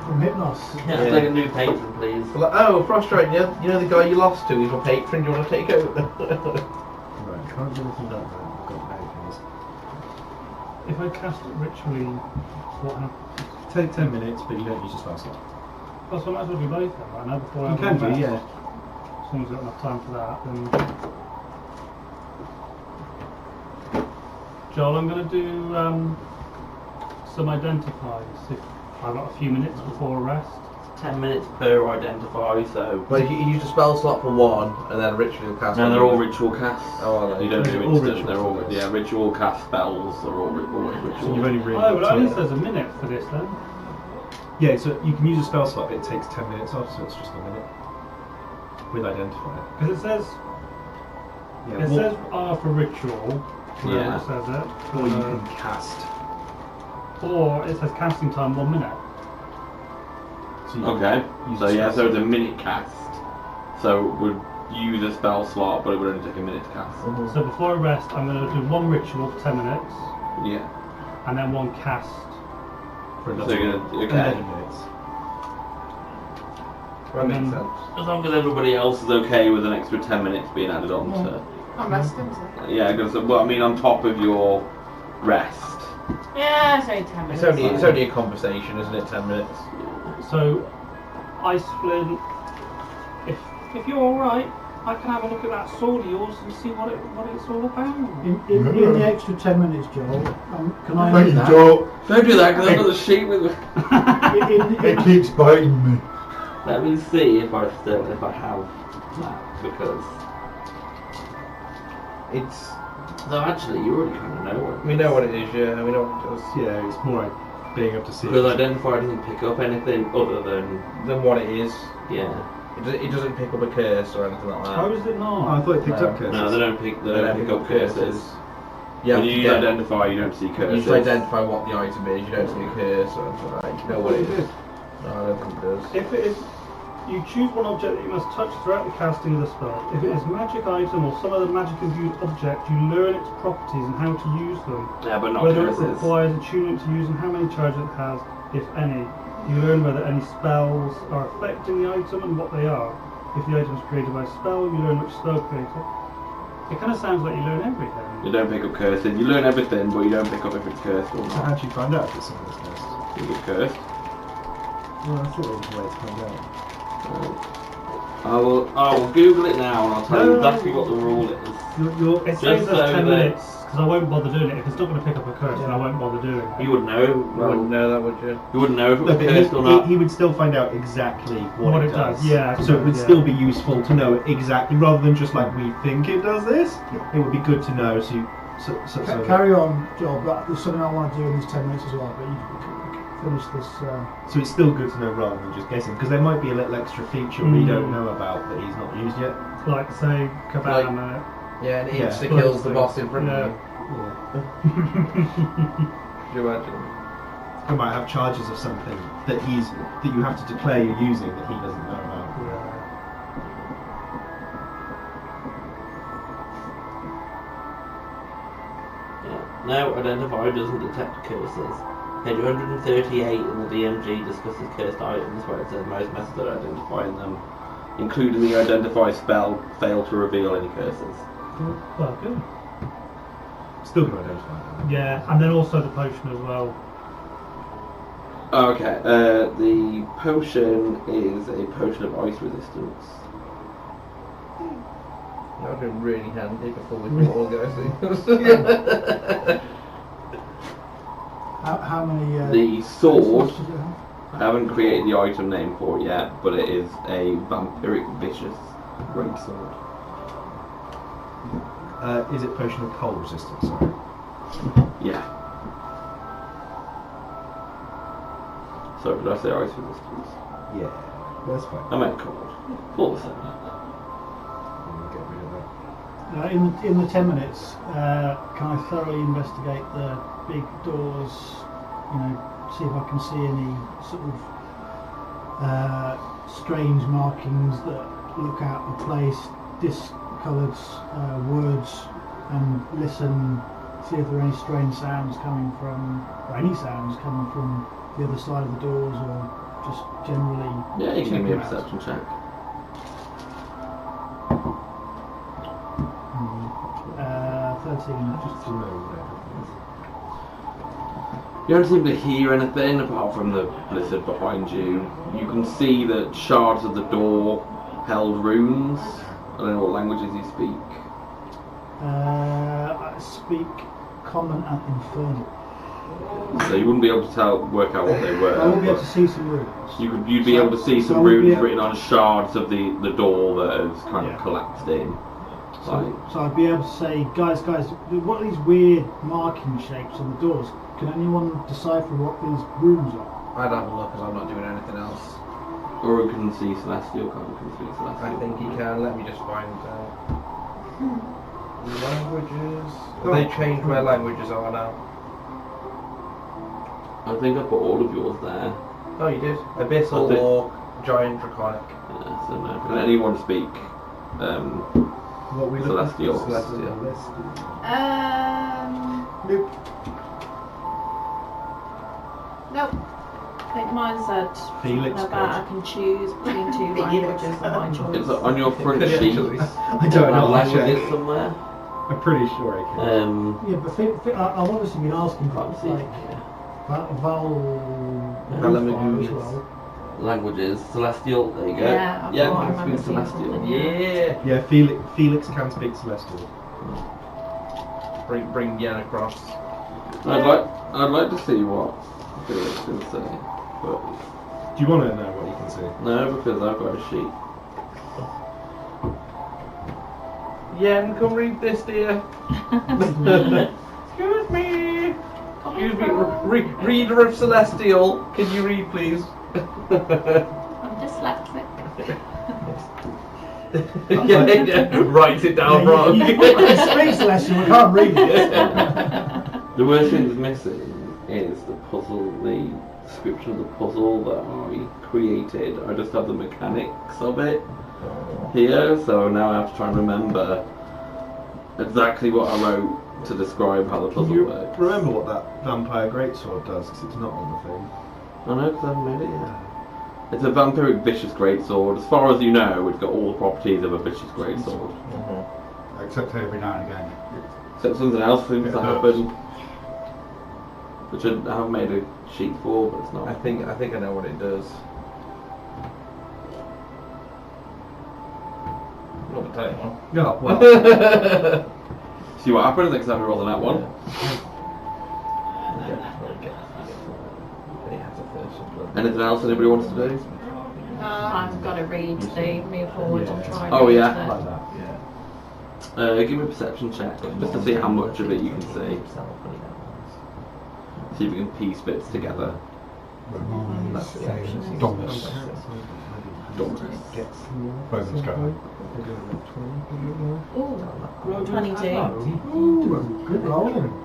from Hypnos. Yeah, Yeah. take a new patron, please. Like, oh, Frost Giant, you know the guy you lost to, he's my patron, do you want to take over? Right, can't do anything like that. I've got barricades. if I cast it ritually, what happens? Take 10 minutes, but you don't use your spell slot. Oh, so I might as well do both then, right now before I You can do, rest. yeah. As long as I've got enough time for that, then. Joel, I'm going to do some identifies if I've got a few minutes before a rest. 10 minutes per identify, so. But if you use a spell slot for one, and then a ritual cast. No, they're all ritual casts. Oh, are they? You don't do They're all instant. ritual They're all spells. yeah, ritual cast spells are all always So ritual. you've only really Oh, got but at least 2. there's a minute for this then. Yeah, so you can use a spell slot, but it takes 10 minutes off, so it's just a minute. With identifier. Because it says Yeah, it says R for ritual, wherever Yeah. it says it. or you can cast. Or it says casting time 1 minute. So you can Okay. use So a yeah, spell so it's a slot. minute cast. So it would use a spell slot, but it would only take a minute to cast. So before I rest, I'm going to do 1 ritual for 10 minutes, Yeah. and then 1 cast. For So another you're gonna 11 okay. minutes. That makes sense. As long as everybody else is okay with an extra 10 minutes being added on to. I'm resting, so. Yeah, because well, I mean, on top of your rest. Yeah, it's only 10 minutes. It's only a conversation, isn't it? 10 minutes. So, Ice Flint, if you're alright, I can have a look at that sword of yours and see what it's all about. In the extra 10 minutes, Joel, can I? Thank you, Joel. Don't do that because I've got the sheet with me. It keeps biting me. Let me see if I have that, because. It's. Though actually, you already kind of know what. We know what it is, yeah. We know what it does. Yeah, it's more like being able to see. Because identifier doesn't pick up anything other than Then what it is. yeah. It doesn't pick up a curse or anything like that. How is it Oh, not? I thought it picked No. up curses. No, they don't pick up curses. You have When to you use get- identify, you don't see you curses. just identify what the item is. You don't see a curse or anything like that. You know what it is. No, I don't think it does. If it is, you choose one object that you must touch throughout the casting of the spell. If it is a magic item or some other magic-infused object, you learn its properties and how to use them. Yeah, but not Whether it curses. requires attunement to use and how many charges it has, if any. You learn whether any spells are affecting the item and what they are. If the item is created by a spell, you learn which spell created it. It kind of sounds like you learn everything. You don't pick up curses. You learn everything, but you don't pick up if it's cursed or So not. how do you find out if it's something that's cursed? If it's cursed. Well, I thought there was a way to find out. I will Google it now and I'll tell you exactly what the rule is. It Just says so that's 10 that- minutes, because I won't bother doing it. If it's not going to pick up a curse, then I won't bother doing it. You wouldn't know. You wouldn't know that, would you? You wouldn't know if it No, was but cursed or not. he would still find out exactly what it does. Yeah. So it would yeah. still be useful to know exactly, rather than just like we think it does this. It would be good to know. So Carry on, Joel, but there's something I want to do in these 10 minutes as well, but you finish this. So it's still good to know rather than just guessing, because there might be a little extra feature we don't know about that he's not used yet. Like, say, Cabana. Yeah, and he Yeah. insta kills the boss in front of Yeah. him. Yeah. Do you imagine? He might have charges of something that you have to declare you're using that he doesn't know about. Now identified doesn't detect curses. Page 138 in the DMG discusses cursed items, where it says most methods of identifying them, including the identify spell, fail to reveal any curses. Well, good. Still can identify them. Yeah, and then also the potion as well. Okay, the potion is a potion of ice resistance. That would have been really handy before we all go through. How many? The sword, does it have? I haven't created the item name for it yet, but it is a vampiric vicious great sword. Is it potion of cold resistance? Sorry. Yeah. So did I say ice resistance? Yeah, that's fine. I meant cold. All the same. Get rid of that. In the 10 minutes, can I thoroughly investigate the big doors? You know, see if I can see any sort of strange markings that look out of place, discoloured words, and listen. See if there are any strange sounds coming from, or any sounds coming from the other side of the doors, or just generally. Yeah, you can give me a check them out. perception check. 13. Just to know whatever You don't seem to hear anything apart from the blizzard behind you. You can see that shards of the door held runes. I don't know what languages you speak. I speak Common and Infernal. So you wouldn't be able to work out what they were. I will be able but to see some runes. you'd be able to see So some I would be runes able- written on shards of the door that has kind Yeah. of collapsed in. So I'd be able to say, guys, what are these weird marking shapes on the doors? Can anyone decipher what these runes are? I'd have a look because I'm not doing anything else. Or you can see celestial, can't you? Can see celestial. I think he can. Let me just find out. Languages. Have they changed where languages are now? I think I put all of yours there. Oh, you did. Abyssal, I think- Orc, Giant, Draconic. Yeah, so no. Can anyone speak? What we Celestial. Celestial. Nope. Nope. I think mine said Felix about God. I can choose between two languages of my choice. It's on your front Yeah, sheet. actually. I don't know. I'll Languages check. somewhere. I'm pretty sure I can. Yeah, but I've obviously been asking for Can't see. like Val Valamagoon. as well. Languages. Celestial. There you go. Yeah, I Yeah, thought I you can remember speak seeing celestial. something. Yeah. Yeah, Felix can speak Celestial. Bring Yen across. I'd like to see what Felix can say, but Do you want to know what you can see? no, because I've got a sheet. Yen, come read this, dear. Excuse me. Excuse me, reader of Celestial. Can you read, please? I'm dyslexic. yeah, write it down wrong. You speak Celestial, we can't read it. The worst thing that's missing is the puzzle, the description of the puzzle that I created. I just have the mechanics of it here, so now I have to try and remember exactly what I wrote to describe how the Can puzzle you works. remember what that vampire greatsword does? Because it's not on the thing. I know, because I haven't made it yet. It's a vampiric vicious greatsword. As far as you know, it's got all the properties of a vicious greatsword. Except every now and again. Except something else seems to It happen, which I haven't made a sheet for, but it's not. I think I know what it does. Not the tight one. Yeah, well, See what happens next time we roll on that one. Anything else anybody wants to do? I've got to read the move forward and try. and Oh, read yeah. the- like that. Give me a perception check, just to see how much of it you can see. See if we can piece bits together. Dominus. Bowman's go. 22. Ooh, good rolling.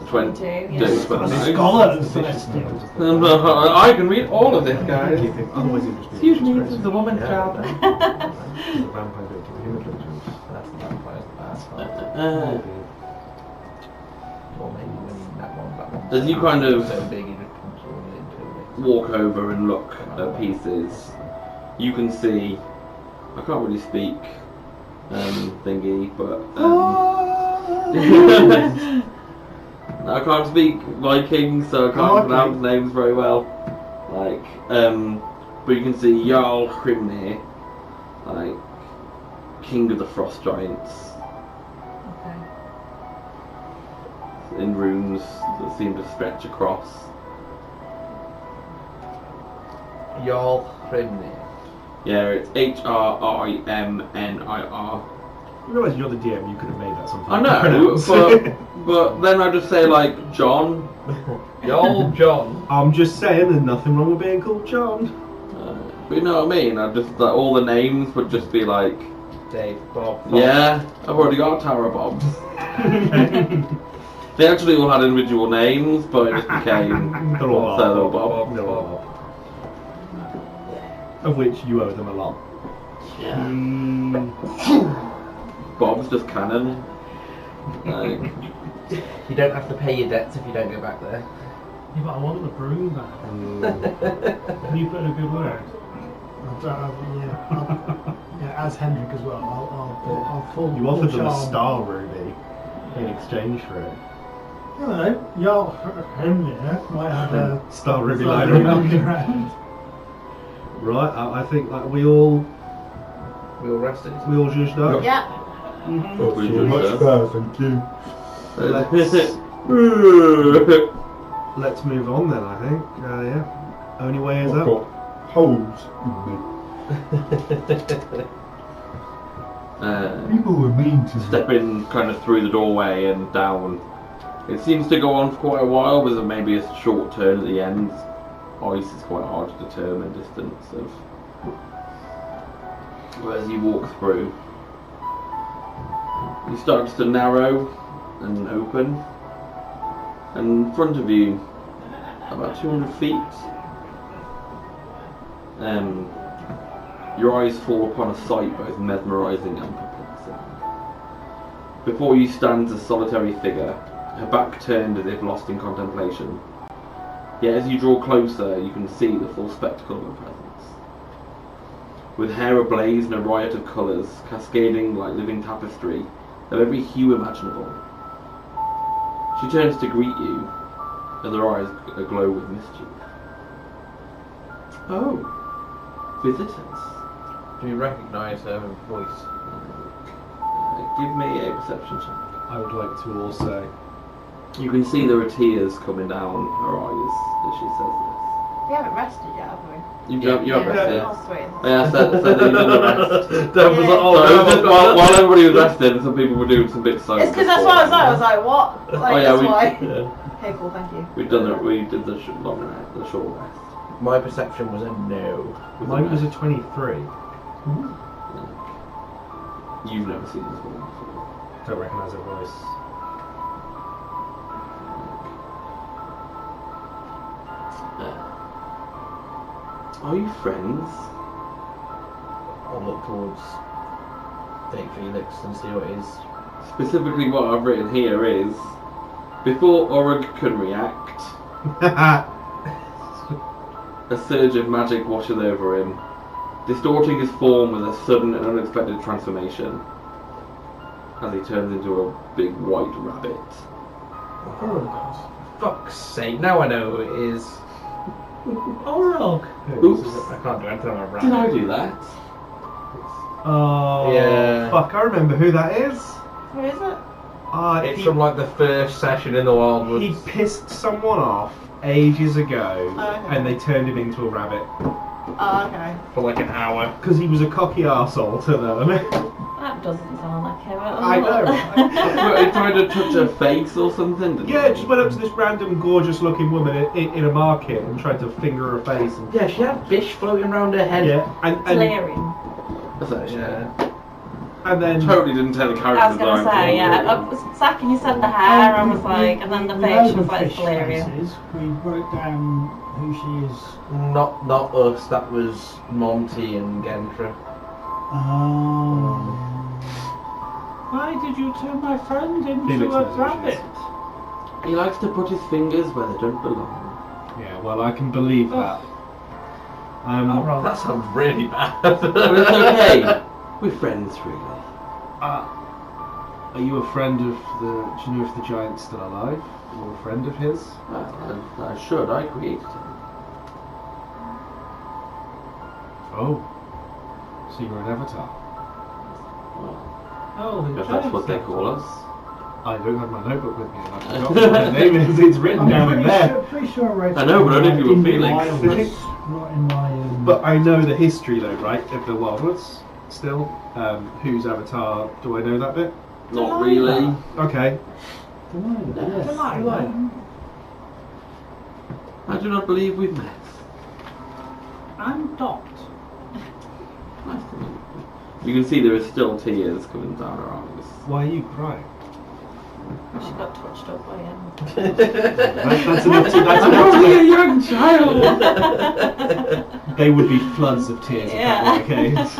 22. Yes. Scholars. I can read all of this, guys. Excuse me, this is the woman's job. As you kind of walk over and look at pieces, you can see. I can't really speak thingy, but I can't speak Viking, so I can't pronounce names very well. Like, but you can see Jarl Hrimnir, like King of the Frost Giants, in runes that seem to stretch across. Jarl Hrimnir. Yeah, it's Hrimnir. You realise you're the DM, you could have made that something. I know, but then I just say like John. Jarl John. I'm just saying, there's nothing wrong with being called John. But you know what I mean? I just like all the names would just be like Dave, Bob. Yeah, I've already got a Tower of Bobs. They actually all had individual names, but it just became They're all Thurlow Bob. Bob. They're all Bob. Of which you owe them a lot. Yeah. Bob's just canon. Like, You don't have to pay your debts if you don't go back there. Yeah, but I want the broom back. Can you put in a good word? Yeah, as Hendrik as well. I'll full. You offered them a charm. star ruby in exchange for it. I don't know. Y'all, might have a Star ruby star lying ruby around. lying around. Right, I think like we all rested. we all judged up. Yeah. we So much just, better, thank you. Let's move on then. I think. Yeah. Only way is I've up. got holes in me. People were mean to me. stepping kind of through the doorway and down. It seems to go on for quite a while, with maybe a short turn at the end. Ice is quite hard to determine distance of. But as you walk through, it starts to narrow and open, and in front of you, about 200 feet, your eyes fall upon a sight both mesmerising and perplexing. Before you stands a solitary figure, her back turned as if lost in contemplation. Yet as you draw closer, you can see the full spectacle of her presence. With hair ablaze in a riot of colours, cascading like living tapestry of every hue imaginable. She turns to greet you, and her eyes aglow with mischief. Oh, visitors. Do you recognise her voice? Give me a perception check. I would like to also. You can see there are tears coming down her eyes as she says We haven't rested yet, have we? this. You have rested. Oh, sweet. Yeah, so that you did the rest. That was Yeah. all. So just while everybody was resting, some people were doing some bits. It's because that's what I was like, what? Like, Oh yeah, that's why. yeah. Okay, cool, thank you. We did the long rest, the short rest. My perception was a no. Mine was a 23. You've never seen this one before. Don't recognise her voice. Are you friends? I'll look towards Dave Felix and see what it is. Specifically, what I've written here is, before Orug can react, a surge of magic washes over him, distorting his form with a sudden and unexpected transformation, as he turns into a big white rabbit. Oh, fuck's sake, now I know who it is. Orog! Oops. I can't do anything on a rabbit. Did I do that? Oh, Yeah. fuck, I remember who that is. Who is it? It's from like the first session in the Wildwood. He pissed someone off ages ago, Oh, okay. and they turned him into a rabbit. Oh, okay. For like an hour. Because he was a cocky arsehole to them. That doesn't sound like him at all. I know. Are you trying to touch her face or something? didn't Yeah, you? just went up to this random gorgeous-looking woman in a market and tried to finger her face. And, Yeah, she had fish floating around her head. yeah, and Valerian. That's actually, and then totally didn't tell the character I was going to design. say, yeah. Second you said the hair, I was like, and then the we face, know I was the like, fish Valerian. faces. We wrote down who she is. Not us, that was Monty and Gentra. Oh. Why did you turn my friend into Felix a knows who she rabbit? is. He likes to put his fingers where they don't belong. Yeah, well, I can believe that. That sounds really bad. But it's okay. We're friends, really. Are you a friend of the... Do you know if the giant's still alive? Or a friend of his? I should. I created him. Oh. So you're an avatar? Well, Oh, the if that's what they call us. I don't have my notebook with me and I forgot what her name is. It's written down in there. Pretty sure I wrote I know, but only if you were in the Felix. Wildwoods, not in my. But I know the history though, right? Of the Wildwoods still. Whose avatar... Do I know that bit? Not really. Okay. I do not believe we've met. I'm Dot. Nice to meet you. You can see there are still tears coming down her eyes. Why are you crying? She got touched up by him. That's enough to... That's I'm enough only a to... young child! They would be floods of tears if that were the Yeah. case.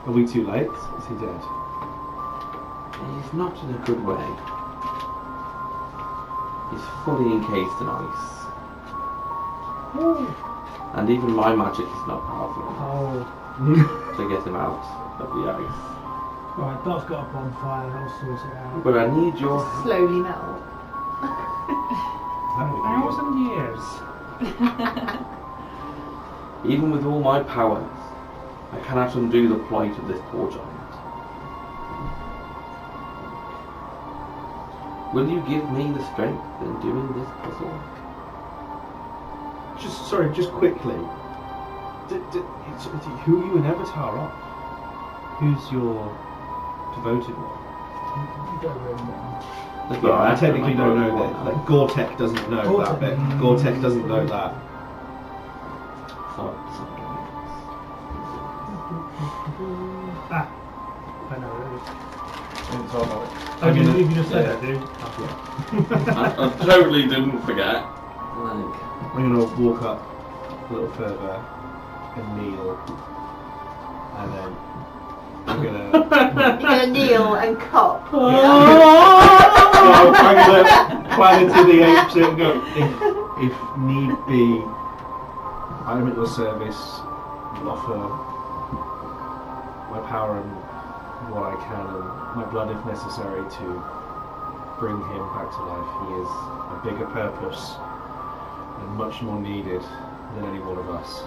Are we too late? Is he dead? He's not in a good way. He's fully encased in ice. And even my magic is not powerful enough to get him out of the ice. Right, Dot's got a bonfire. I'll sort it out. But I need your help. Slowly melt. That would be 1,000 years. Even with all my powers, I cannot undo the plight of this poor giant. Will you give me the strength in doing this puzzle? Just quickly. Who are you an avatar of? Who's your devoted one? You don't really know. Yeah, I technically don't know that. Like, Gore-Tech doesn't know that bit. Gore-Tech doesn't know that. I know it. I'm I mean, gonna- you just said it, dude. I totally didn't forget. I'm gonna walk up a little further and kneel, and then I'm gonna. You're gonna kneel and cup. So I'm gonna plan into the ancient and go. If need be, I'm at your service. Will offer my power and what I can, and my blood if necessary, to bring him back to life. He is a bigger purpose and much more needed than any one of us.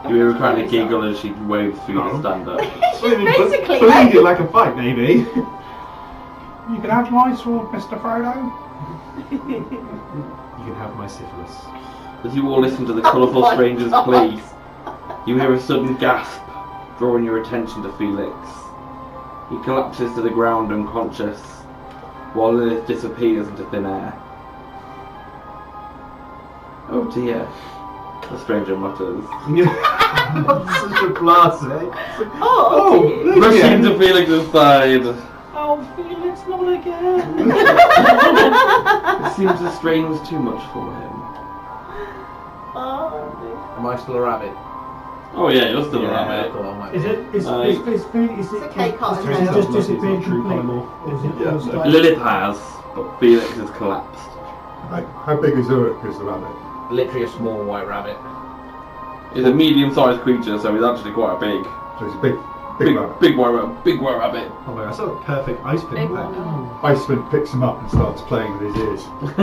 You ever kind of giggle as she waves through the stand-up? Basically, Bleed it like a fight, maybe. You can have my sword, Mr. Frodo. You can have my syphilis. As you all listen to the colourful my stranger's God. plea, you hear a sudden gasp, drawing your attention to Felix. He collapses to the ground unconscious, while Lilith disappears into thin air. Oh dear, the stranger mutters. That's such a blast, eh? Oh, dear. Rushing to Felix's side. Oh, Felix, not again. It seems the strain was too much for him. Oh, Am I still a rabbit? Oh yeah, you're still a Yeah, rabbit. cool, I might Is be. it? Is It's okay, can't has you? it just disappeared True completely? polymorph. Or is it? Yeah. or is it like- Lilith has, but Felix has collapsed. How big is Uruk as the rabbit? Literally a small white rabbit. He's a medium-sized creature, so he's actually quite big. So it's a big rabbit. Big white rabbit. Oh my god, that's a perfect ice Big pick. one. Iceman picks him up and starts playing with his ears. I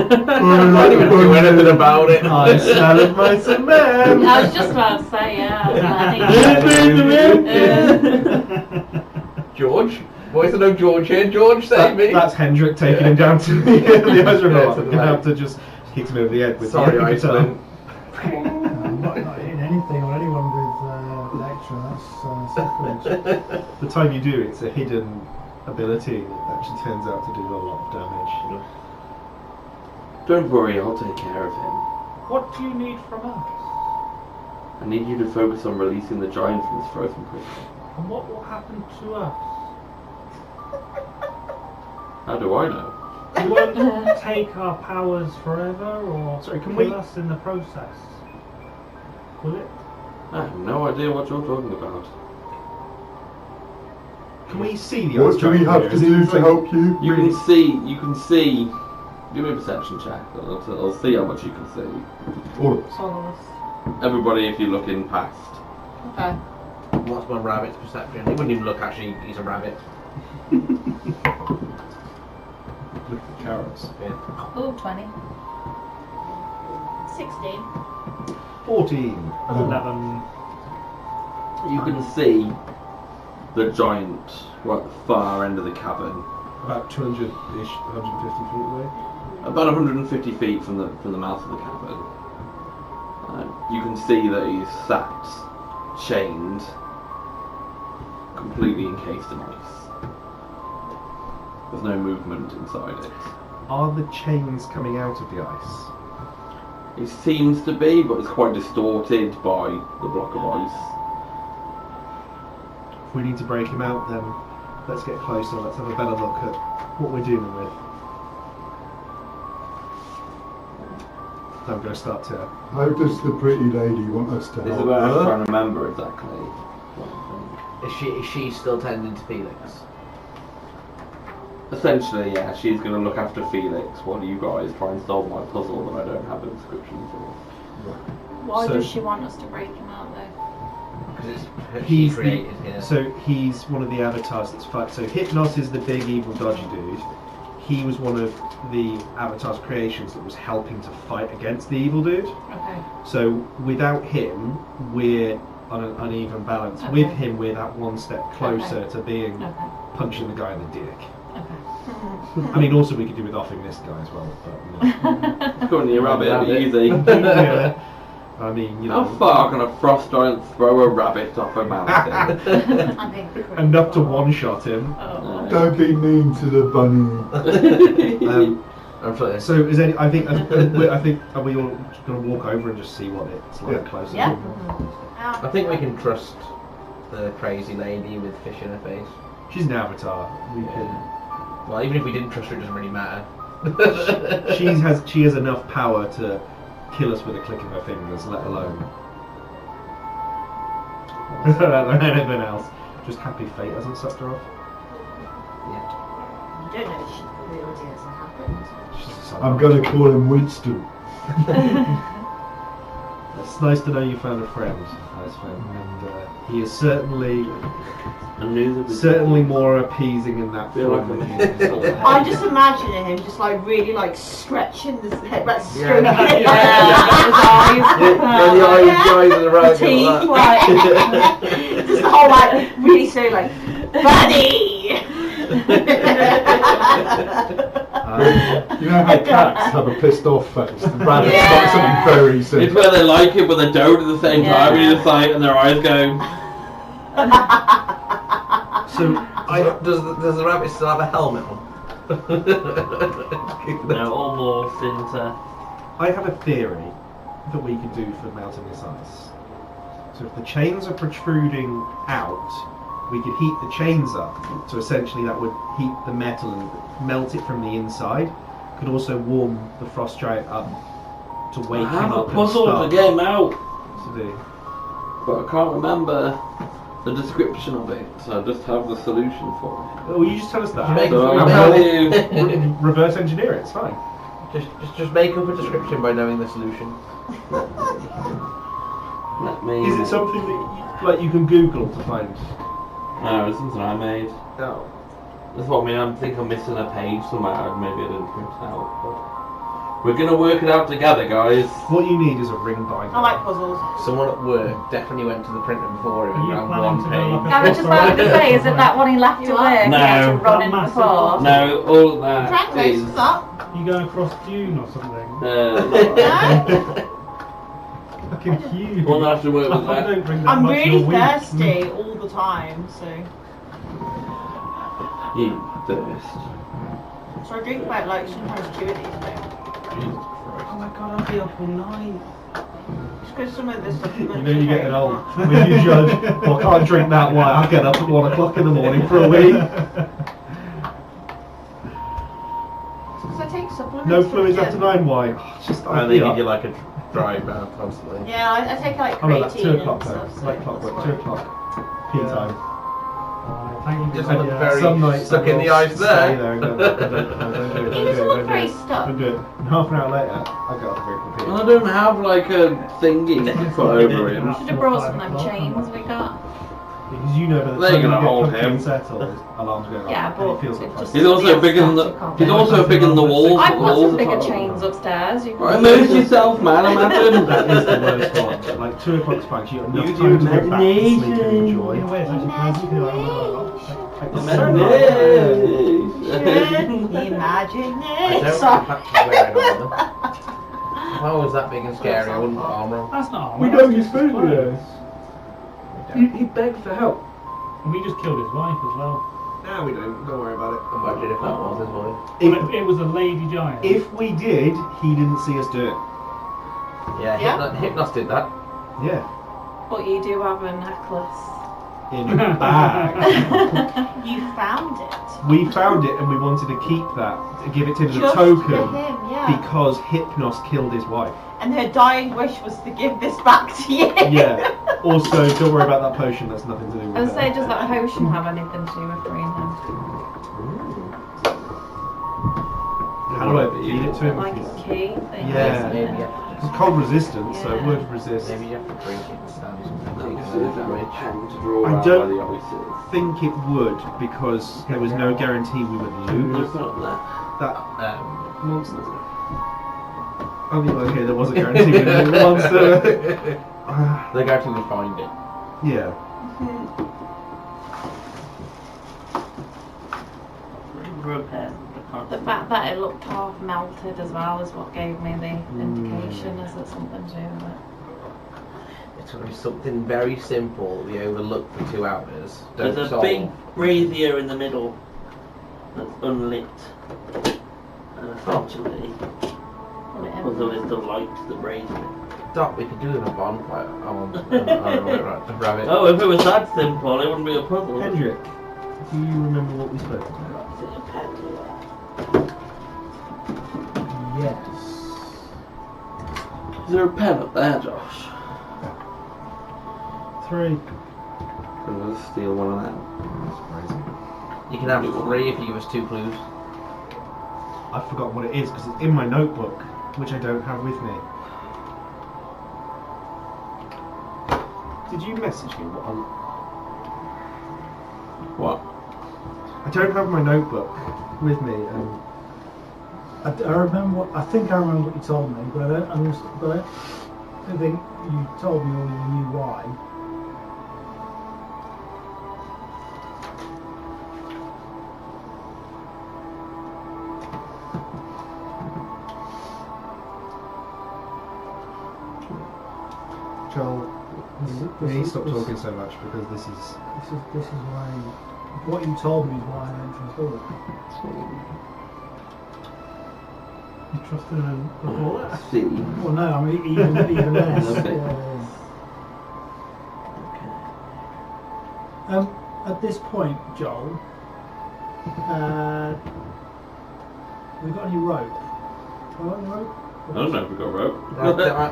don't even do anything about it. I salad my cement. I was just about to say, yeah. George? Voice of no George here. George, save me. That's Hendrik taking him down to the ice river. Yeah, to I'm the gonna have lake. to just hit him over the head with Sorry, the guitar. Iceman. I'm not hitting anything or anyone with lecture, that's sacrilege. The time you do, it's a hidden ability that actually turns out to do a lot of damage. Don't worry, I'll take care of him. What do you need from us? I need you to focus on releasing the giant from his frozen prison. And what will happen to us? How do I know? You won't take our powers forever, or Sorry, can kill we- us in the process? Will it? I have no idea what you're talking about. Can we see the What do we have to do to help you? You can see. Give me a perception check. I'll see how much you can see. All of us. All of us. Everybody, if you look in past. Okay. What's my rabbit's perception? He wouldn't even look, actually, he's a rabbit. Look at the carrots. Yeah. Oh, 20. 16. 14. 11. You can see the giant right at the far end of the cavern, About 200-ish, 150 feet away. about 150 feet from the mouth of the cavern. You can see that he's sat, chained, completely encased in ice. There's no movement inside it. Are the chains coming out of the ice? It seems to be, but it's quite distorted by the block of ice. If we need to break him out, then let's get closer. Let's have a better look at what we're dealing with. I'm going to start to... How does the pretty lady want us to This is help where I'm her? trying to remember exactly what I think. Is she still tending to Felix? Essentially, yeah, she's going to look after Felix while you guys try and solve my puzzle that I don't have a description for. Why So- does she want us to break him out though? Because it's He's created here. So he's one of the avatars that's fight. So Hypnos is the big evil dodgy dude. He was one of the avatar's creations that was helping to fight against the evil dude. Okay. So without him, we're on an uneven balance. Okay. With him, we're that one step closer to being Okay. punching the guy in the dick. Okay. I mean, also we could do with offing this guy as well. But, you know. Currently a rabbit, easy. Yeah. I mean, you know, How far can a frost giant throw a rabbit off a mountain? I think enough to one-shot him. Oh. Don't be mean to the bunny. I'm sorry. So is any? I think are we all going to walk over and just see what it's like closer? Yeah. I think we can trust the crazy lady with fish in her face. She's an avatar. We Well, even if we didn't trust her, it doesn't really matter. can. She has enough power to kill us with a click of her fingers, let alone anything else. Just happy fate hasn't sucked her off. You don't know if the real deals have happened. She's a son I'm of- going to call him Winston. It's nice to know you found a friend, Iceman, and he is certainly more appeasing in that Feel like form I'm- than he is in his I'm just imagining him just like really like stretching his head, like stroking Yeah. it. Yeah, the eyes are right. Teeth, like, just the whole like really slow, like, buddy. You know how cats have a pissed off face? The rabbit's Yeah. got something very It's simple. where they like it, but they don't at the same time. And you just like, and their eyes go. So Does the rabbit still have a helmet on? No, almost into. I have a theory that we can do for melting this ice. So if the chains are protruding out, we could heat the chains up. So essentially that would heat the metal and melt it from the inside. Could also warm the frost giant up to wake I have him a up puzzle to and get him out, start to do. but I can't remember the description of it. So I just have the solution for it. Oh, you just tell us that. Make So it I'll for tell you. Reverse engineer it, it's fine. Just make up a description by knowing the solution. Let me. Is it something that you can Google to find? No, it's something I made. No. That's what I mean. I think I'm missing a page somewhere. Maybe I didn't print it out. But we're gonna work it out together, guys. What you need is a ring binder. I like puzzles. Someone at work definitely went to the printer before him Are and you ran planning one to go like page. a I was just about to say, is it that one he left to work? He had to No. run in Massive before. No, all of that Frank, is. what's up? You going across Dune or something? Uh, fucking huge. We'll have to work with I that. don't drink that I'm much in a really week. thirsty all the time, so You thirst. I drink about like sometimes 2 of these a day. Oh my god, I'll be up all night. Just because some of this stuff. You know you're getting old. When you judge, well, I can't drink that wine. I'll get up at 1 o'clock in the morning for a week. Because I take supplements. No for the fluids gym. after 9 wine. Oh, it's just And they give you like a dry mouth constantly. Yeah, I take like I'm at creatine 2 o'clock and though. stuff. So Like clockwork, that's 2 why. o'clock. Pee time. Thank you. Just Yeah. look very Some nights stuck I in will the ice stay there. there and go, no, don't do it, don't do it, You don't just do it, look don't very do it. stuck. Don't do it. And half an hour later, I go to drink the pee. I don't have like a thingy put over him. Should have brought some of them chains we got. Because you know by the They're time you gonna get hold pumpkin him. settled, alarms go off. Yeah, and but it feels like it fun. just- He's also bigger than the. He's also bigger than the walls. I've got walls some bigger are- chains upstairs. You Right, can move yourself, man. Imagine. That is the worst one. Like 2 o'clock's fine. You got enough Use time your to go back to sleep and imagination. enjoy. In a way, it's actually nice. You can be like, oh my god, like, Imagination. I don't Sorry. practice wearing armour. If I was that big and scary, I wouldn't put armour on. that's not We armor, know that's you just spoke clothes. with us. He begged for help. And we just killed his wife as well. No, we don't. Don't worry about it. Imagine if that was his voice. It was a lady giant. If we did, he didn't see us do it. Yeah, Yeah? Hypnos did that. Yeah. But you do have a necklace. In a bag. You found it. We found it and we wanted to keep that, to give it to him as a Just token, for him, yeah. because Hypnos killed his wife. And her dying wish was to give this back to you. Yeah. Also, don't worry about that potion. That's nothing to do with I would it. say, does that potion have anything to do with freeing him? How do I feed it to him? Like a key thing? Yeah. Maybe you have to, It's cold resistant, so it Yeah. would resist. maybe you have to drink it and stand something. No, Take it's some a damage. pen to draw I out don't- by the ices. think it would, because there was no guarantee we would lose Look up there. that monster. Um, I mean, okay, there was a guarantee we would lose the monster. the guy can find it. Yeah. The fact that it looked half melted as well is what gave me the indication. Is it something to do with it? It's going to be something very simple that we overlook for 2 hours. Don't There's a solve. big brazier in the middle that's unlit. And essentially, Put it in. although there's the light, the brazier. Doc, we could do it in a bonfire. I don't know, right, to grab it. Oh, if it was that simple, it wouldn't be a puzzle. Hendrik, do you remember what we spoke about? Is it a pen? Yes. Is there a pen up there, Josh? 3. I'm gonna steal one of them. You can have 3 if you give us 2 clues. I've forgotten what it is because it's in my notebook, which I don't have with me. Did you message me? What? I don't have my notebook with me, and I remember what I think I remember what you told me, but I don't think you told me or you knew why. Joel, This you need to is- stop this- talking so much because this is. This is why what you told me is why I went to the You trusted him before that? C. Well, no, I mean even less. Okay. At this point, Joel, we got any rope? We got any rope? I don't know if we got rope. I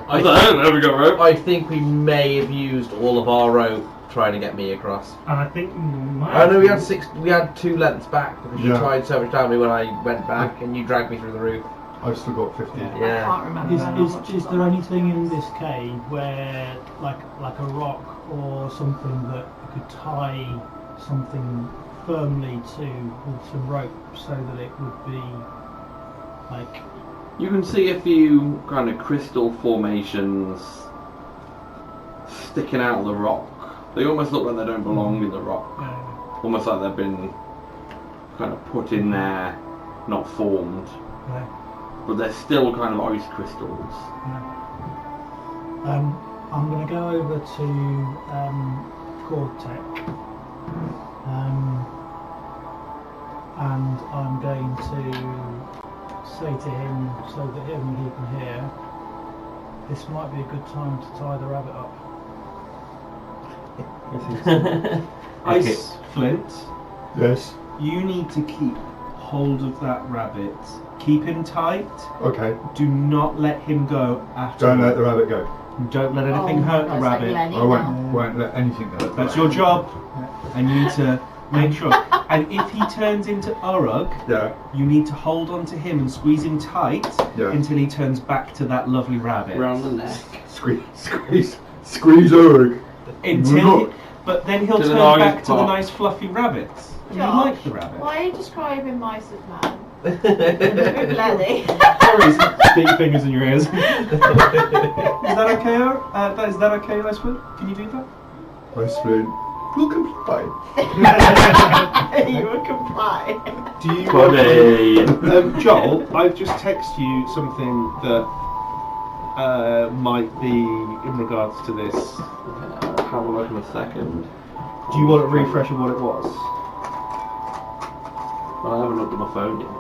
I don't know if we got rope. I think we may have used all of our rope trying to get me across. And I think you might. I know we had 6. We had 2 lengths back because you Yeah. tried so much down me when I went back, and you dragged me through the roof. I've still got 50. I Yeah. can't remember. Is there anything in this cave where, like a rock or something that you could tie something firmly to with some rope so that it would be like You can see a few kind of crystal formations sticking out of the rock. They almost look like they don't belong in the rock. Almost like they've been kind of put in there, not formed. Yeah. But they're still kind of ice crystals. I'm going to go over to Cortec, and I'm going to say to him, so that he can hear, this might be a good time to tie the rabbit up. Ice Flint, Yes. you need to keep hold of that rabbit. Keep him tight. Okay. Do not let him go at Don't all. let the rabbit go. Don't let anything hurt the rabbit. I won't let anything hurt the That's rabbit. your job, and you need to make sure. And if he turns into Uruk, Yeah. you need to hold on to him and squeeze him tight Yeah. until he turns back to that lovely rabbit. Round the neck. Squeeze Ulrich. But then he'll To the turn nice back to the part. nice fluffy rabbits. And you Josh, like the rabbit. Why are you describing mice as man? Lenny. Sorry, stick your fingers in your ears. Is that okay? Is that okay, Icewood? Can you do that? Ice Flint will comply. You would comply. Do you Buddy. Joel, I've just texted you something that might be in regards to this. Have a look in a second. Do you want a refresh of what it was? Well, I haven't looked at my phone yet.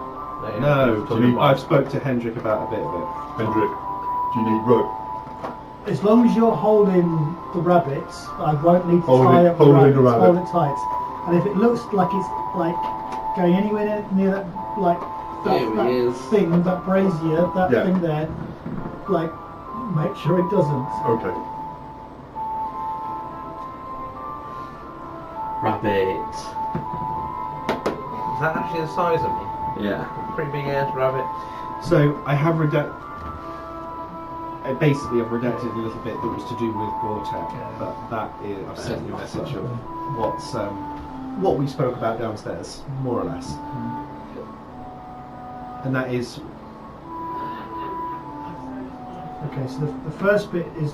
No, I've spoke to Hendrik about a bit of it. Hendrik, do you need rope? As long as you're holding the rabbits, I won't need to Holding- tie up the holding rabbits. the rabbit. Hold it tight. And if it looks like it's like going anywhere near that, like There that he is. thing, that brazier, that Yeah. thing there, like make sure it doesn't. Okay. Rabbit. Is that actually the size of me? Yeah. Pretty big ass rabbit. So I have basically I've redacted a little bit that was to do with Gore-Tex, but that is, I've sent you a message of what we spoke about downstairs, more or less. And that is Okay, so the first bit is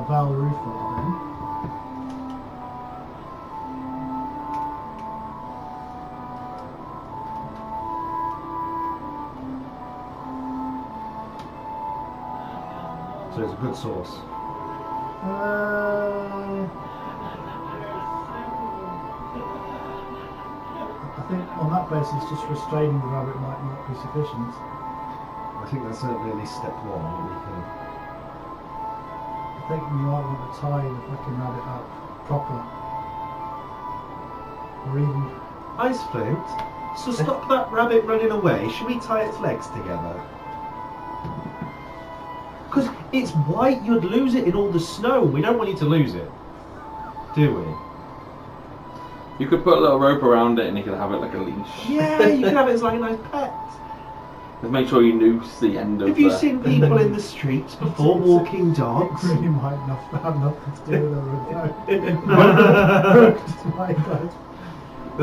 Val Rufa then. so it's a good source. I think on that basis, just restraining the rabbit might not be sufficient. I think that's certainly at least step one. That we can. I think you might want to tie the fucking rabbit up proper. Or even... Ice Flint, so stop that rabbit running away. Should we tie its legs together? Because it's white, you'd lose it in all the snow. We don't want you to lose it, do we? You could put a little rope around it and you could have it like a leash. Yeah, you can have it as like a nice pet. Just make sure you noose the end of Have you the... seen people in the streets before walking It dogs? really might not have nothing to do with it. Just like that.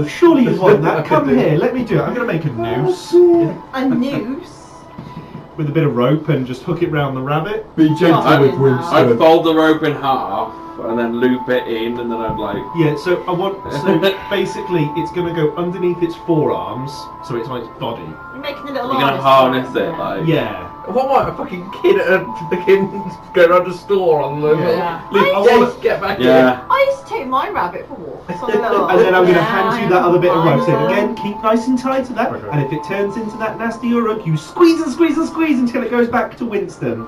Surely you want that. Come here, let me do it. I'm going to make a noose A noose? with a bit of rope and just hook it round the rabbit. Be gentle I'd- with I'd Winston. fold the rope in half and then loop it in and then I'd like... Yeah, so basically it's going to go underneath its forearms, so it's on its body. You're making a little You're gonna harness it, like... Yeah. What might a fucking kid at a fucking going around the store on the Yeah. get back Yeah. I used to take my rabbit for walks on the little... And then I'm going to Yeah, hand you I that other bit of rope. So know. again, keep nice and tight to that. Okay. And if it turns into that nasty Uruk, you squeeze and squeeze and squeeze until it goes back to Winston.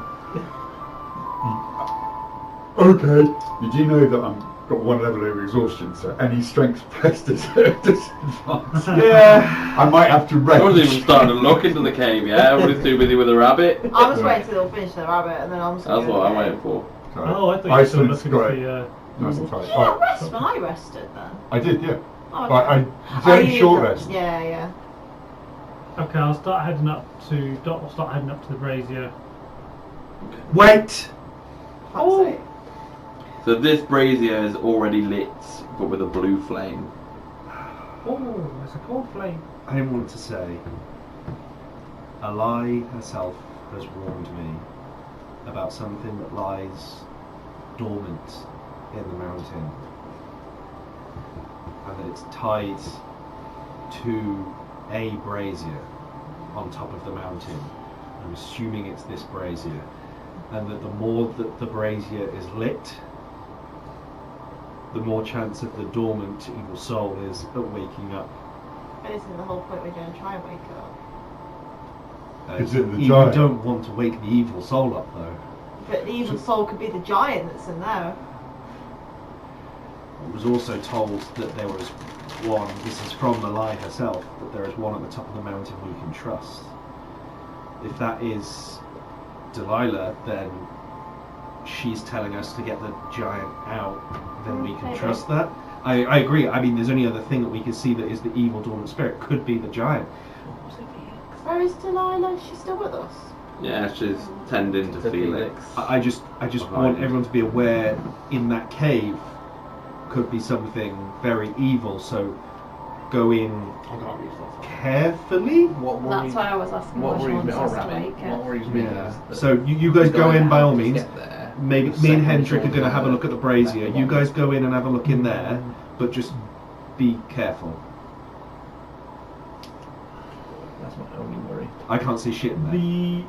Okay. You do know that I've got one level of exhaustion, so any strength test is disadvantage. Yeah. I might have to I wasn't rage. even starting to look into the cave yet. Everybody's too busy with the rabbit. I'm just waiting till they'll finish their rabbit and then I'm just That's gonna what go I'm do it. waiting for. So, Oh, I thought you were still Iceland's looking at got it. the. Nice and tight. Did you not rest when I rested then? I did, yeah. Oh, But okay. I very you- short rest. Yeah. Okay, I'll start heading up to the brazier. Wait! Oh. Sake. So this brazier is already lit, but with a blue flame. Oh, it's a cold flame. I want to say, Alai herself has warned me about something that lies dormant in the mountain, and that it's tied to a brazier on top of the mountain. I'm assuming it's this brazier, and that the more that the brazier is lit, the more chance of the dormant evil soul is at waking up. But isn't the whole point we're going to try and wake up? Is it the you giant? don't want to wake the evil soul up, though. But the evil soul could be the giant that's in there. I was also told that there was one, this is from Malai herself, that there is one at the top of the mountain we can trust. If that is Delilah, then she's telling us to get the giant out, then we can Maybe. trust that. I agree. I mean, there's only other thing that we can see that is the evil dormant spirit. Could be the giant. Where is Delilah? Is she still with us? Yeah, she's tending to Felix. I just want everyone to be aware in that cave could be something very evil, so go in carefully. That's why I was asking What what she worries me? wants Oh, us to rabbit. wake What it. worries me Yeah. is that So you guys go in by all means. Get there. Maybe me and Hendrik are going to have a look at the brazier. You guys go in and have a look in there, but just be careful. That's my only worry. I can't see shit in there. The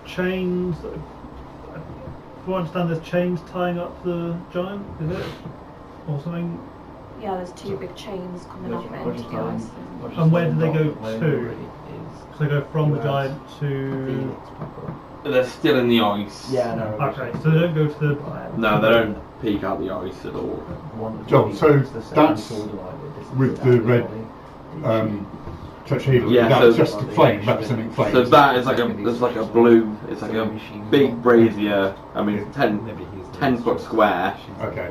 chains. If I understand, there's chains tying up the giant, is it? Or something? Yeah, there's two big chains coming off it What into you're the telling- ice. what you're And where do saying, they go Doc, my to? worry is So they go from the US, giant to. Felix proper. They're still in the ice. Yeah, no. Okay, so they don't go to the. No, they don't peek out the ice at all. John, so that's with the red tetrahedral. Yeah, That's so- just the flame, representing flames. So that is like a blue. It's like a big brazier. I mean, 10 foot square. Okay.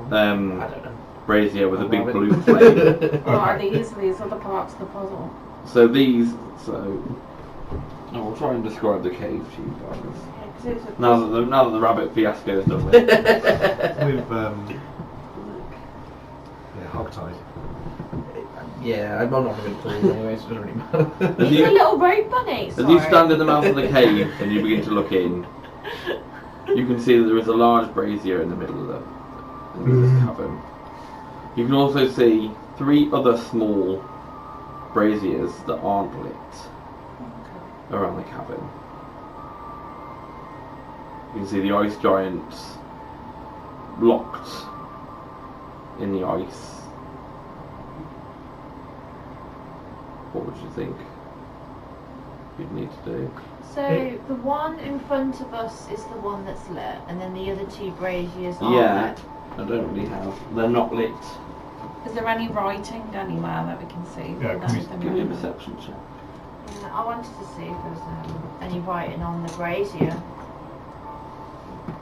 I don't know. Brazier with a big blue flame. What are Okay. these other parts of the puzzle? So these. I'll try and describe the cave to you guys. Yeah, 'cause it's a- Now that the rabbit fiasco is done with. With hogtied. Yeah, I'm not going to pull it anyway, so it doesn't really matter. As He's you, a little road bunny. as you stand in the mouth of the cave and you begin to look in, you can see that there is a large brazier in the middle of this cavern. You can also see 3 other small braziers that aren't lit around the cavern. You can see the ice giants locked in the ice. What would you think you'd need to do? So the one in front of us is the one that's lit, and then the other 2 braziers are Yeah, lit. I don't really have. They're not lit. Is there any writing anywhere that we can see? Yeah, can we Give me a perception check. Yeah, I wanted to see if there's any writing on the brazier.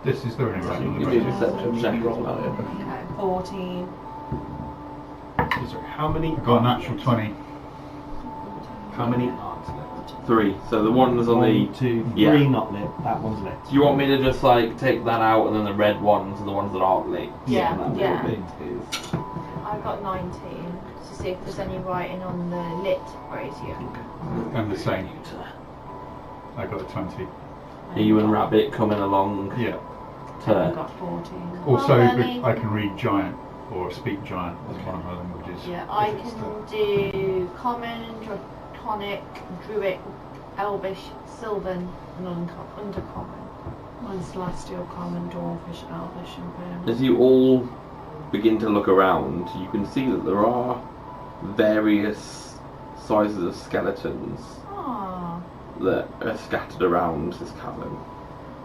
This is the only right. Give me a perception check as well. Okay, 14. Sorry, how many? I've got a natural 20. How many aren't lit? 3. So the one's on the. 1, 2, 3 Yeah. not lit. That one's lit. Do you want me to just like take that out and then the red ones are the ones that aren't lit? Yeah, And that yeah. little bit is. I got 19 to see if there's any writing on the lit brazier. And the same. I got a 20. Are you and Rabbit coming along Yeah. I to. got 14. Also, Well, then I can read giant or speak giant as one of my languages. Yeah, I if it's can do common, draconic, druid, elvish, sylvan, and undercommon. Mine's celestial, common, dwarfish, elvish, and vermin. As you all begin to look around, you can see that there are various sizes of skeletons Ah, that are scattered around this cavern.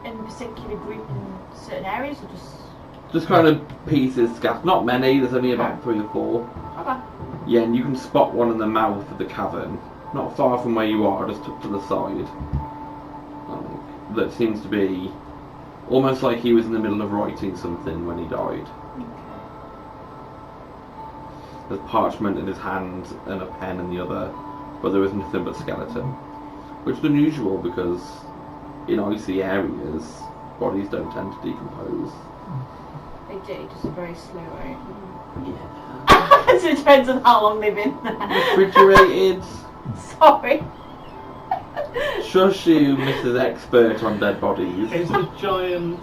in particular group in certain areas, or Just kind of pieces scattered. Not many, there's only about 3 or 4. okay. Yeah, and you can spot one in the mouth of the cavern, not far from where you are, just up to the side. That seems to be almost like he was in the middle of writing something when he died. There's parchment in his hand and a pen in the other, but there is nothing but skeleton. Which is unusual because in icy areas, bodies don't tend to decompose. They do, just a very slow rate. Yeah. So it depends on how long they've been there. Refrigerated. Sorry. Shush you, Mrs. Expert on dead bodies. Is the giant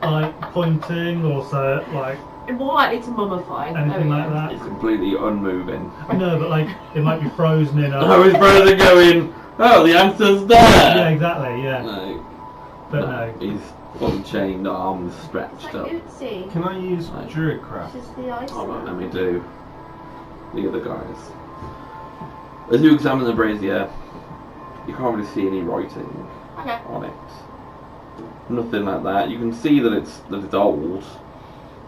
like pointing or so like More likely to mummify. anything like that? It's completely unmoving. No, but like it might be frozen in a. I was brother going, oh, the answer's there! Yeah, exactly. Yeah. Like, But no. He's fully chained, arms stretched up. Oopsie. Can I use Right. Druidcraft? This is the ice. Alright, let me do the other guys. As you examine the brazier, you can't really see any writing Okay. on it. Nothing like that. You can see that it's old.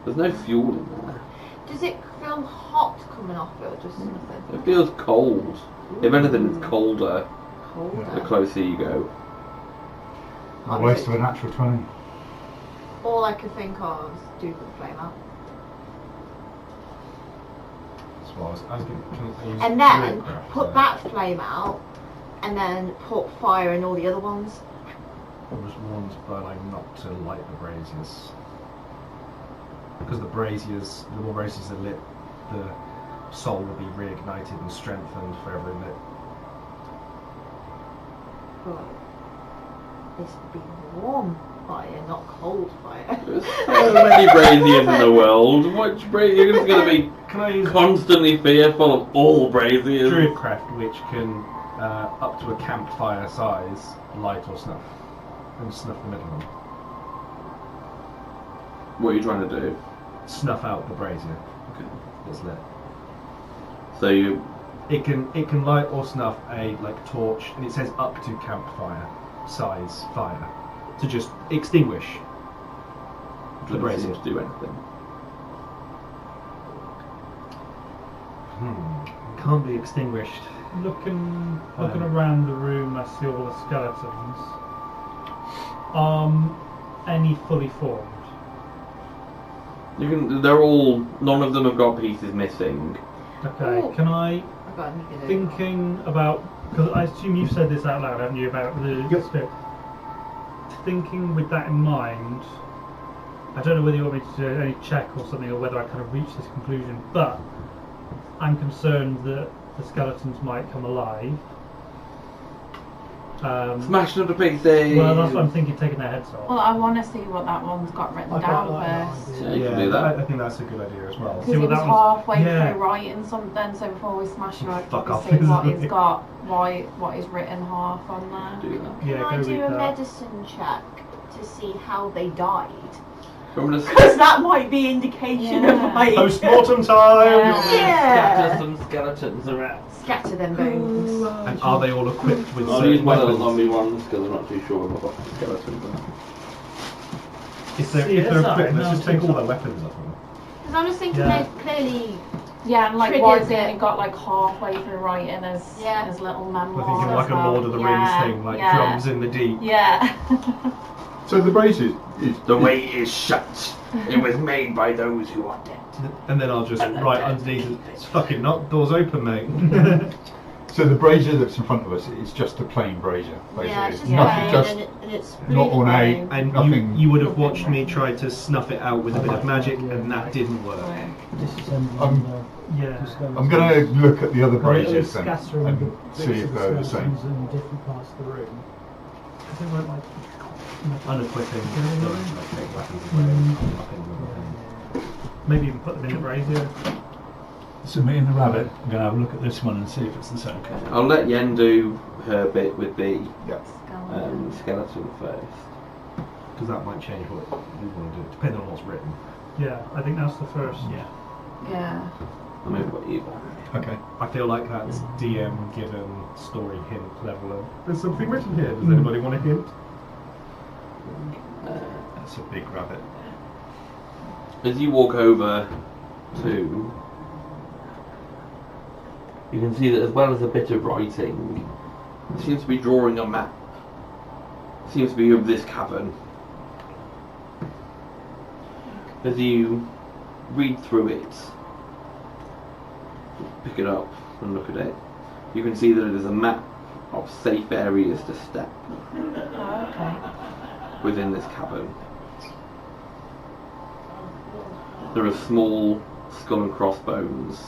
There's no fuel in there. Does it feel hot coming off it or just nothing? It feels cold. If anything, it's colder Colder. the closer you go. A waste of a natural 20. All I could think of is do the flame out. That's what I was going to use. And then Druidcraft, put so- that flame out and then put fire in all the other ones. I was warned burning not to light the braziers. Because the more braziers are lit, the soul will be reignited and strengthened for every lit. But this would be warm fire, not cold fire. There's so many braziers in the world. Which brazier? You're just going to be Can I use constantly fearful of all braziers. Druidcraft, which can, up to a campfire size, light or snuff? And snuff the middle one. What are you trying to do? Snuff out the brazier. Okay. That's lit. So you. It can light or snuff a torch, and it says up to campfire size fire to just extinguish the Doesn't brazier. seem to do anything. Can't be extinguished. Looking around the room, I see all the skeletons. Any fully formed? You can. They're all. None of them have got pieces missing. Okay, Ooh. can I, I've got anything. thinking about, because I assume you've said this out loud, haven't you, about the spirit? Thinking with that in mind, I don't know whether you want me to do any check or something, or whether I kind of reach this conclusion, but I'm concerned that the skeletons might come alive. Smash them to pieces. Well, that's what I'm thinking, taking their heads off. Well, I want to see what that one's got written I quite down like that first. idea. Yeah, you can do that. I think that's a good idea as well. Because See he what was that one's- halfway yeah. through writing something, so before we smash it, I'd Fuck probably off, see what isn't he's it? got, what is written half on there. Do that. Yeah, Can go I do with a that. medicine check to see how they died? I'm gonna Because that might be indication Yeah. of like Post-mortem time! Yeah. Scatter some skeletons around. scatter them bones. And are they all equipped with I'll certain use one of the weapons? zombie ones because I'm not too sure what the skeletons are. If they're CSI, equipped, let's just take all no. their weapons off them. Because I'm just thinking Yeah. they're clearly. Yeah, and Triggers why has he it. only got halfway through writing his little memoir? I'm thinking like a Lord of the Rings thing, like drums in the deep. Yeah. So the brazier is The way is shut. It was made by those who are dead. And then I'll just write underneath it, it's fucking not, doors open, mate. So the brazier that's in front of us is just a plain brazier, basically. Yeah, it's just nothing, plain just and it's not really ornate. plain. And Nothing. you would have watched me try to snuff it out with a bit of magic, and that didn't work. Yeah. I'm going to look at the other Well, braziers then scattering and the see bits if of they're the same. skeletons in different parts of the room. Because they weren't like. Unequipping, like take weapons away, unlocking them. Maybe even put them in the brazier. So me and the rabbit, I'm going to have a look at this one and see if it's the same. I'll let Yen do her bit with the Yeah. skeleton first. Because that might change what we want to do, depending on what's written. Yeah, I think that's the first. Yeah. Yeah. I'm going to put you back. Okay. I feel like that's DM given story hint level of, there's something written here, does anybody want a hint? That's a big rabbit. As you walk over to, you can see that as well as a bit of writing, it seems to be drawing a map. It seems to be of this cavern. As you read through it, pick it up and look at it, you can see that it is a map of safe areas to step Oh, okay. within this cavern. There are small skull and crossbones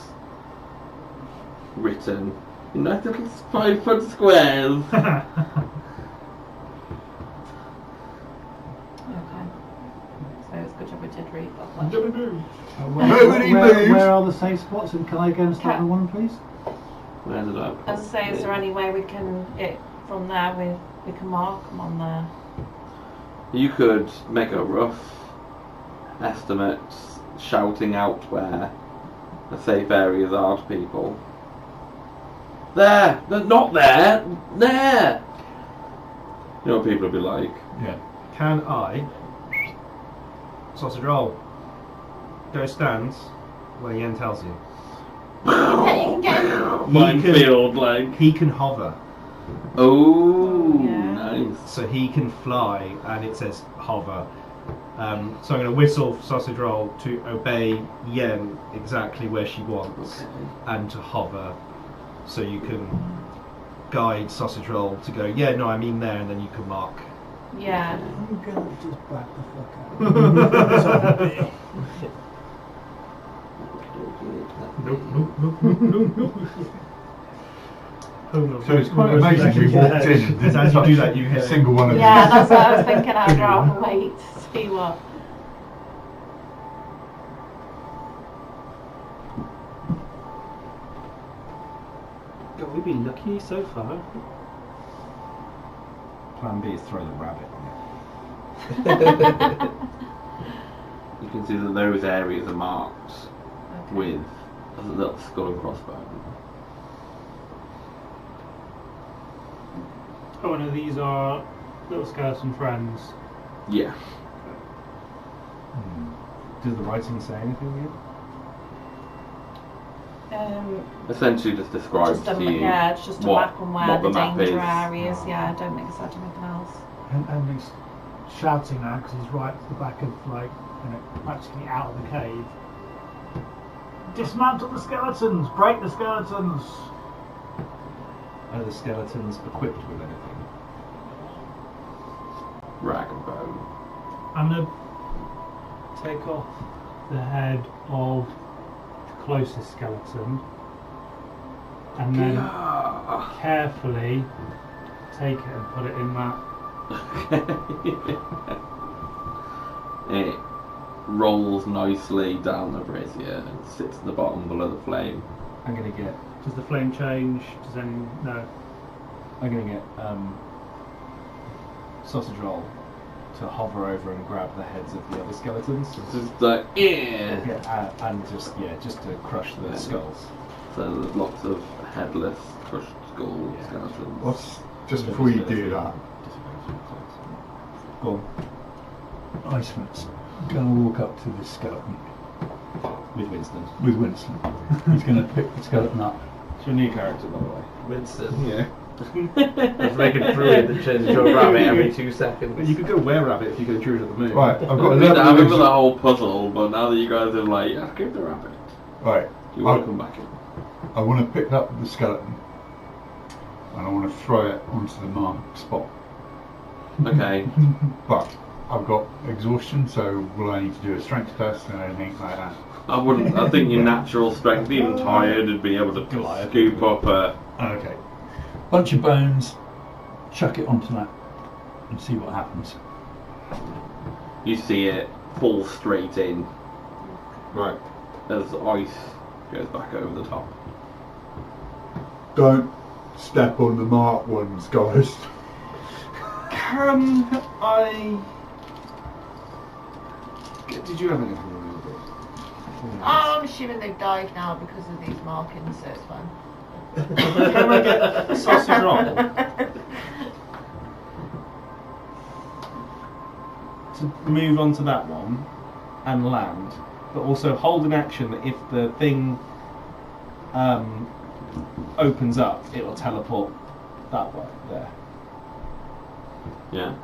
written in nice little 5-foot squares. Okay. So it's good job we did read that one. Nobody moves. Where are the safe spots? And can I go and start with one, please? Where did I put As I say, is there any way we can, from there, we can mark them on there? You could make a rough estimate, shouting out where the safe areas are to people. There! They're not there! There! You know what people will be like. Yeah. Can I, sausage roll, go stand where Yen tells you? Yeah, you can get Minefield, like. He can hover, Oh, yeah. nice. so he can fly, and it says hover. So I'm going to whistle for sausage roll to obey Yen exactly where she wants, and to hover, so you can guide sausage roll to go. Yeah, no, I mean there, and then you can mark. Yeah. I'm gonna just back the fuck out. Sorry. Nope, nope, nope, nope, nope, nope. Oh, no. So it's quite amazing we walked in and didn't As you touch do that, you a hit. single one of Yeah, these. that's what I was thinking. I'd rather wait to see what. God, we've been lucky so far. Plan B is throw the rabbit on You can see that those areas are marked with a little skull and crossbones. Oh, no, these are little skeleton friends. Yeah. Does the writing say anything yet? Essentially just describes Just a, to you yeah, it's just a what- map on where what the the map danger is. areas. Yeah, I don't think it's said anything else. And he's shouting now because he's right at the back of, like, practically out of the cave. Dismantle the skeletons! Break the skeletons! Are the skeletons equipped with anything? rag and bone. I'm gonna take off the head of the closest skeleton and then carefully take it and put it in that. It rolls nicely down the brazier and sits at the bottom below the flame. I'm gonna get. Does the flame change? Does any no? I'm gonna get sausage roll to hover over and grab the heads of the other skeletons. Just like Yeah, and just to crush the skulls. So there's lots of headless, crushed skull skeletons. What's just before you do that? Go on. Iceman's gonna walk up to this skeleton With Winston. with Winston. He's gonna pick the skeleton up. It's your new character, by the way. Winston. Yeah. Let's make a druid that turns into a rabbit every 2 seconds. You could go were-rabbit if you go Druid of the Moon. Right, I've got I another remember the exo- whole puzzle, but now that you guys have like, yeah, give the rabbit. Right, You want to come back in? I want to pick up the skeleton and I want to throw it onto the marked spot. Okay. But I've got exhaustion, so will I need to do a strength test and anything like that? I wouldn't. I think your natural strength, even tired, would be able to Goliath. scoop up a. Okay. Bunch of bones, chuck it onto that and see what happens. You see it fall straight in Right. as ice goes back over the top. Don't step on the marked ones, guys. Can I? Did you have anything in your book? I'm assuming they've died now because of these markings, so it's fine. Can I get a sausage roll to move on to that one and land, but also hold an action that if the thing opens up, it will teleport that way there. Yeah.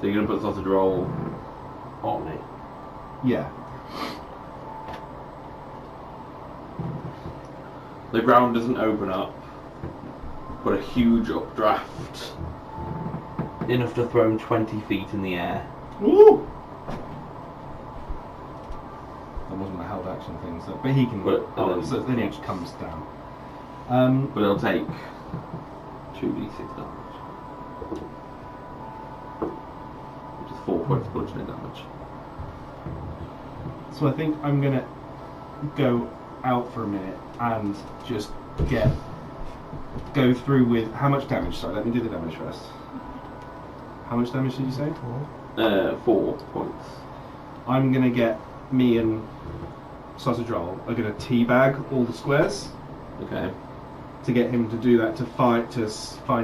So you're gonna put sausage roll on it. Yeah. The ground doesn't open up, but a huge updraft, enough to throw him 20 feet in the air. Woo! That wasn't a held action thing, so but he can. But- So then he just comes down. But it'll take 2d6 damage, which is 4 points of bludgeoning damage. So I think I'm gonna go out for a minute and just go through with how much damage. Sorry, let me do the damage first. How much damage did you say? 4 points. I'm gonna get me and Sausage Roll are gonna teabag all the squares Okay. to get him to do that to find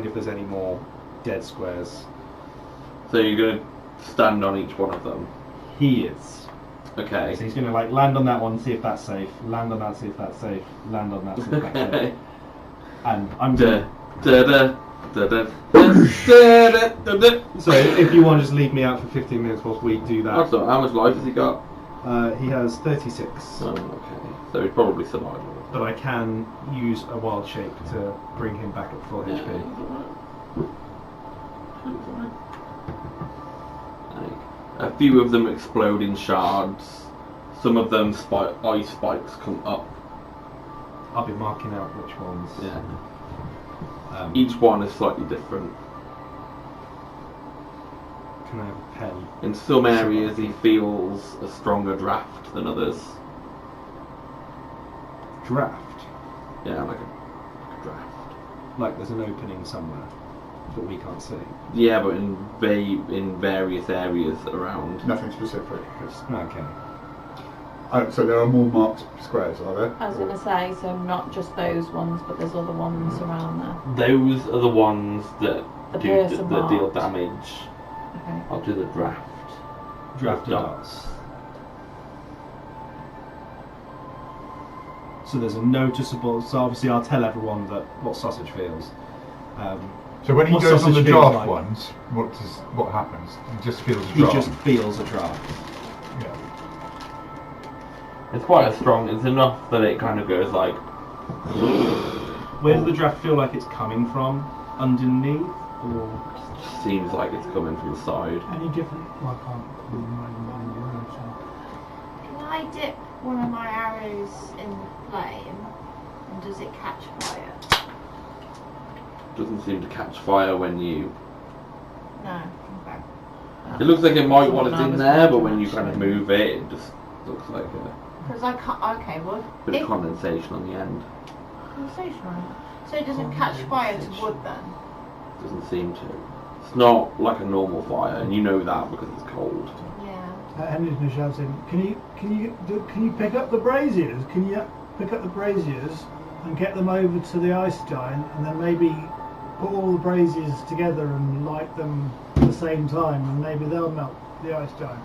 if there's any more dead squares. So you're going to stand on each one of them? He is. Okay. So he's gonna like land on that one, see if that's safe. Land on that, see if that's safe. Land on that, see if that's safe. Okay. And I'm gonna. So if you want to just leave me out for 15 minutes whilst we do that. That's all right. How much life has he got? He has 36. Oh, okay. So he'd probably survive. But I can use a wild shape to bring him back at full HP. A few of them explode in shards. Some of them ice spikes come up. I'll be marking out which ones. Yeah. Each one is slightly different. Can I have a pen? In some areas he feels a stronger draft than others. Draft? Yeah, like a draft. Like there's an opening somewhere that we can't see. Yeah, but in various areas around. Nothing specific. Okay. So there are more marked squares, are there? I was going to say, so not just those ones, but there's other ones around there. Those are the ones that The deal person marked. damage. Okay. I'll do the draft. Draft With dots. So there's a noticeable. So obviously I'll tell everyone that what Sausage feels. So when he What goes on the sausage feels draft like? ones, what happens? He just feels a He draft. just feels a draft. Yeah. It's quite a strong. It's enough that it kind of goes like. Where does the draft feel like it's coming from? Underneath, or Seems like it's coming from the side. Any different? Well, I can't. Can I dip one of my arrows in the flame, and does it catch fire? Doesn't seem to catch fire when you. No. Okay. It looks like it might while Someone it's I in was there, but going when to you kind of mention. move it, it just looks like a Because I can't. Okay, well, bit if of condensation on the end. conversation, so it doesn't catch fire to wood then. Doesn't seem to. It's not like a normal fire, and you know that because it's cold. Yeah. Henry's going to shout in. Can you pick up the braziers? Can you pick up the braziers and get them over to the ice giant, and then maybe put all the braziers together and light them at the same time, and maybe they'll melt the ice giant.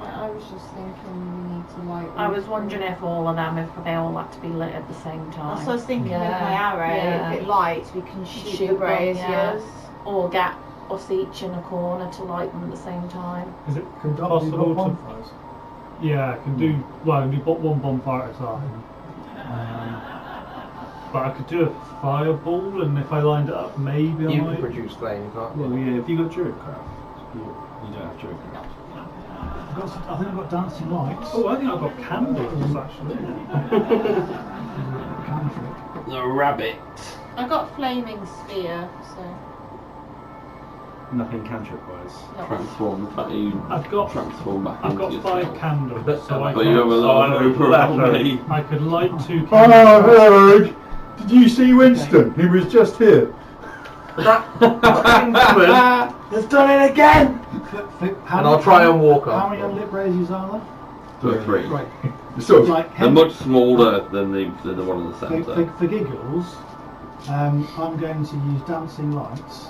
I was just thinking we need to light. I was wondering if all of them, if they all had to be lit at the same time. That's what I was thinking with Yeah, my arrow. yeah. If it lights, we can shoot the them, braziers. yeah. Or get us each in a corner to light them at the same time. Is it Can Doc do possible to? bonfires? Yeah, I can do. Well, I can do one bonfire at a time. But I could do a fireball, and if I lined it up, maybe I You might. can produce flame, can't you? well, yeah. If you got Druidcraft, you don't have Druidcraft. I think I've got dancing lights. Oh, I think I've got candles actually. Cantrip. The rabbit. I got flaming sphere, so Nothing cantrip wise. no. Transform back. You I've got transform back I've into got yourself. 5 candles, so I But you have a lot of over around me. I could light 2 Oh, candles. hello! Did you see Winston? He was just here. Let's done it again! And I'll try and walk How off. many unlit braziers are there? 2 or 3. Right. Sort of. Like They're much smaller than the one in the for, centre. for giggles, I'm going to use dancing lights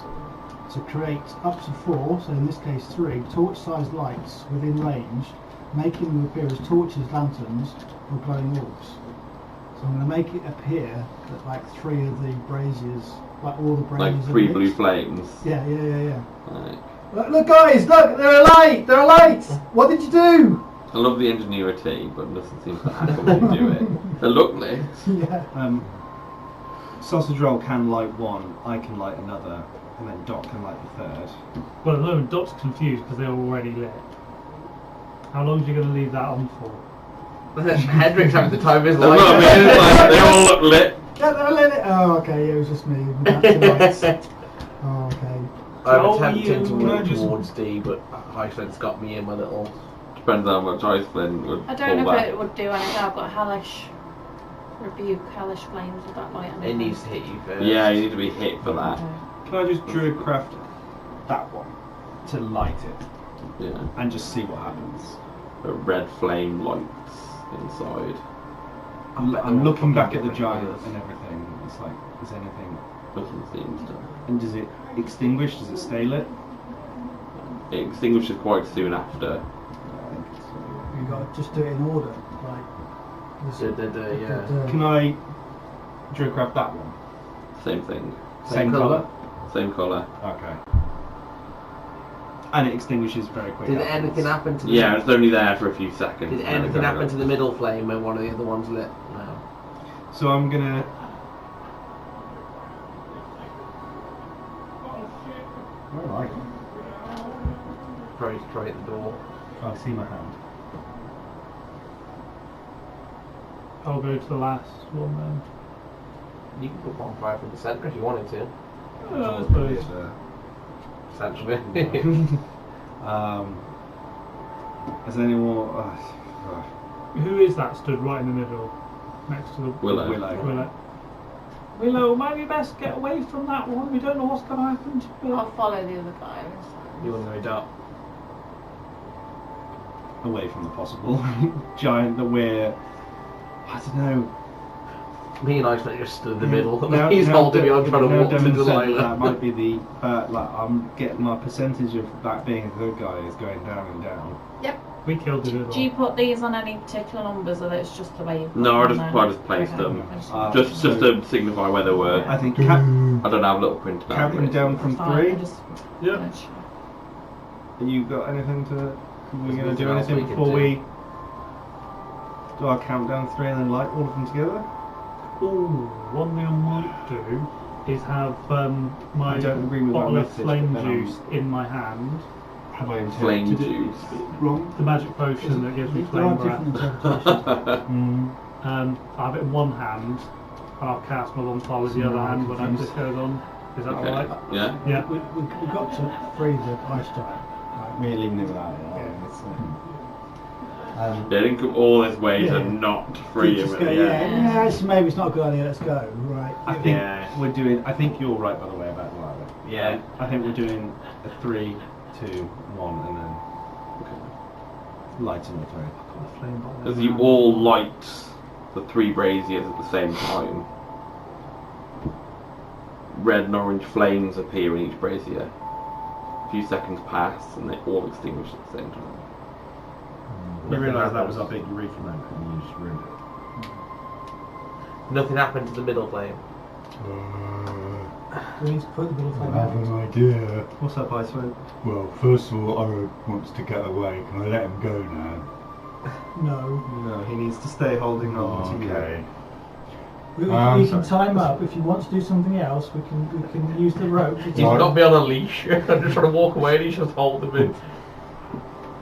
to create up to 4, so in this case 3, torch-sized lights within range, making them appear as torches, lanterns, or glowing orbs. So I'm going to make it appear that like 3 of the braziers, like all the braziers Like are 3 lit. blue flames. Yeah. Like, Look guys, look, they're alight! They're alight! What did you do? I love the ingenuity, but nothing seems to happen when you do it. They look lit. Yeah. Sausage Roll can light one, I can light another, and then Doc can light the third. Well, at the moment, Doc's confused because they're already lit. How long are you going to leave that on for? Hendrick's having the time of his That's life. what I mean, it's like, they all look lit. Yeah, they're lit. Oh, okay, yeah, it was just me. Dancing lights. Oh, okay. I'm How are attempting you- to can I walk just- towards D, but High Flint's got me in my little. Depends on how much Ice Flint would I pull don't know back. if it would do anything. I've got hellish rebuke, hellish flames with that light. It needs to hit you first. Yeah, you need to be hit for that. Can I just Druidcraft that one to light it Yeah. and just see what happens. A red flame lights inside. I'm looking back at the giant and everything. It's like, is anything? Nothing seems to. And does it extinguish? Does it stay lit? It extinguishes quite soon after. You got to just do it in order, like. Can I drink grab that one? Same thing. Same colour? Same colour. Okay. And it extinguishes very quickly. Did anything happen to the Yeah, it's only there for a few seconds. Did and then anything it's happen over. to the middle flame when one of the other ones lit? No. So I'm gonna. Where am I? Probably try at the door. Can't see my hand. I'll go to the last one then. You can put bonfire from the centre if you wanted to. I suppose. Essentially. Has anyone? Who is that stood right in the middle, next to the Willow. Willow, might be best get away from that one. We don't know what's going to happen to it. I'll follow the other guy. You want to go dark? Away from the possible giant that we're. I don't know. Me and I just stood in the Yeah, middle. now- He's now holding me on trying to now walk to Devon the said line. that might be the like I'm getting my percentage of that being a good guy is going down and down. Yep. We killed it all. Do you put these on any particular numbers, or it's just the way you put No, I them just, then? I just placed Okay. them. So- Just to signify where they were. I think I don't have a little printed out. counting down from Fine, three. I just Yeah. finish. You got anything to? We're There's gonna do nothing else anything we can before do. we do our countdown three and then light all of them together? Ooh, one thing I might do is have my I don't agree with that bottle of message, flame but then juice in my hand. Have I Flame intended to do juice. wrong? The magic potion that gives me There are flame different breath. interpretations. Mm. I have it in one hand, and I'll cast my bonfire with the other hand when this goes on. Is that Okay. alright? Yeah. Yeah. We got to free the ice giant. We're leaving it without it. Yeah. It's, They didn't come all this way Yeah. to not free Just him go, at the yeah, end. yeah, maybe it's not a good idea, let's go. Right. I think we're doing. I think you're right, by the way, about the light. Yeah. I think we're doing a 3, 2, 1, and then lighting the three. As you all light the 3 braziers at the same time, red and orange flames appear in each brazier. A few seconds pass and they all extinguish at the same time. We realised that was our big reef moment and you just ruined it. Nothing happened to the middle flame. We need to put the middle I flame have out. an idea. What's up, Iceman? Well, first of all, Aro wants to get away. Can I let him go now? No. No, he needs to stay holding on to you. Okay. We I'm can sorry. time up. If you want to do something else, we can use the rope. He's got me on a leash. I'm just trying to walk away and he's just holding me.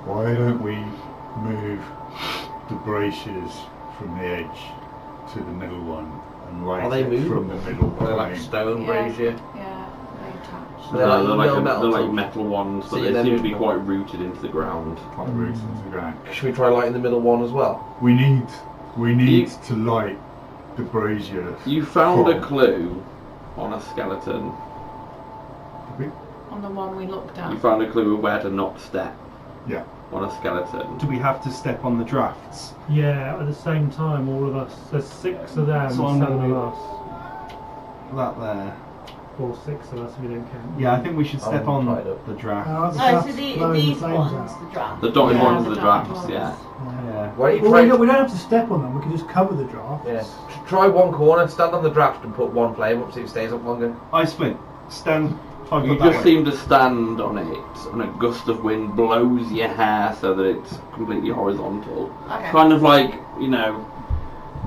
Why don't we move the braziers from the edge to the middle one and light Are they it movable? from the middle They're like flame? stone Yeah. brazier. Yeah, they attach. They're like they're little like metal metal ones, So but you they then seem to be move quite rooted into the ground. Quite roots into the ground. Should we try lighting the middle one as well? We need You- to light the brazier. You found a from- clue on a skeleton. On the one we looked at. You found a clue of where to not step Yeah. on a skeleton. Do we have to step on the drafts? Yeah, at the same time, all of us. There's 6 of them, So I'm 7 gonna- of us. That there. Or 6 of us if we don't count. Yeah, I think we should step I'm on tied up. the draft. The Oh, so draft's these blowing the flames ones, out. the draft. The dotted Yeah, ones the are the dotted drafts, ones. yeah. Yeah. Why don't you Well, try? we don't have to step on them. We can just cover the draft. Yeah. Try one corner, stand on the draft and put one flame up so it stays up longer. Icewind, stand 5 You foot that just way. seem to stand on it, and a gust of wind blows your hair so that it's completely horizontal. Okay. Kind of like, you know,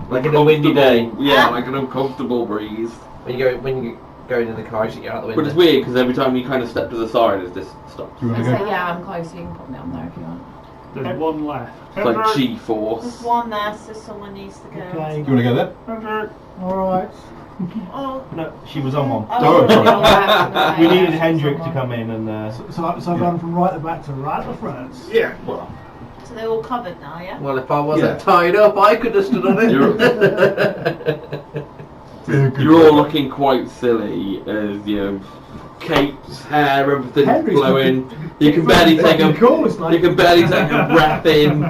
Like in a windy day. Yeah, like an uncomfortable breeze. When you go into the car, you get out the window. But it's weird because every time you kind of step to the side, it just stops. Do you I want to say, go? yeah, I'm close. You can put me on there if you want. There's one left. It's like There's G-force. one there, so someone needs to go. Okay. Do you want to go there? Alright. Oh, No, she was on one. oh, sorry. We needed Hendrik to come in and. So I've gone from right at the back to right at the front. Yeah. Well, so they're all covered now, yeah? Well, if I wasn't Yeah. tied up, I could have stood on it. You're all looking quite silly as you capes, hair, everything's Henry's flowing. looking- You can barely take a Cool, it's like- you can barely take a breath in.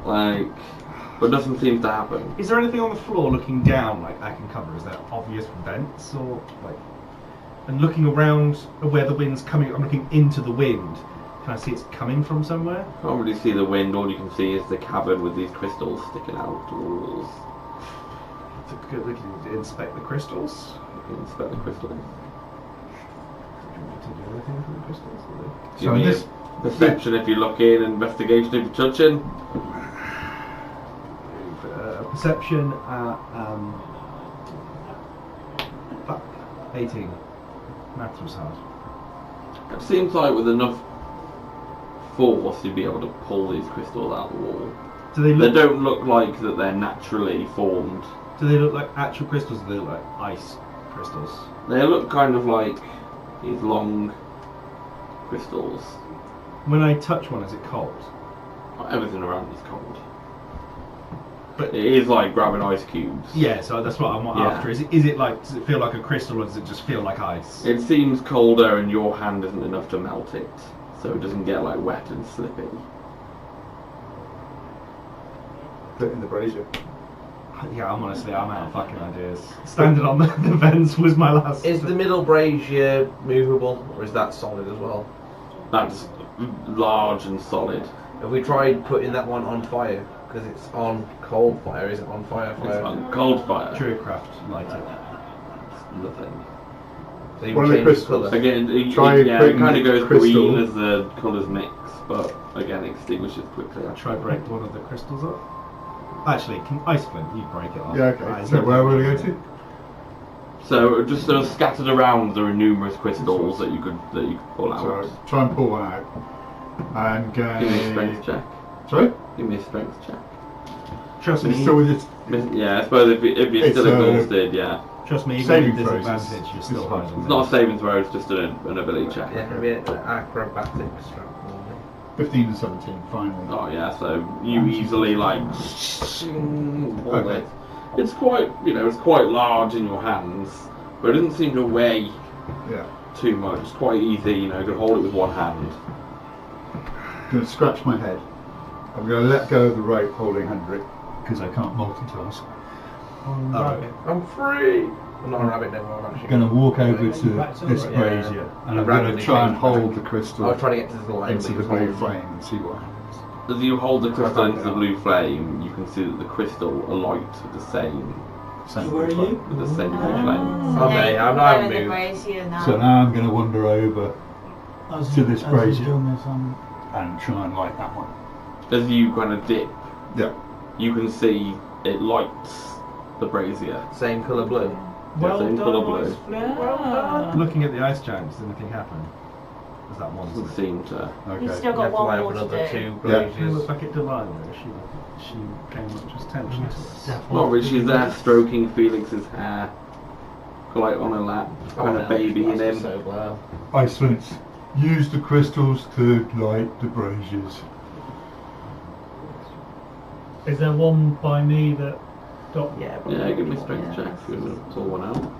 Like, but nothing seems to happen. Is there anything on the floor looking down, like I can cover? Is there obvious vents or like? And looking around where the wind's coming, I'm looking into the wind. Can I see it's coming from somewhere? Can't really see the wind. All you can see is the cavern with these crystals sticking out to the walls. We can inspect the crystals. You can inspect the crystals. Do you want to do anything with the crystals? Give me a perception if you're looking, investigation if you're touching. Perception at 18. Maths was hard. It seems like with enough force you'd be able to pull these crystals out of the wall. Do they They look? don't look like that they're naturally formed. Do they look like actual crystals? Or do they look like ice crystals? They look kind of like these long crystals. When I touch one, is it cold? Everything around is cold. But It is like grabbing ice cubes. yeah, so that's what I'm after. Is it like? Does it feel like a crystal, or does it just feel like ice? It seems colder and your hand isn't enough to melt it, so it doesn't get like wet and slippy. Put it in the brazier. Yeah, I'm out of fucking ideas. Standing on the vents was my last. Is the middle brazier movable, or is that solid as well? That's large and solid. Have we tried putting that one on fire? Because it's on cold fire, is it on fire? It's on cold fire. Druidcraft light it. Nothing. So you What are the change crystals? colour. Again, it Try putting kind of goes crystal. green as the colours mix, but again, it extinguishes quickly. Try break one of the crystals up. Actually, can Ice Flint, you break it off. Yeah, okay. So where will we go to? So just sort of scattered around, there are numerous crystals that you could pull out. So try and pull one out. And Give me a strength check. Sorry? Give me a strength check. Trust me. So with it, Yeah, I suppose if you're It's, still exhausted, yeah. Trust me. Even saving with throws. disadvantage, you're still It's higher fine. than It's me. not a saving throw, it's just an ability check. Yeah, maybe an acrobatic strength. 15 and 17, finally. Oh yeah, so you easily like pull Okay. it. It's quite, it's quite large in your hands, but it doesn't seem to weigh Yeah. too much. It's quite easy, you can hold it with one hand. I'm going to scratch my head. I'm going to let go of the rope holding Hendrik because I can't multitask. Alright. I'm free! I'm not a rabbit no more, I'm actually. I'm going to walk over to Back to this the- brazier and I'm Rather going than to try and change hold back. the crystal I was trying to get to the line. into the blue flame and see what happens. As you hold the crystal into the blue flame, you can see that the crystal alight with the same Same Where are blue flame. you? with the same blue flame. Okay, I'm not blowing the moved. brazier now. So now I'm going to wander over As to this as brazier. he's doing this, and try and light that one. As you kind of dip, Yeah. you can see it lights the brazier. Same colour blue. Well same done, colour blue. Ice Flint. Well done. Looking at the ice giant, does anything happen? Is that one? Doesn't seem to. You've Okay. still You got have to one line more up to another do. two Yeah. Who braziers. looks like it Delilah? She came up just tension to us. Not really, she's there stroking Felix's hair, like on her lap, kind of babying him. So well. Iceland, use the crystals to light the braziers. Is there one by me that got? Yeah, Yeah, give me a strength check if you want to pull one out.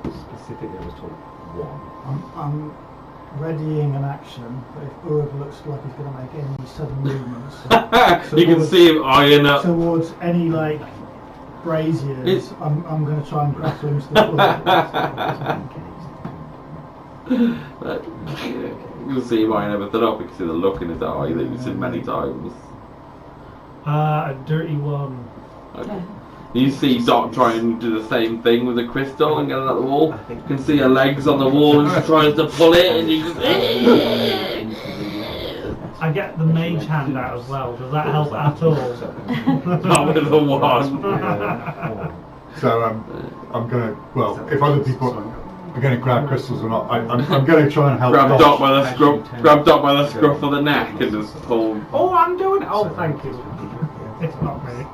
Specifically, I was told one. I'm readying an action, but if Urg looks like he's going to make any sudden movements You can see him eyeing up. towards any braziers, It's- I'm going to try and grapple him to the floor. You can see him eyeing everything up. You can see the look in his eye that you've seen many times. A dirty one. Okay. You see Dot try and do the same thing with the crystal and get it out the wall. You can see her legs on the wall and she tries to pull it and you just... I get the mage hand out as well. Does that help at all? Not with the one. So I'm going to, well, if other people are going to grab crystals or not, I'm going to try and help Grab Dot. Dot by the scruff of the neck and just pull. Oh, I'm doing it. Oh, thank you. It's not me.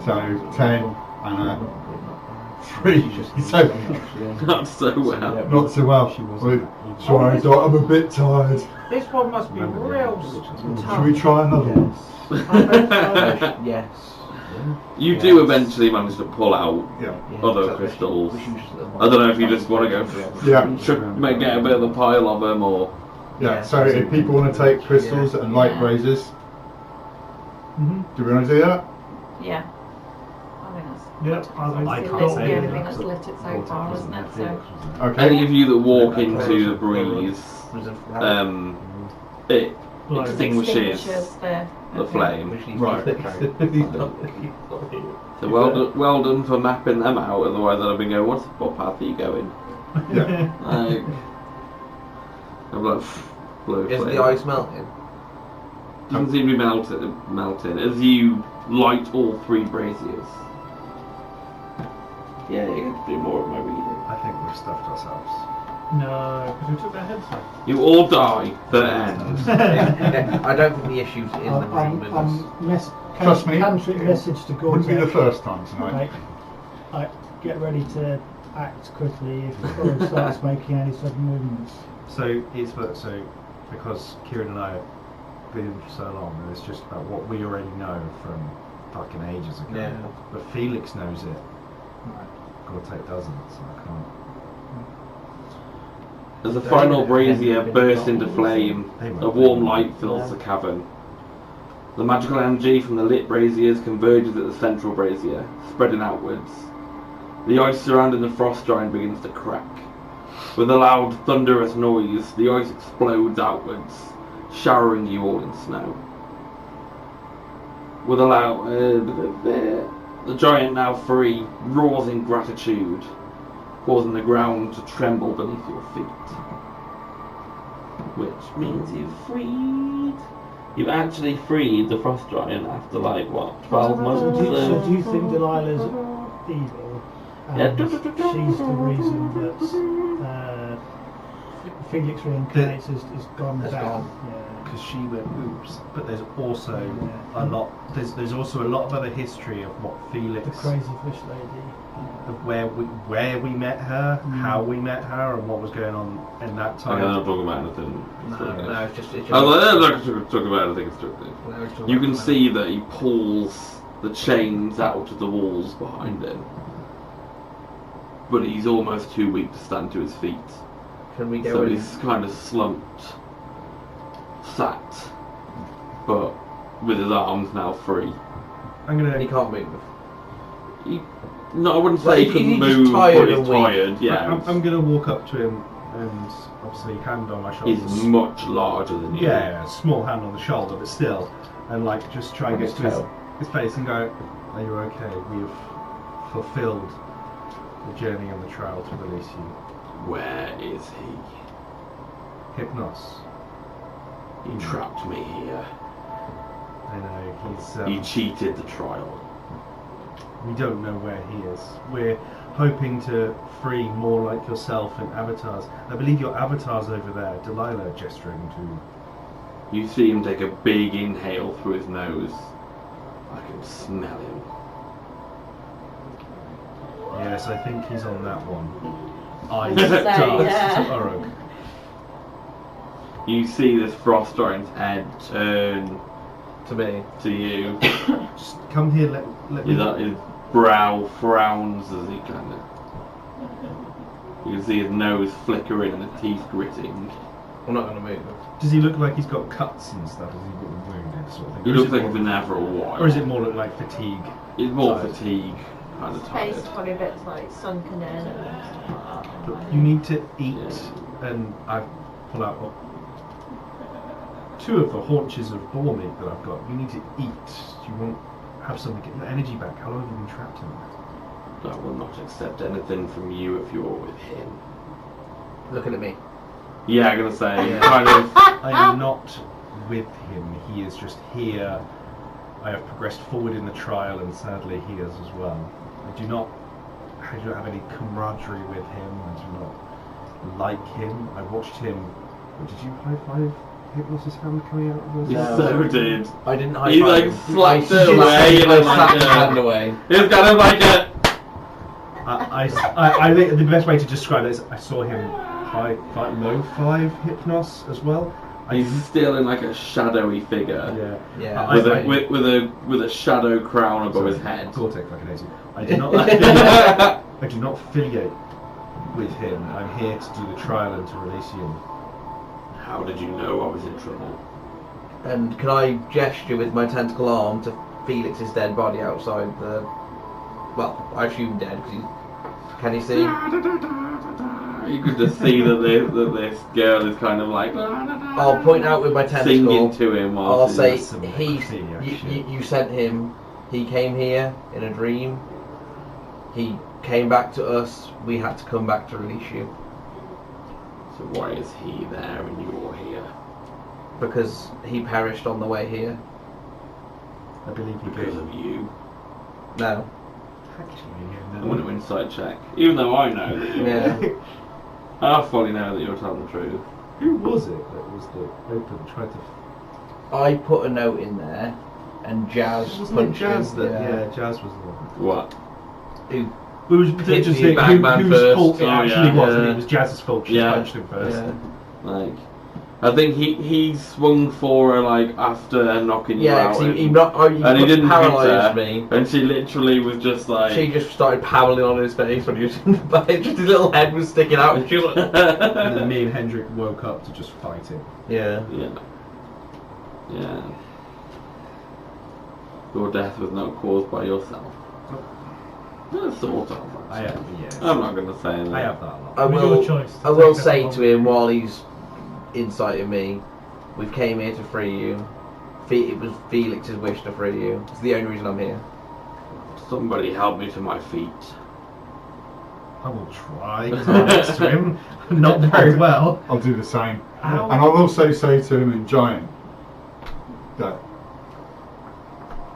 So 10 and a Free. So, Not so well. not so well. Sorry, Doc, I'm a bit tired. This one must be real tough. Should we try another one? Yes. You do eventually manage to pull out other crystals. I don't know if you just want to go get a bit of the pile of them or... Yeah, so if people want to take crystals and light razors, do we want to do that? Yeah. I think that's. Yep, I It's can't the say only thing anything. that's lit it so far, isn't it? So. Okay. Any of you that walk into the breeze, it extinguishes the flame. Right. So well done for mapping them out. Otherwise, I'd have been going, what path are you going? Yeah. Like, I'm like, blow Is flame. the ice melting? Doesn't seem to be melting as you light all 3 braziers. Yeah, you can do more of my reading. I think we've stuffed ourselves. No, because we took their heads off. You all die. The end. I don't think the issue's in the room with us. Trust me, message to wouldn't be the Gore-Tex. first time tonight. Get ready to act quickly if Gore starts making any sudden movements. So because Kieran and I have been in for so long, and it's just about what we already know from fucking ages ago. Yeah. But Felix knows it. Gore-Tex doesn't, so I can't. As the final brazier bursts into flame, a warm light fills the cavern. The magical energy from the lit braziers converges at the central brazier, spreading outwards. The ice surrounding the frost giant begins to crack. With a loud, thunderous noise, the ice explodes outwards, showering you all in snow. With a loud... the giant, now free, roars in gratitude, causing the ground to tremble beneath your feet. Which means you've actually freed the frost giant after 12 months? So do you think Delilah's evil? And she's the reason that Felix reincarnates is gone down. Because she went oops, but there's also a lot. There's also a lot of other history of what Felix, The crazy fish lady. of where we met her, how we met her, and what was going on in that time. I'm not talking about anything. No, it's just. I'm not talking about anything constructive. You can see that he pulls the chains out of the walls behind him, but he's almost too weak to stand to his feet. Can we go So in? he's kind of slumped, sat, but with his arms now free. I'm gonna. He can't move. No, I wouldn't say he couldn't he's move, just tired but he's and weak. tired. Yeah, I'm gonna walk up to him and obviously hand on my shoulder. he's much larger than you. Yeah, small hand on the shoulder, but still, and just try and get to his face and go, "Are you okay? We have fulfilled the journey and the trial to release you." Where is he? Hypnos. He trapped me here. I know he's. He cheated the trial. We don't know where he is. We're hoping to free more like yourself and avatars. I believe your avatar's over there. Delilah gesturing to. You see him take a big inhale through his nose. I can smell him. Yes, I think he's on that one. I Say, dust yeah. to Uruk. You see this frost giant's head turn To me. to you. Just come here. Let me. His brow frowns as he kind of. You can see his nose flickering and the teeth gritting. I'm not going to move. Does he look like he's got cuts and stuff? Has he got wounded sort of thing? He Or is looks it like more- he's been there for a while. Or is it more look like fatigue? It's more tired? fatigue, kind of tired. Face probably a bit sunken in and stuff like that. Look, you need to eat, and I pull out 2 of the haunches of boar meat that I've got. You need to eat. You won't have something to get your energy back. How long have you been trapped in that? I will not accept anything from you if you're with him. Looking at me. Yeah, I'm gonna say, kind of. I am not with him. He is just here. I have progressed forward in the trial, and sadly he has as well. I do not have any camaraderie with him. I do not like him. I watched him. Did you high five Hypnos' hand coming out of He his so did. I didn't high He five like him. slapped I it away and I like slapped his hand away. He was kind of like a. I I think the best way to describe it is I saw him low 5 hypnos as well. He's still in like a shadowy figure. Yeah. With a shadow crown above his head. Cortex fucking hates you. I do not I do not affiliate with him. I'm here to do the trial and to release you. How did you know I was in trouble? And can I gesture with my tentacle arm to Felix's dead body outside the... Well, I assume dead, because he's... Can you see? You could just see that this girl is kind of like... I'll point out with my tentacle. Singing to him while I'll say, she's- you sent him. He came here in a dream. He came back to us. We had to come back to release you. So why is he there and you're here? Because he perished on the way here. I believe you Because of you. No. I want to inside check. Even though I know that you're... Yeah. I fully know that you're telling the truth. Who was it that was the open tried to... I put a note in there, and Jazz punched Jazz him. Jazz was the one. What? Who We was hit just the saying Bagman whose first. fault it Oh, actually yeah. was, and Yeah. it was Jazz's fault. She Yeah. punched him first. Yeah. Like... I think he swung for her like after knocking you Yeah, out. because he he didn't paralysed hit her, me. and she literally was just like... She just started pounding on his face when he was in the bed. Just his little head was sticking out, and she was like... And then me and Hendrik woke up to just fight him. Yeah. Yeah. Your death was not caused by yourself. Well, sort of. I have, I'm not going to say that. I have that a lot. I It was will, your choice to I will take say that to him while he's inciting me, we came here to free you. It was Felix's wish to free you. It's the only reason I'm here. Somebody help me to my feet. I will try. 'Cause I'm next to him. Not very well. I'll do the same. Ow. And I'll also say to him in Giant that,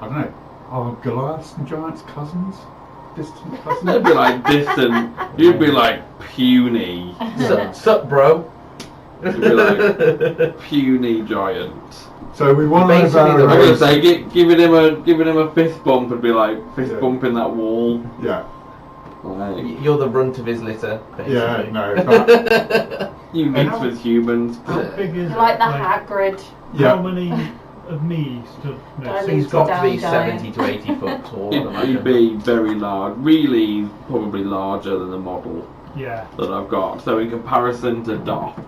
I don't know, are Goliaths and Giants cousins? Distant cousins? You'd be like distant. You'd be like puny. Sup, bro? You'd be like puny giant. So we won Basically over the I'm our gonna race. say giving him a fist bump would be like fist Yeah. bumping that wall. Yeah, Like, You're the runt of his litter, basically. yeah, no, but, you mix with humans. How big is You're it? like the Hagrid. yeah. How many of me stood next Don't He's got to be Down, 70 to 80 foot tall, I He'd imagine. be very large. Really, probably larger than the model Yeah. that I've got. So in comparison to Dot,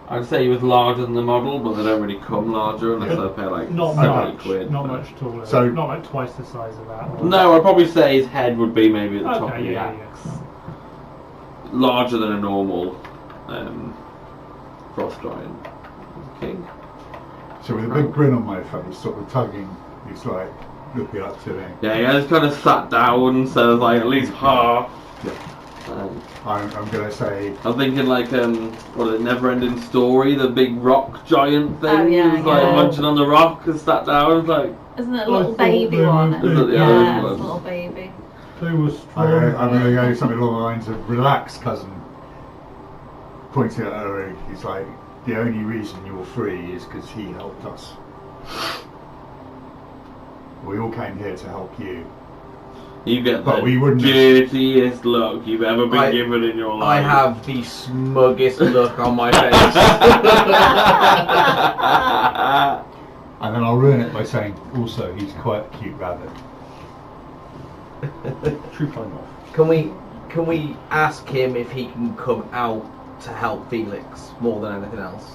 I'd say he was larger than the model, but they don't really come larger unless I pay like Not 70 much. quid. Not much taller. So- not like twice the size of that. or- No, I'd probably say his head would be maybe at the top of Okay, the yeah, axe. Larger than a normal frost giant. King. So with a big grin on my face, sort of tugging, he's like looking up to me. Yeah, he has kind of sat down, so it's like at least half. Yeah. I'm going to say, I'm thinking like what is it, Never Ending Story, the big rock giant thing. Oh, yeah, He was like yeah. munching on the rock and sat down. It's like Isn't it a I little thought baby they were one? big. Is it the Yeah, other it's a one? little baby. They were strong. I'm going to go something along the lines of, relax, cousin. Pointing at Ulrich, he's like, the only reason you're free is because he helped us. We all came here to help you. you get But the we wouldn't have- dirtiest look you've ever been given in your I life. have the smuggest look on my face. And then I'll ruin it by saying, also, he's quite a cute rabbit. True find off. Can we ask him if he can come out to help Felix more than anything else?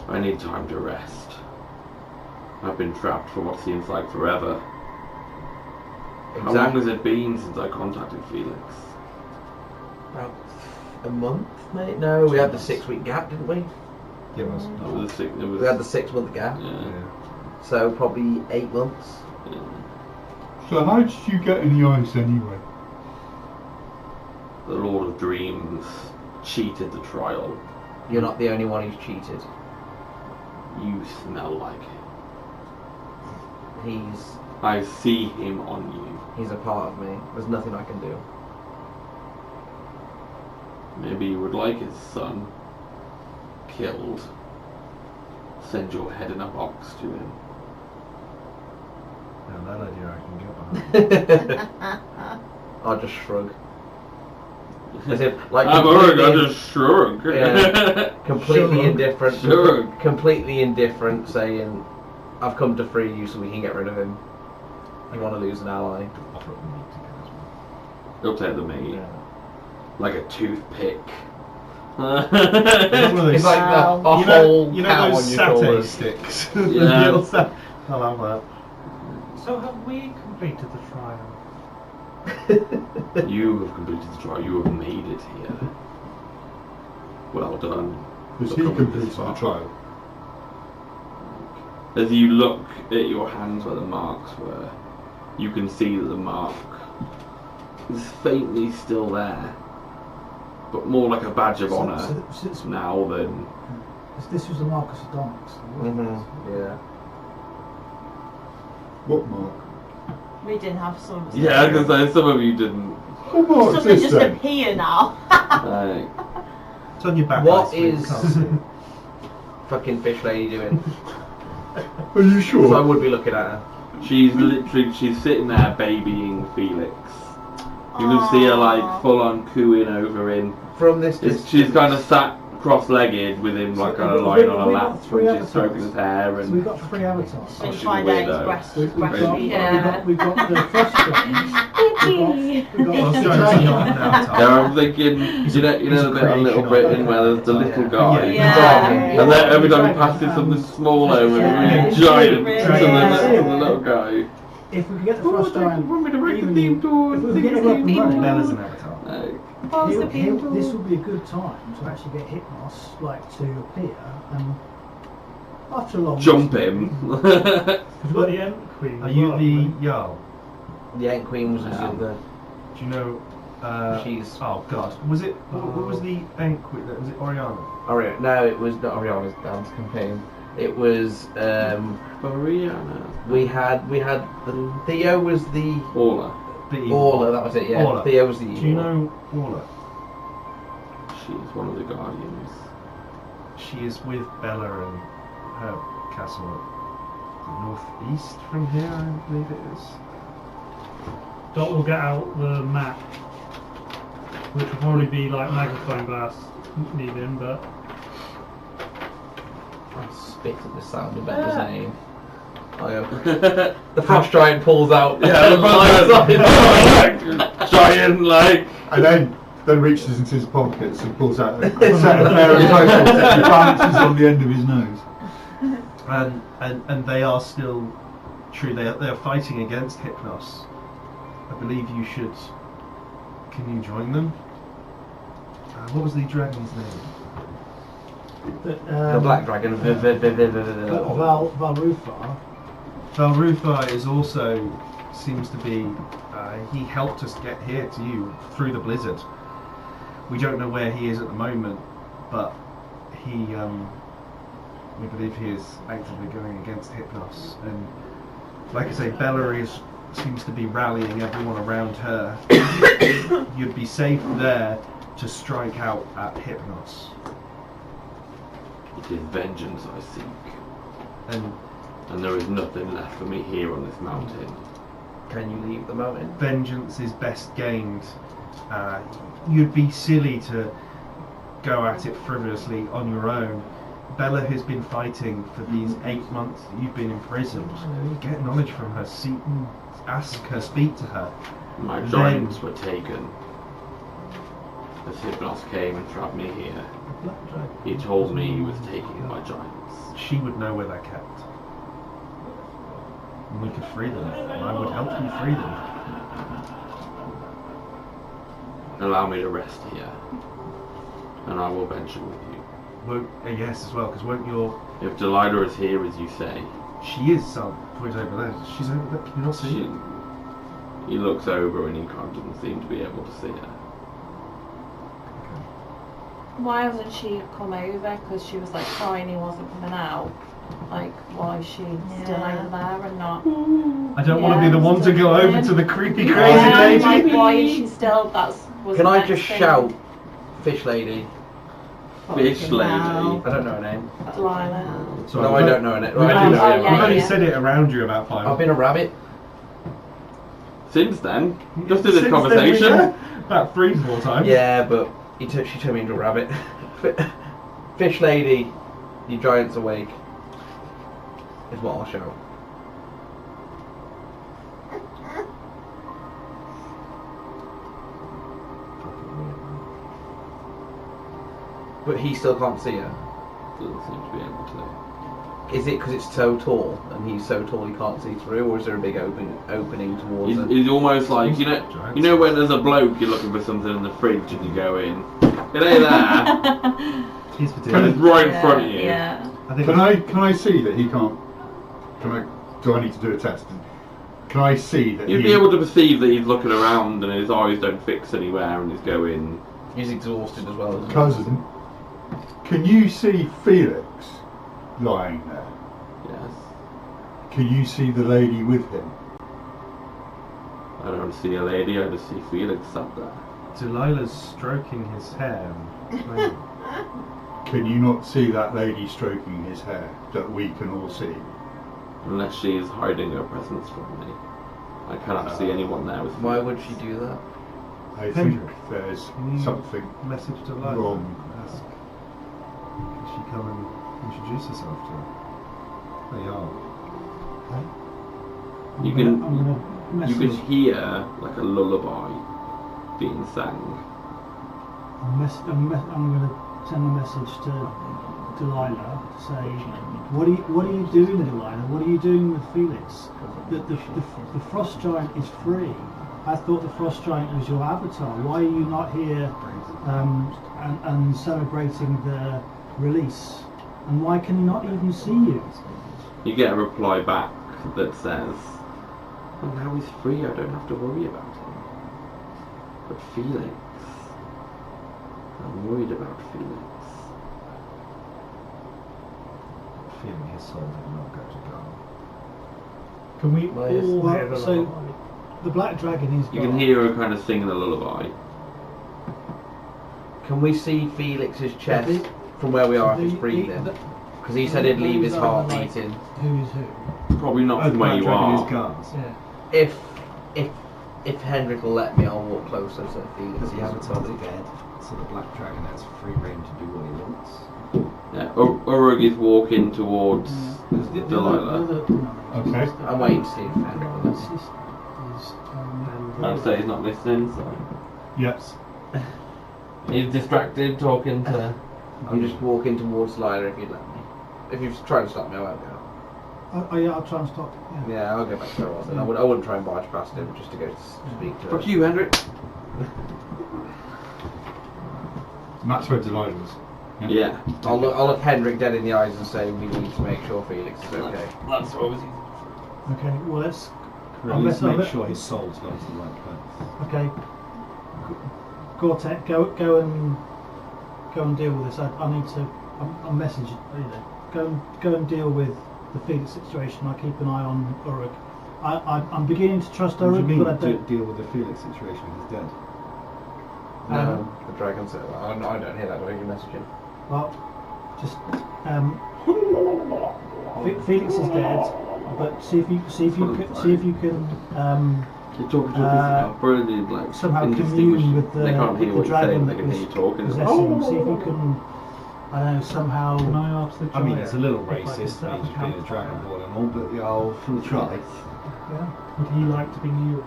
I need time to rest. I've been trapped for what seems like forever. How long has it been since I contacted Felix? About a month, mate? No, we had the 6-week gap, didn't we? Yeah, it was. It was a it was, We had the 6-month gap, yeah. so probably 8 months. Yeah. So how did you get in the ice anyway? The Lord of Dreams cheated the trial. You're not the only one who's cheated. You smell like it. He's I see him on you. a part of me. There's nothing I can do. Maybe you would like his son killed. Send your head in a box to him. Now that idea I can get behind. I'll just shrug. As if, like, I'm alright, I just shrug. Yeah, completely Shrug. indifferent. Shrug. Completely indifferent, saying, "I've come to free you, so we can get rid of him. You want to lose an ally?" Offer up the meat to get as well. He'll take the meat. Like a toothpick. It's one of those, It's like a you whole know cow those on your satay shoulders. sticks? Yeah. Little I'll have that. So have we completed the trial? You have completed the trial. You have made it here. Well done. Has for he coming completed this the far. trial? As you look at your hands where the marks were, you can see that the mark is faintly still there, but more like a badge of honour now than. This was the Marcus Adonis. Yeah. What mark? We didn't have some. Yeah, I was gonna say some of you didn't. What mark It is doesn't this just then? appear now. Like, It's on your back. What right, so you is can't see it. fucking fish lady doing? Are you So I sure? would be looking at her. she's sitting there babying Felix. You can see her like full on cooing over him. From this distance. She's kind of sat cross-legged with him like kind of lying on her lap when she's stroking his hair So we've and. got 3 avatars. So you she's find weird, out though. his We've got, breastfeed. we've got the frost dragons. We've got Well, the sorry, dragon. not now, Yeah, I'm thinking, you know the bit on Little Britain where there's the little guy, Yeah. and then every time he passes something small over, Yeah. it's really giant Yeah. to the little guy. If we can get the frost giant, want me to break the even theme door? if we can get him up and running, Bella's an avatar. this will be a good time to actually get Hypnos to appear and after a long Jump him. We've got the Ent Queen. Are as you well, the haven't we? Jarl? The Ant Queen was Yeah. the. Do you know? She's- Oh God, was it? What was the Ent Queen? Was it Oriana? Oriana. No, it was not Oriana's dance campaign. It was. Oriana. We had the Theo was the Orla. The evil. Orla. That was it. Yeah. Orla. Theo was the Do evil. you know Orla? She's one of the guardians. She is with Bella in her castle at the northeast from here, I believe it is. Dot will get out the map, which will probably be like magnifying glass needing, but I spit at the sound of Bender's name. The frost giant pulls out. Yeah, the giant like. And then reaches into his pockets and pulls out a set of pair of rifles that he balances on the end of his nose. And they are still true. They are fighting against Hypnos. I believe you should. Can you join them? What was the dragon's name? The black dragon. Valrufa. Valrufa is also seems to be. He helped us get here to you through the blizzard. We don't know where he is at the moment, but he. We believe he is actively going against Hypnos, and like I say, Bella seems to be rallying everyone around her. You'd be safe there to strike out at Hypnos. It is vengeance I seek, and there is nothing left for me here on this mountain. Can you leave the mountain? Vengeance is best gained. You'd be silly to go at it frivolously on your own. Bella has been fighting for these 8 months that you've been imprisoned. Get knowledge from her, ask her, speak to her. My And giants were taken. As Hypnos came and trapped me here, he told me he was taking my giants. She would know where they're kept. And we could free them, and I would help you free them. Allow me to rest here, and I will venture with you. Yes, as well, because won't your... If Delilah is here as you say, She is some point over there. She's over there. Can you not see her? he looks over and he kind of doesn't seem to be able to see her. Why hasn't she come over? Because she was like crying he wasn't coming out. Like, why is she still over there and not? I don't want to be the one to go over to the creepy, crazy Yeah, lady. like, why is she still? Was Can the I next just thing. shout, fish lady? Fish lady. I don't know her name. Delilah. Sorry, No, I don't know her name. We've I do only, know her yeah, name. we've only yeah. said it around you about 5 I've been a rabbit. Since then, just in this Since then, conversation. About 3-4 times. Yeah, but she turned me into a rabbit. Fish lady, you giant's awake. Is what I'll show. But he still can't see her. Doesn't seem to be able to. Is it because it's so tall and he's so tall he can't see through, or is there a big opening towards her? He's almost like you know when there's a bloke you're looking for something in the fridge and you go in. It ain't there. He's for And it's right in front of you. Yeah. I think Can I see that he can't? Do I need to do a test? Can I see that You'd be able to perceive that he's looking around and his eyes don't fix anywhere and he's going. He's exhausted as well. Isn't he? Cousin, can you see Felix lying there? Yes. Can you see the lady with him? I don't see a lady. I just see Felix up there. Delilah's stroking his hair. And Can you not see that lady stroking his hair that we can all see? Unless she is hiding her presence from me. I cannot see anyone there with Why Felix. would she do that? I think Hendrik, there's can you something message Delilah. wrong. Ask, can she come and introduce herself to her? There you are. You I'm can gonna you message. can hear like a lullaby being sang. I'm going to send a message to Delilah to say, what are you doing, Delilah? What are you doing with Felix? The frost giant is free. I thought the frost giant was your avatar. Why are you not here and celebrating the release? And why can he not even see you? You get a reply back that says, "Well, now he's free. I don't have to worry about him. But Felix, I'm worried about Felix." Feeling his soul did not go to God. Can we Well, yes. all Well, hear the so- lullaby? The black dragon is You can gone. hear her kind of singing a lullaby. Can we see Felix's chest from where we are if he's breathing? Because he said he'd leave his heart beating. Who is who? Probably not Oh, from the where black you dragon is are. guards. Yeah. If Hendrik will let me, I'll walk closer to Felix. Because the avatar's dead, so the black dragon has free reign to do what he wants. Yeah, Urug is walking towards Delilah. Okay. I'm waiting to see if Hendrik will let me. I'd say he's not listening, so Yes. he's distracted talking to. I'm just walking towards Delilah if you'd let me. If you're trying to stop me, I won't go. Yeah, I'll try and stop. Yeah. Yeah, I'll go back to where I was then. I wouldn't try and barge past him just to go speak to Fuck her. you, Hendrik. And that's where Delilah was. Yeah. I'll look Hendrik dead in the eyes and say we need to make sure Felix is okay. That's what I was. Okay. Well, let's. Or I'll at least let- make sure his soul's gone to the right place. Okay. Gore-Tex, go and deal with this. I need to. I'll message you know. Go and deal with the Felix situation. I'll keep an eye on Uruk. I'm beginning to trust What do you Uruk, mean, but I don't. deal with the Felix situation? He's dead. No, the dragon said that. I don't hear that. Don't you message him? Well, just Felix is dead, but see if you can You're talking to a brilliant, like, somehow commune indistinguishable. with the They can't hear what you're dragon saying, they that can hear you talking. possessing him. See if you can, I don't know, somehow. Can I ask the I mean, giant it's a little if I could racist, set up me just being a campfire? dragonborn and all, but yeah, I'll try. Yeah. Would he like to be near?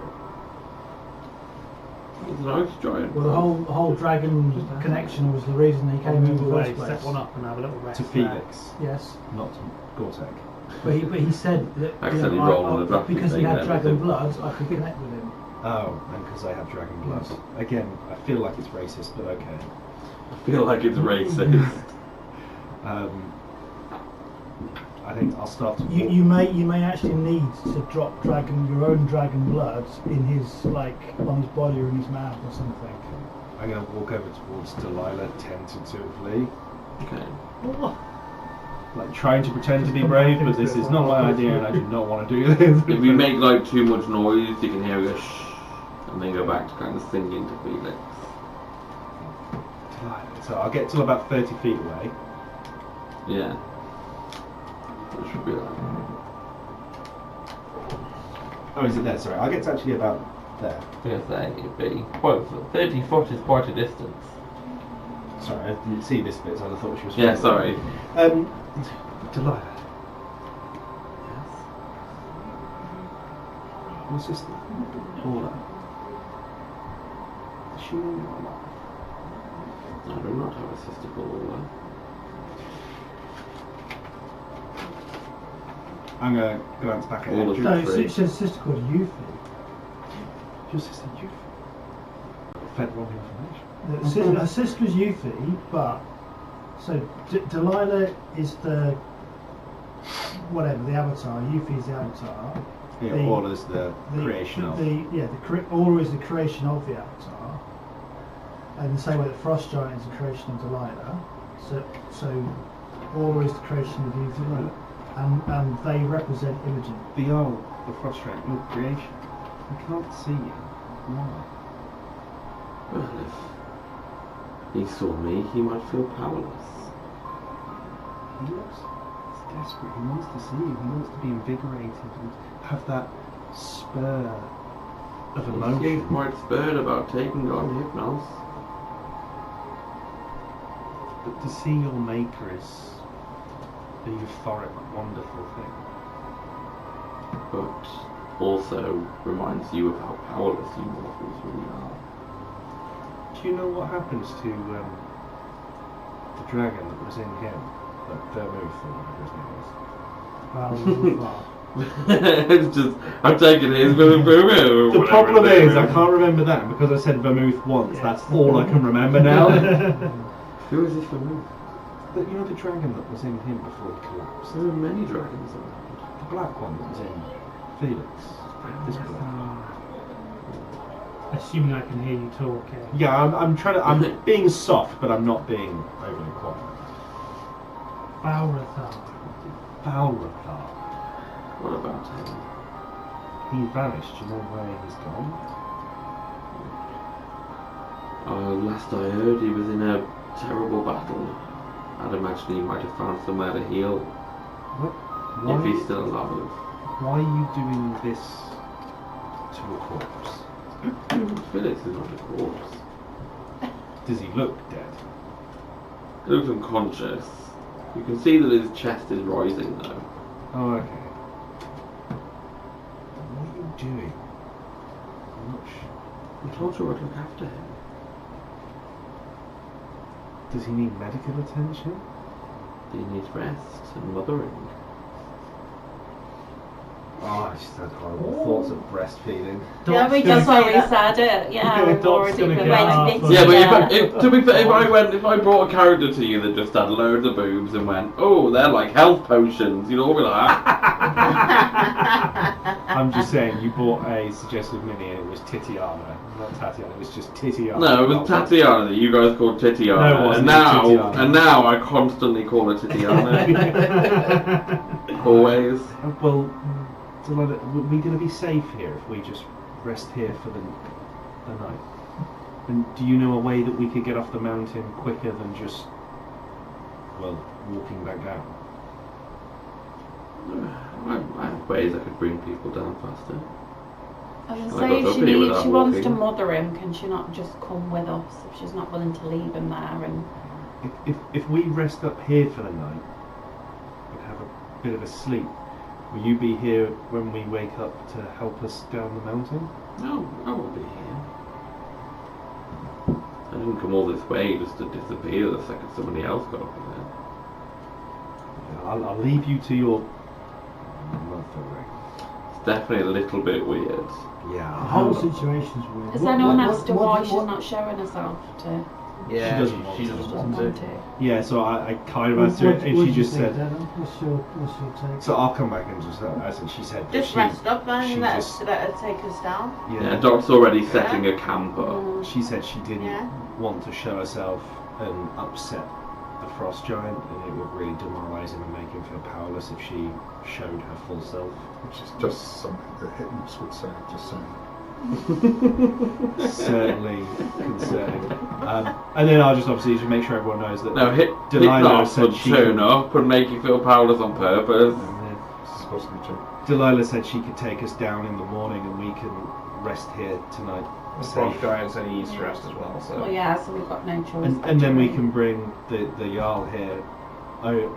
It's a nice giant. Well, the whole dragon connection was the reason he came in Move the away, first place. set one up, and have a little rest To there. Felix, Yes, not to Gore-Tex. but he said that Accidentally rolled on the drafting because he thing had there, dragon but- blood, I could connect with him. Oh, and because I have dragon blood. Again, I feel like it's racist, but okay. I feel like it's racist. I think I'll start to walk. You may actually need to drop your own dragon blood in his on his body or in his mouth or something. I'm going to walk over towards Delilah tentatively, Okay. like trying to pretend to be brave, but this is not my idea and I do not want to do this. If we make like too much noise, you can hear a shh, and then go back to kind of singing to Felix. So I'll get to about 30 feet away. Yeah. It should be like. Oh, is it there? Sorry, I'll get to actually about there. I was gonna say it'd be well, 30 foot is quite a distance. Sorry, I didn't see this bit, so I thought she was. Yeah, sorry. Delilah. Your sister, Paula. Is she alive? I do not have a sister Paula. I'm gonna glance back at All of Andrew. No, it's a sister called Yuffie. Your sister, you fed wrong information. Her sister is Yuffie, but so Delilah is the whatever the avatar. Yuffie is the avatar. Yeah, Paula is the creation of. Aura is the creation of the avatar, and the same way that Frost Giant is the creation of Delilah. So Aura is the creation of Yuffie, and they represent Imogen. The frustrate your creation. I can't see you. Why? Well, if he saw me, he might feel powerless. He looks desperate. He wants to see you. He wants to be invigorated and have that spur of He emotion. seems quite spurred about taking on Hypnos. But to see your maker is a euphoric, wonderful thing. But also reminds you of how powerless you mortals really are. Do you know what happens to the dragon that was in him? That Vermouth or whatever his name was. It's just, I'm taking his Vermouth. The problem is, I can't remember that, and because I said Vermouth once, that's all I can remember now. Who is this Vermouth? You know the dragon that was in him before he collapsed? There are many dragons around. The black one that was in Felix. This black. Assuming I can hear you talk. Yeah, I'm trying to. I'm being soft, but I'm not being overly quiet. Valrathar. What about him? He vanished. Do you know where he's gone? Last I heard, he was in a terrible battle. I'd imagine he might have found somewhere to heal. Why, if he's still alive. Why are you doing this to a corpse? Felix is not a corpse. Does he look dead? He looks unconscious. You can see that his chest is rising though. Oh, okay. What are you doing? I'm not sure. I told you I'd look after him. Does he need medical attention? He needs rest and mothering. Oh, I just had horrible thoughts of breastfeeding. Yeah, we That's just why say we that. said it. Yeah, we've Doc's already gonna been get waiting. half Yeah, but Yeah. to be fair, if I brought a character to you that just had loads of boobs and went, oh, they're like health potions, you'd all be like, I'm just saying, you bought a suggestive mini and it was Titiana, not Tatiana. It was just Titiana. no, it was Tatiana that you guys called Titiana, No, it wasn't, and now I constantly call her Titiana. Always. Well, Delilah, are we going to be safe here if we just rest here for the night? And do you know a way that we could get off the mountain quicker than just, well, walking back down? I have ways I could bring people down faster. I was I going got to up say, here if without she wants to walking. mother him, can she not just come with us if she's not willing to leave him there? And If we rest up here for the night and have a bit of a sleep, will you be here when we wake up to help us down the mountain? No, I won't be here. I didn't come all this way just to disappear the second somebody else got up there. I'll leave you to your mothering. It's definitely a little bit weird. The Yeah. whole situation's weird. has anyone asked her why she's not showing herself to? Yeah, She doesn't want she to. doesn't Doesn't want want to. to. Yeah, so I kind of asked her if she just said. What's your take? So I'll come back and just. I said she said. that Just she, rest up she and let just- her take us down. Yeah, Doc's already setting a camp up. Mm. She said she didn't Yeah. want to show herself and upset the frost giant, and it would really demoralise him and make him feel powerless if she showed her full self. Which is just something that Hypnos would say, just saying. Certainly concerning. And then I'll just obviously just make sure everyone knows that. No, Delilah Hypnos said would she turn can- up and make you feel powerless on purpose. And then- This is supposed to be true. Delilah said she could take us down in the morning and we can rest here tonight. The safe. Frost Giant said he needs to rest as well, so. Well, yeah, so we've got no choice. And then we can bring the Jarl here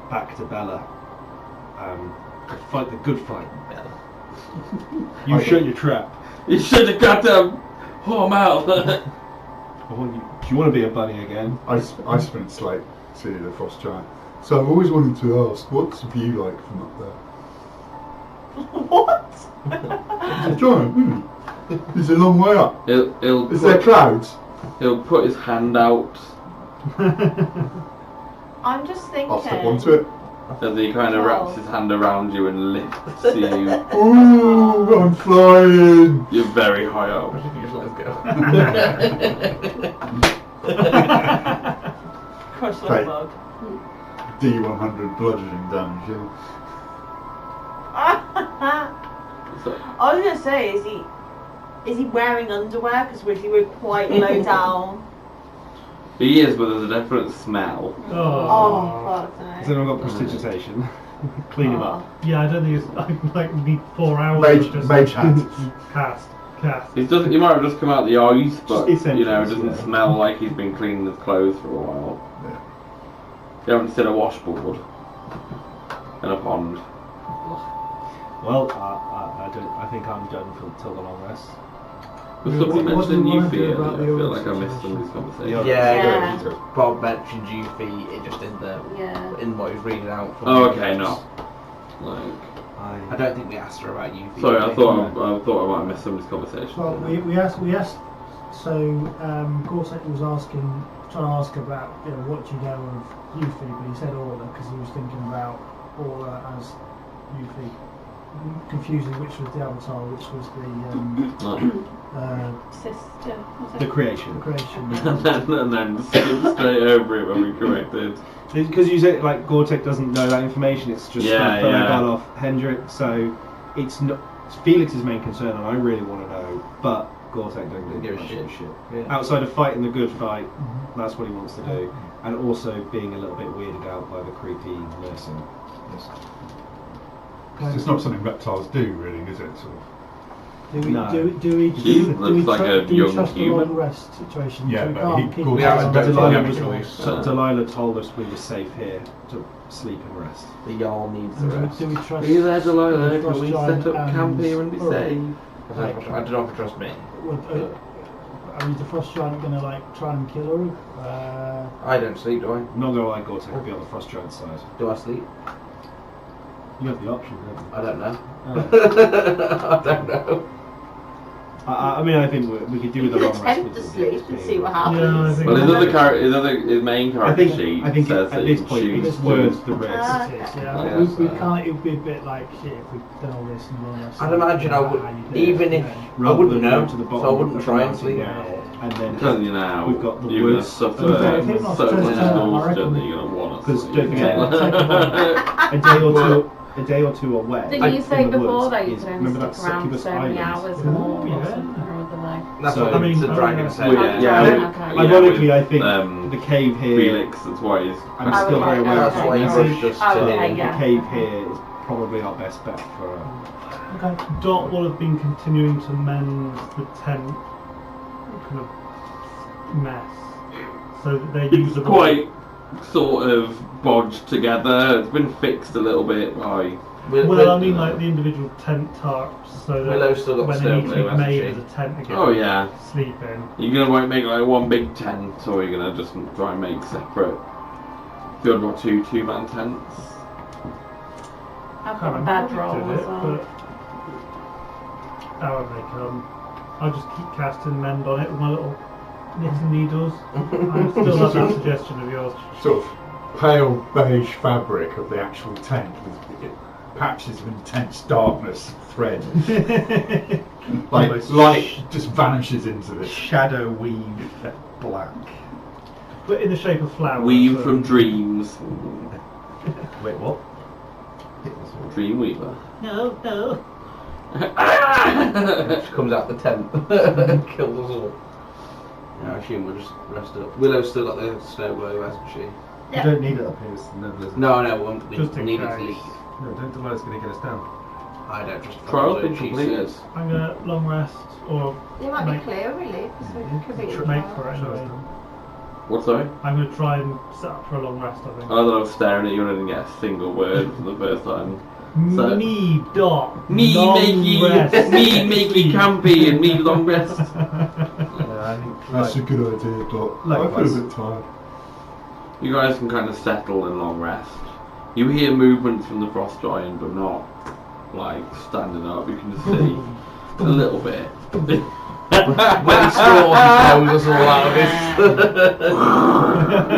back to Bella. Fight the good fight. Bella. You shut your trap. You should have got them whore mouth. Do you want to be a bunny again? I sprint straight to the Frost Giant. So I've always wanted to ask, what's the view like from up there? What? It's a giant, It's a long way up. He'll Is there clouds? He'll put his hand out I'm just thinking. I'll step onto it. as he kind of wraps his hand around you and lifts you. Ooh, I'm flying! You're very high I up. think you just let us go. Crush the Right. bug. D100 bludgeoning damage, yeah. So, I was gonna say, is he wearing underwear? Because we were quite low down. he is, but there's a definite smell. Oh, fuck Has no. anyone got prestidigitation? Clean him up. Yeah, I don't think it's. I like need 4 hours. Mage, of just mage hat. Cast. He doesn't. He might have just come out the ice, but Essentials, you know, it doesn't yeah. smell like he's been cleaning his clothes for a while. Yeah. You haven't seen a washboard and a pond. Well, I don't. I think I'm done till the long rest. Was Yeah, somebody what do mentioning you wanna do Yuffie about earlier? I the feel other like I missed some of this situation? conversation. Yeah. Bob mentioned Yuffie, it just in Yeah. in what he was reading out. From Oh, the okay, notes. no. Like, I don't think we asked her about Yuffie. sorry, I did we? thought I might have missed some of this conversation. Well, we asked. So Gorsuch was trying to ask about, what do you know of Yuffie, but he said Orla because he was thinking about Orla as Yuffie, confusing which was the Avatar, which was Sister. Was The it? creation. the creation. and then skip straight over it when we corrected. Because you said like Gore-Tex doesn't know that information. It's just Yeah, from yeah. Galoff Hendrik. So it's not it's Felix's main concern, and I really want to know. But Gore-Tex don't Give a much shit. of a shit. Yeah. Outside of fighting the good fight, that's what he wants to do, and also being a little bit weirded out by the creepy nursing. It's not something reptiles do, really, is it? Sort of. Do we No. do we He looks like a do we young trust the human. long rest situation? Yeah, so we but can't he keep calls We it haven't on done the it Delilah, yet, choice. actually. So Delilah told us we were safe here to sleep and rest. The Jarl needs the And rest. do we trust? Are you there, Delilah? the Can Frost we Giant set up camp here and be Uruk? safe? I don't know if you trust me. Are the Frost Giant going to try and kill her? I don't sleep, do I? I'm not gonna lie, Gore-Tex will be on the Frost Giant side. Do I sleep? You have the option, don't you? I don't know. Oh. I don't know. I mean, I think we could do with a long rest. Attempt with to the sleep and see what happens. Yeah, I think. Well, his main I character think, sheet I think says at that this he point shoots it's worth the risk. Ah. It is, Okay. yeah. Yeah, we so- can't. It would be a bit like shit if we'd done all this and all that. I'd imagine I would, even if I Rather wouldn't than know, go to the so bottom I wouldn't of try the and sleep. mountain now, and then I'm telling you now, we've got the you're going to woods. suffer Okay, I think not so first much turn, I exhaustion reckon that you're going to want to Because sleep. don't forget, a day or two away. Didn't you in say the before woods that you is- could only remember that stick around succubus so many island? hours Ooh, more or yeah. something or other like? That's So- what I mean, the dragon yeah. said. Well, Yeah, Okay. ironically, with, I think the cave here. Felix, that's why he's. I'm still Okay, very aware That's of why he that. rushed us to Okay, him. yeah. The cave here is probably our best bet for. Okay. Dot will have been continuing to mend the tent kind of mess so that they're It's usable. quite sort of bodged together. It's been fixed a little bit by. Well, I mean, like the individual tent tarps, so that Willow's still got when the they need stone to be glue, hasn't made she? as a tent again, Oh yeah. sleep in. You're gonna make like one big tent, or you're gonna just try and make separate. You've got two-man tents. I've Can't got a remember bad how we roll did as it, well. but however they come, I'll just keep casting mend on it with my little knitting needles. I still love that suggestion of yours. Sort of pale beige fabric of the actual tent with patches of intense darkness thread. Like light just vanishes into this. Shadow weave black. But in the shape of flowers. Weave so- from dreams. Wait, what? Dreamweaver. No. She comes out the tent and kills us all. Yeah, I assume we'll just rest up. Willow's still got the snow globe, hasn't she? You don't need it up here. It's no blizzard. No, we Just in need it to case. leave. No, don't Delilah's going to get us down. I don't trust Trial's the been she completed. says. I'm gonna long rest or It might make, be clear, really, because we could be. make for it anyway. What, sorry? I'm gonna try and set up for a long rest. I think. I thought I was staring at you and I didn't get a single word for the first time. So- me dot. Me makey campy and me long rest. That's a good idea, but I Likewise. feel a bit tired. You guys can kind of settle in long rest. You hear movements from the frost giant, but not like standing up. You can just see a little bit. When straw blows us all out of this.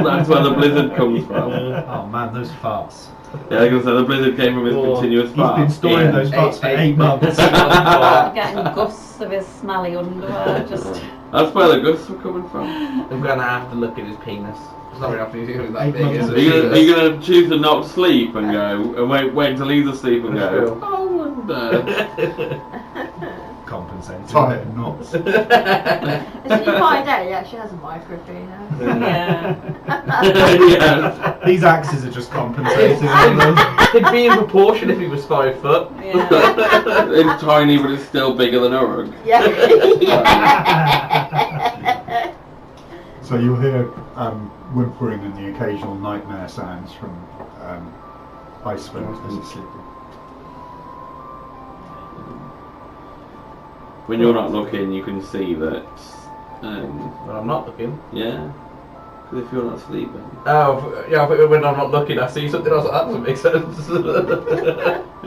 That's where the blizzard comes from. Oh man, those farts. Yeah, I was gonna say the blizzard came from his continuous He's been fart. storing those farts for 8 months. Getting gusts of his smelly underwear, just. That's where the gusts were coming from. I'm gonna have to look at his penis. It's not enough to do that 8 big, months is of Are you it? gonna choose to not sleep and go and wait until he's asleep and go? I wonder. Compensating. Tie it in knots. As you find out, he actually has a micropenis. Yes. These axes are just compensating. It'd be in proportion if he was 5 foot. Yeah. It's tiny, but it's still bigger than a rug. Yeah. So you'll hear whimpering and the occasional nightmare sounds from Icewind as he's sleeping. When you're not looking, you can see that. When I'm not looking. Yeah. Because if you're not sleeping. Oh, yeah, I think when I'm not looking, I see something else. That doesn't make sense.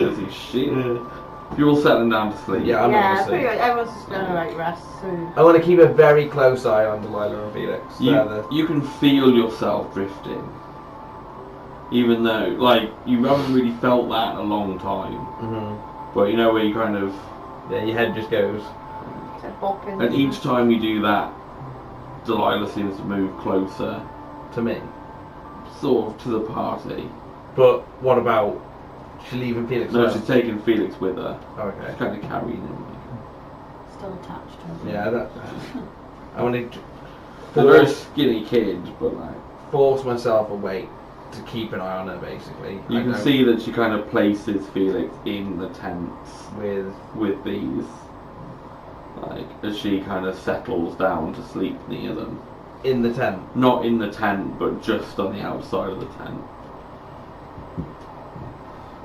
You see shit. If you're all settling down to sleep. Yeah, I'm not Yeah, gonna pretty sleep. much. Everyone's just going to like rest. So. I want to keep a very close eye on Delilah and Felix. You can feel yourself drifting. Even though, like, you haven't really felt that in a long time. Mm-hmm. But you know where you kind of. Yeah, your head just goes. And each time you do that, Delilah seems to move closer. To me. Sort of to the party. But what about she leaving Felix? No, home? she's taking Felix with her. Okay. She's kind of carrying him. Still attached to him. Yeah, that. I want to She's a very skinny kid, but like. force myself away to keep an eye on her, basically. You can see that she kind of places Felix in the tents with these. Like, as she kind of settles down to sleep near them. in the tent. Not in the tent, but just on the outside of the tent.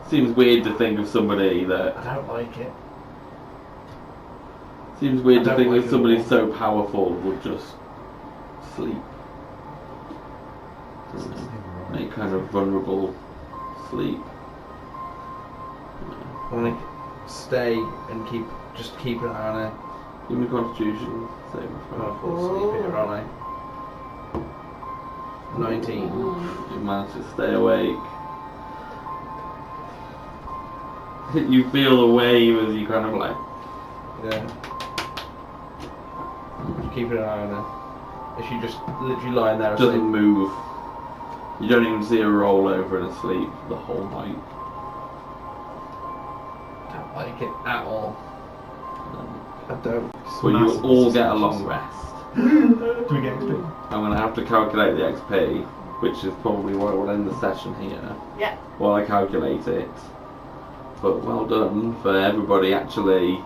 Seems weird to think of somebody that. I don't like it. Seems weird I to don't think like that it somebody at all. so powerful would just sleep. Make kind of vulnerable sleep. I want to stay and keep an eye on her. Give me Constitution saving I'm throw. gonna fall asleep here, aren't I? 19. You manage to stay awake. You feel the wave as you kind of like. Yeah. Just keeping an eye on her. Is she just literally lying there asleep? Doesn't move. You don't even see her roll over and asleep the whole night. Don't like it at all. I don't. But you all get a long rest. Do we get XP? I'm going to have to calculate the XP, which is probably why we'll end the session here. Yeah. While I calculate it. But well done for everybody actually.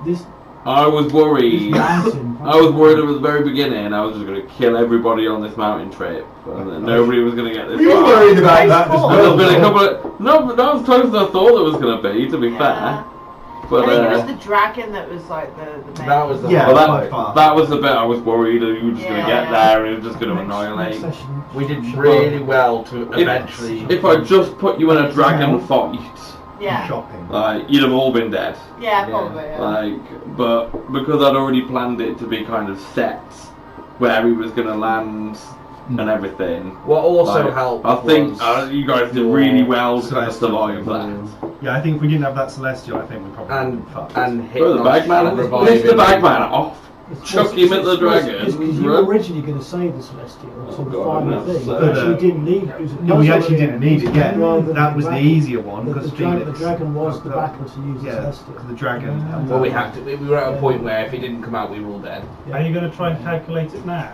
This I was worried. mountain. I was worried at the very beginning I was just going to kill everybody on this mountain trip. And that nobody was going to get this You were far. worried about that as There's well. been a couple of... No, but not as close as I thought it was going to be, to be fair. But, I think it was the dragon that was like the main. That was the Yeah, well, by far. that was the bit I was worried that you were just going to get Yeah. there and it was just going to Next annihilate. session. We did really well to eventually. If I just put you in a dragon fight, Yeah. Shopping. like, you'd have all been dead. Yeah, probably. Yeah. Like, but because I'd already planned it to be kind of set where he was going to land and everything. What also like, helped. I think was you guys did really well to kind of survive that. Yeah, I think if we didn't have that Celestial, I think we probably would have been fucked. and hit Throw the bagman, lift the bagman off. Chuck him at the dragon. Because you were originally going to save the Celestial until the God, final no, thing. so- But actually didn't need it. No, we actually didn't need it yet. Rather than That was the dragon. easier one because The Felix. dragon was the backup to use the Yeah, Celestial. because the dragon. held Well, we out. had to. We were at a point where if he didn't come out, we were all dead. Are you going to try and calculate it now?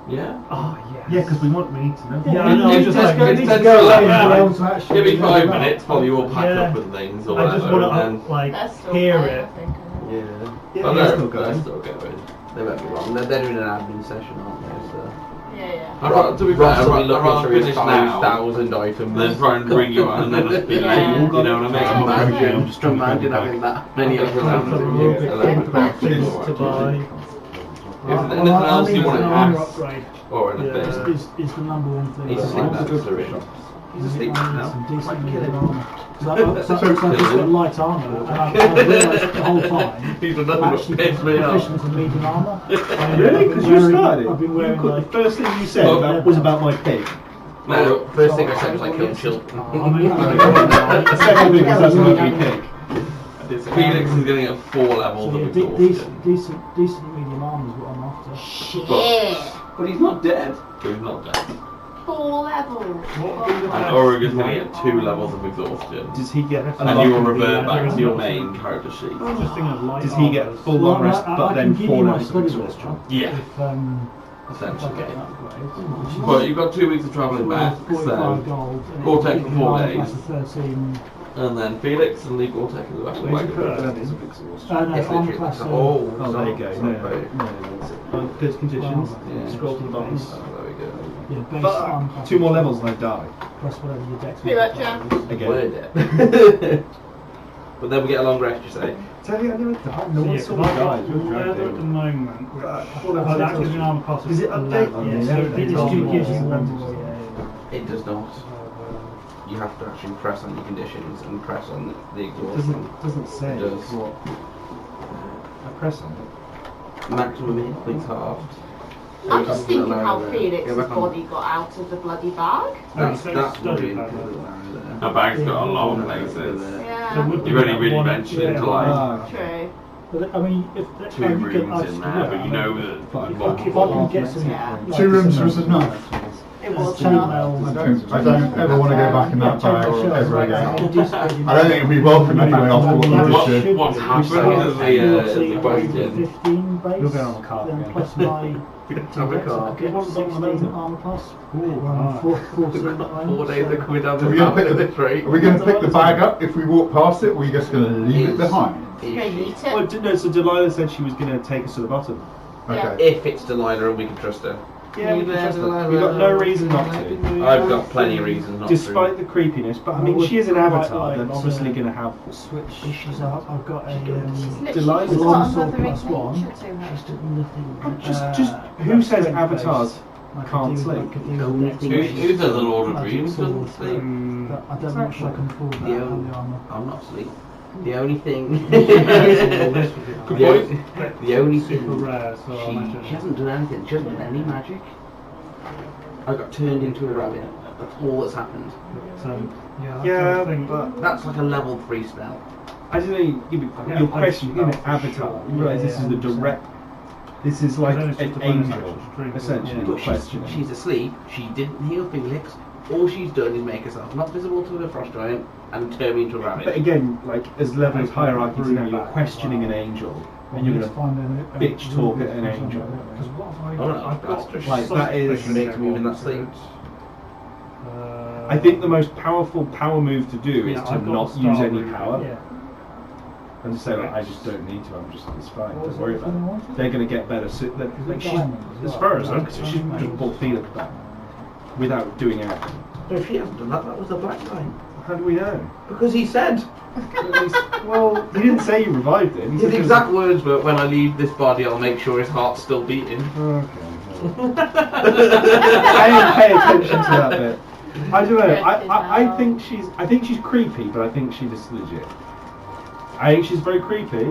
Yeah. Oh yeah. Yeah, because we need to know. Yeah, I know. I It's just just like, it's just Go like, away yeah. and to actually give me do 5 that. minutes while you all pack Yeah. up and things or I whatever. just want and to like That's still hear fine, it. I think, isn't it? then, Yeah, oh, they're no, still going. They're still going. They won't be long. They're doing an admin session, aren't they? So. Yeah. I'd rather, to be fair, Ross I'd will be rather looking through his finish now 5,000 items. than try and bring you out and then just be like, Yeah. you know what I mean? Yeah. Imagine. Just imagine having that many I've items. got in a your bit collection. things to buy. Is there anything else you want to ask? Upgrade. Or anything? Is the number one thing. He's I asleep want. now, sorry. He's asleep now. Some decent Might kill him. armour. So I've just got light armour, and I've realised the whole time He's I'm another actually piss me off. proficient in medium armour. Really? Because you started. I've been wearing The like. first thing you said was about my pig. No, first thing I said was like killing children. The second thing was that's an ugly pig. Felix is getting at 4 levels So of yeah, exhaustion. decent medium armour is what I'm after. Shit. But he's not dead. He's not dead. 4 levels. And Oregon's going to get 2 levels of exhaustion. Does he get a And you will lot of revert the- back to your main character sheet. I was just thinking of light Does he get armors. full long rest, I but can then give 4 you my levels of study exhaustion? list, Yeah, if I essentially. get an upgrade. But you've got 2 weeks of travelling back, 45 so. gold. and Gore-Tex it for gives 4 me days. plus a 13. And then Felix and leave Gore-Tex in the back of the wagon. Levels of exhaustion. No, It's armour literally class. like, Oh, Oh, there you go. it's No, not bad. Good conditions. Yeah. Scroll to the bottom. Oh, there we go. Yeah, base armour Fuck! class 2 more levels and I die. plus whatever your dex. Pretty much, yeah. Again. We're dead. But then we get a long rest, you say? Tell you, I never died. No Yeah, one 'cause saw me I've die. got leather at the moment. Which, Fuck. oh, that gives me an armor class of Is it 11. updated? Yeah, Yeah, so it it It gives you gives you more. one more, yeah. It does not. You have to actually press on your conditions and press on the It exhaustion. doesn't say It does. what. I press on it. Maximum hit points halved. I'm just thinking how Go Felix's back on. body got out of the bloody bag. That's So that's study worrying. that, Our bag's got a lot of places. Yeah. So would You've only that really one- mentioned it yeah. to like Ah. True. But I mean, if 2 you rooms could in ask there, for but you know that if I multiple. can get some, Yeah. like, 2 rooms some, was enough. It was chainmail, enough. I don't ever want to go back in that Yeah, bag chainmail ever shells, again. like, decent I don't think it'd be welcome anyway after what you just did. What's happened is the question. 15 base. You're going on the cart Then again. plus my Have a car. I get 16 armour class. nice. 4 days are coming down Are the we going back to of the pick tree. Are we going to pick the bag up if we walk past it, or are you just going to leave it behind? Go eat Well, it. no, so Delilah said she was going to take us to the bottom. Yeah. Okay. If it's Delilah and we can trust her. Yeah, we can trust her. We've got no reason not to. I've got plenty of reasons not Despite to. the creepiness, but I mean, she is an avatar. They're obviously going to have. Switch issues. I've got a. She's literally Delilah just is got also another plus one. nature to her. She's doing nothing. Just who says strength avatars based. I could can't do- sleep? I could do with dex Who- based. Who says the Lord of Magic Dreams sword. doesn't sleep? But I don't know if I can afford that. The on only- the armour. I'm not asleep. The only thing. Good the only Super thing. rare, so I'll mention She it. hasn't done anything. She hasn't done any magic. I got turned into a rabbit. That's all that's happened. So, yeah, Yeah, I think but That's like a level 3 spell. I don't know. Yeah, Your I question, just know in for Avatar, sure. you realise this is the direct. This is like Then it's just an a bonus angel, action stream, essentially. yeah. Your But question. she's asleep. She didn't heal Felix. All she's done is make herself not visible to the frost giant and turn me into a rabbit. But again, like as levels hierarchy to now, you're questioning an angel, and you're Let's gonna find a bitch talk at an angel. Because what have I Oh, got? no, I've got that's like, that is- something Make to move in that sleep. I think the most powerful power move to do is Yeah, to I've got not Star use any Root. power Yeah. and to say like, I just don't need to. I'm just it's fine. What was Don't worry the about other it. one? They're gonna get better. So, like she's, as far as I'm concerned, she's just brought Felix back without doing anything. No, she hasn't done that. That was the black guy. How do we know? Because he said. Well, he didn't say you revived him. He His said- exact words were, "When I leave this body, I'll make sure his heart's still beating." Okay. I didn't pay attention to that bit. I don't know. I think she's creepy, but I think she's just legit. I think she's very creepy,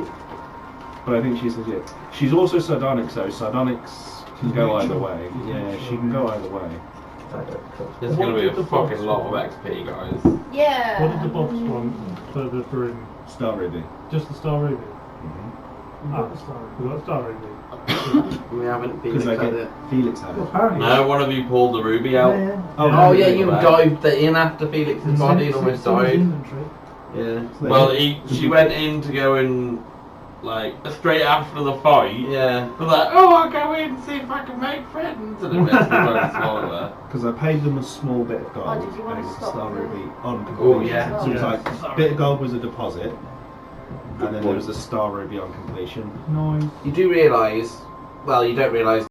but I think she's legit. She's also sardonic, so sardonics can go either way. Yeah, she can go either way. There's What going to be did a the fucking box lot of want? XP, guys. Yeah. What did the box want for the broom? Star Ruby. Just the Star Ruby? Ah, we got Star Ruby. We haven't been Because I at get it. Felix had it. Apparently. No, one of you pulled the ruby out. Oh yeah, you Back. dived in after Felix's body and almost died. Inventory. Yeah. Well, she went in to go and like straight after the fight. Yeah. They're like, oh, I'll go in and see if I can make friends, and it makes them very smaller. Because I paid them a small bit of gold. did you want and to it was a stop star there? ruby on completion. Oh, yeah. So it was Yeah. like bit of gold was a deposit, and then there point. was a star ruby on completion. Nice. You do realise, well, you don't realise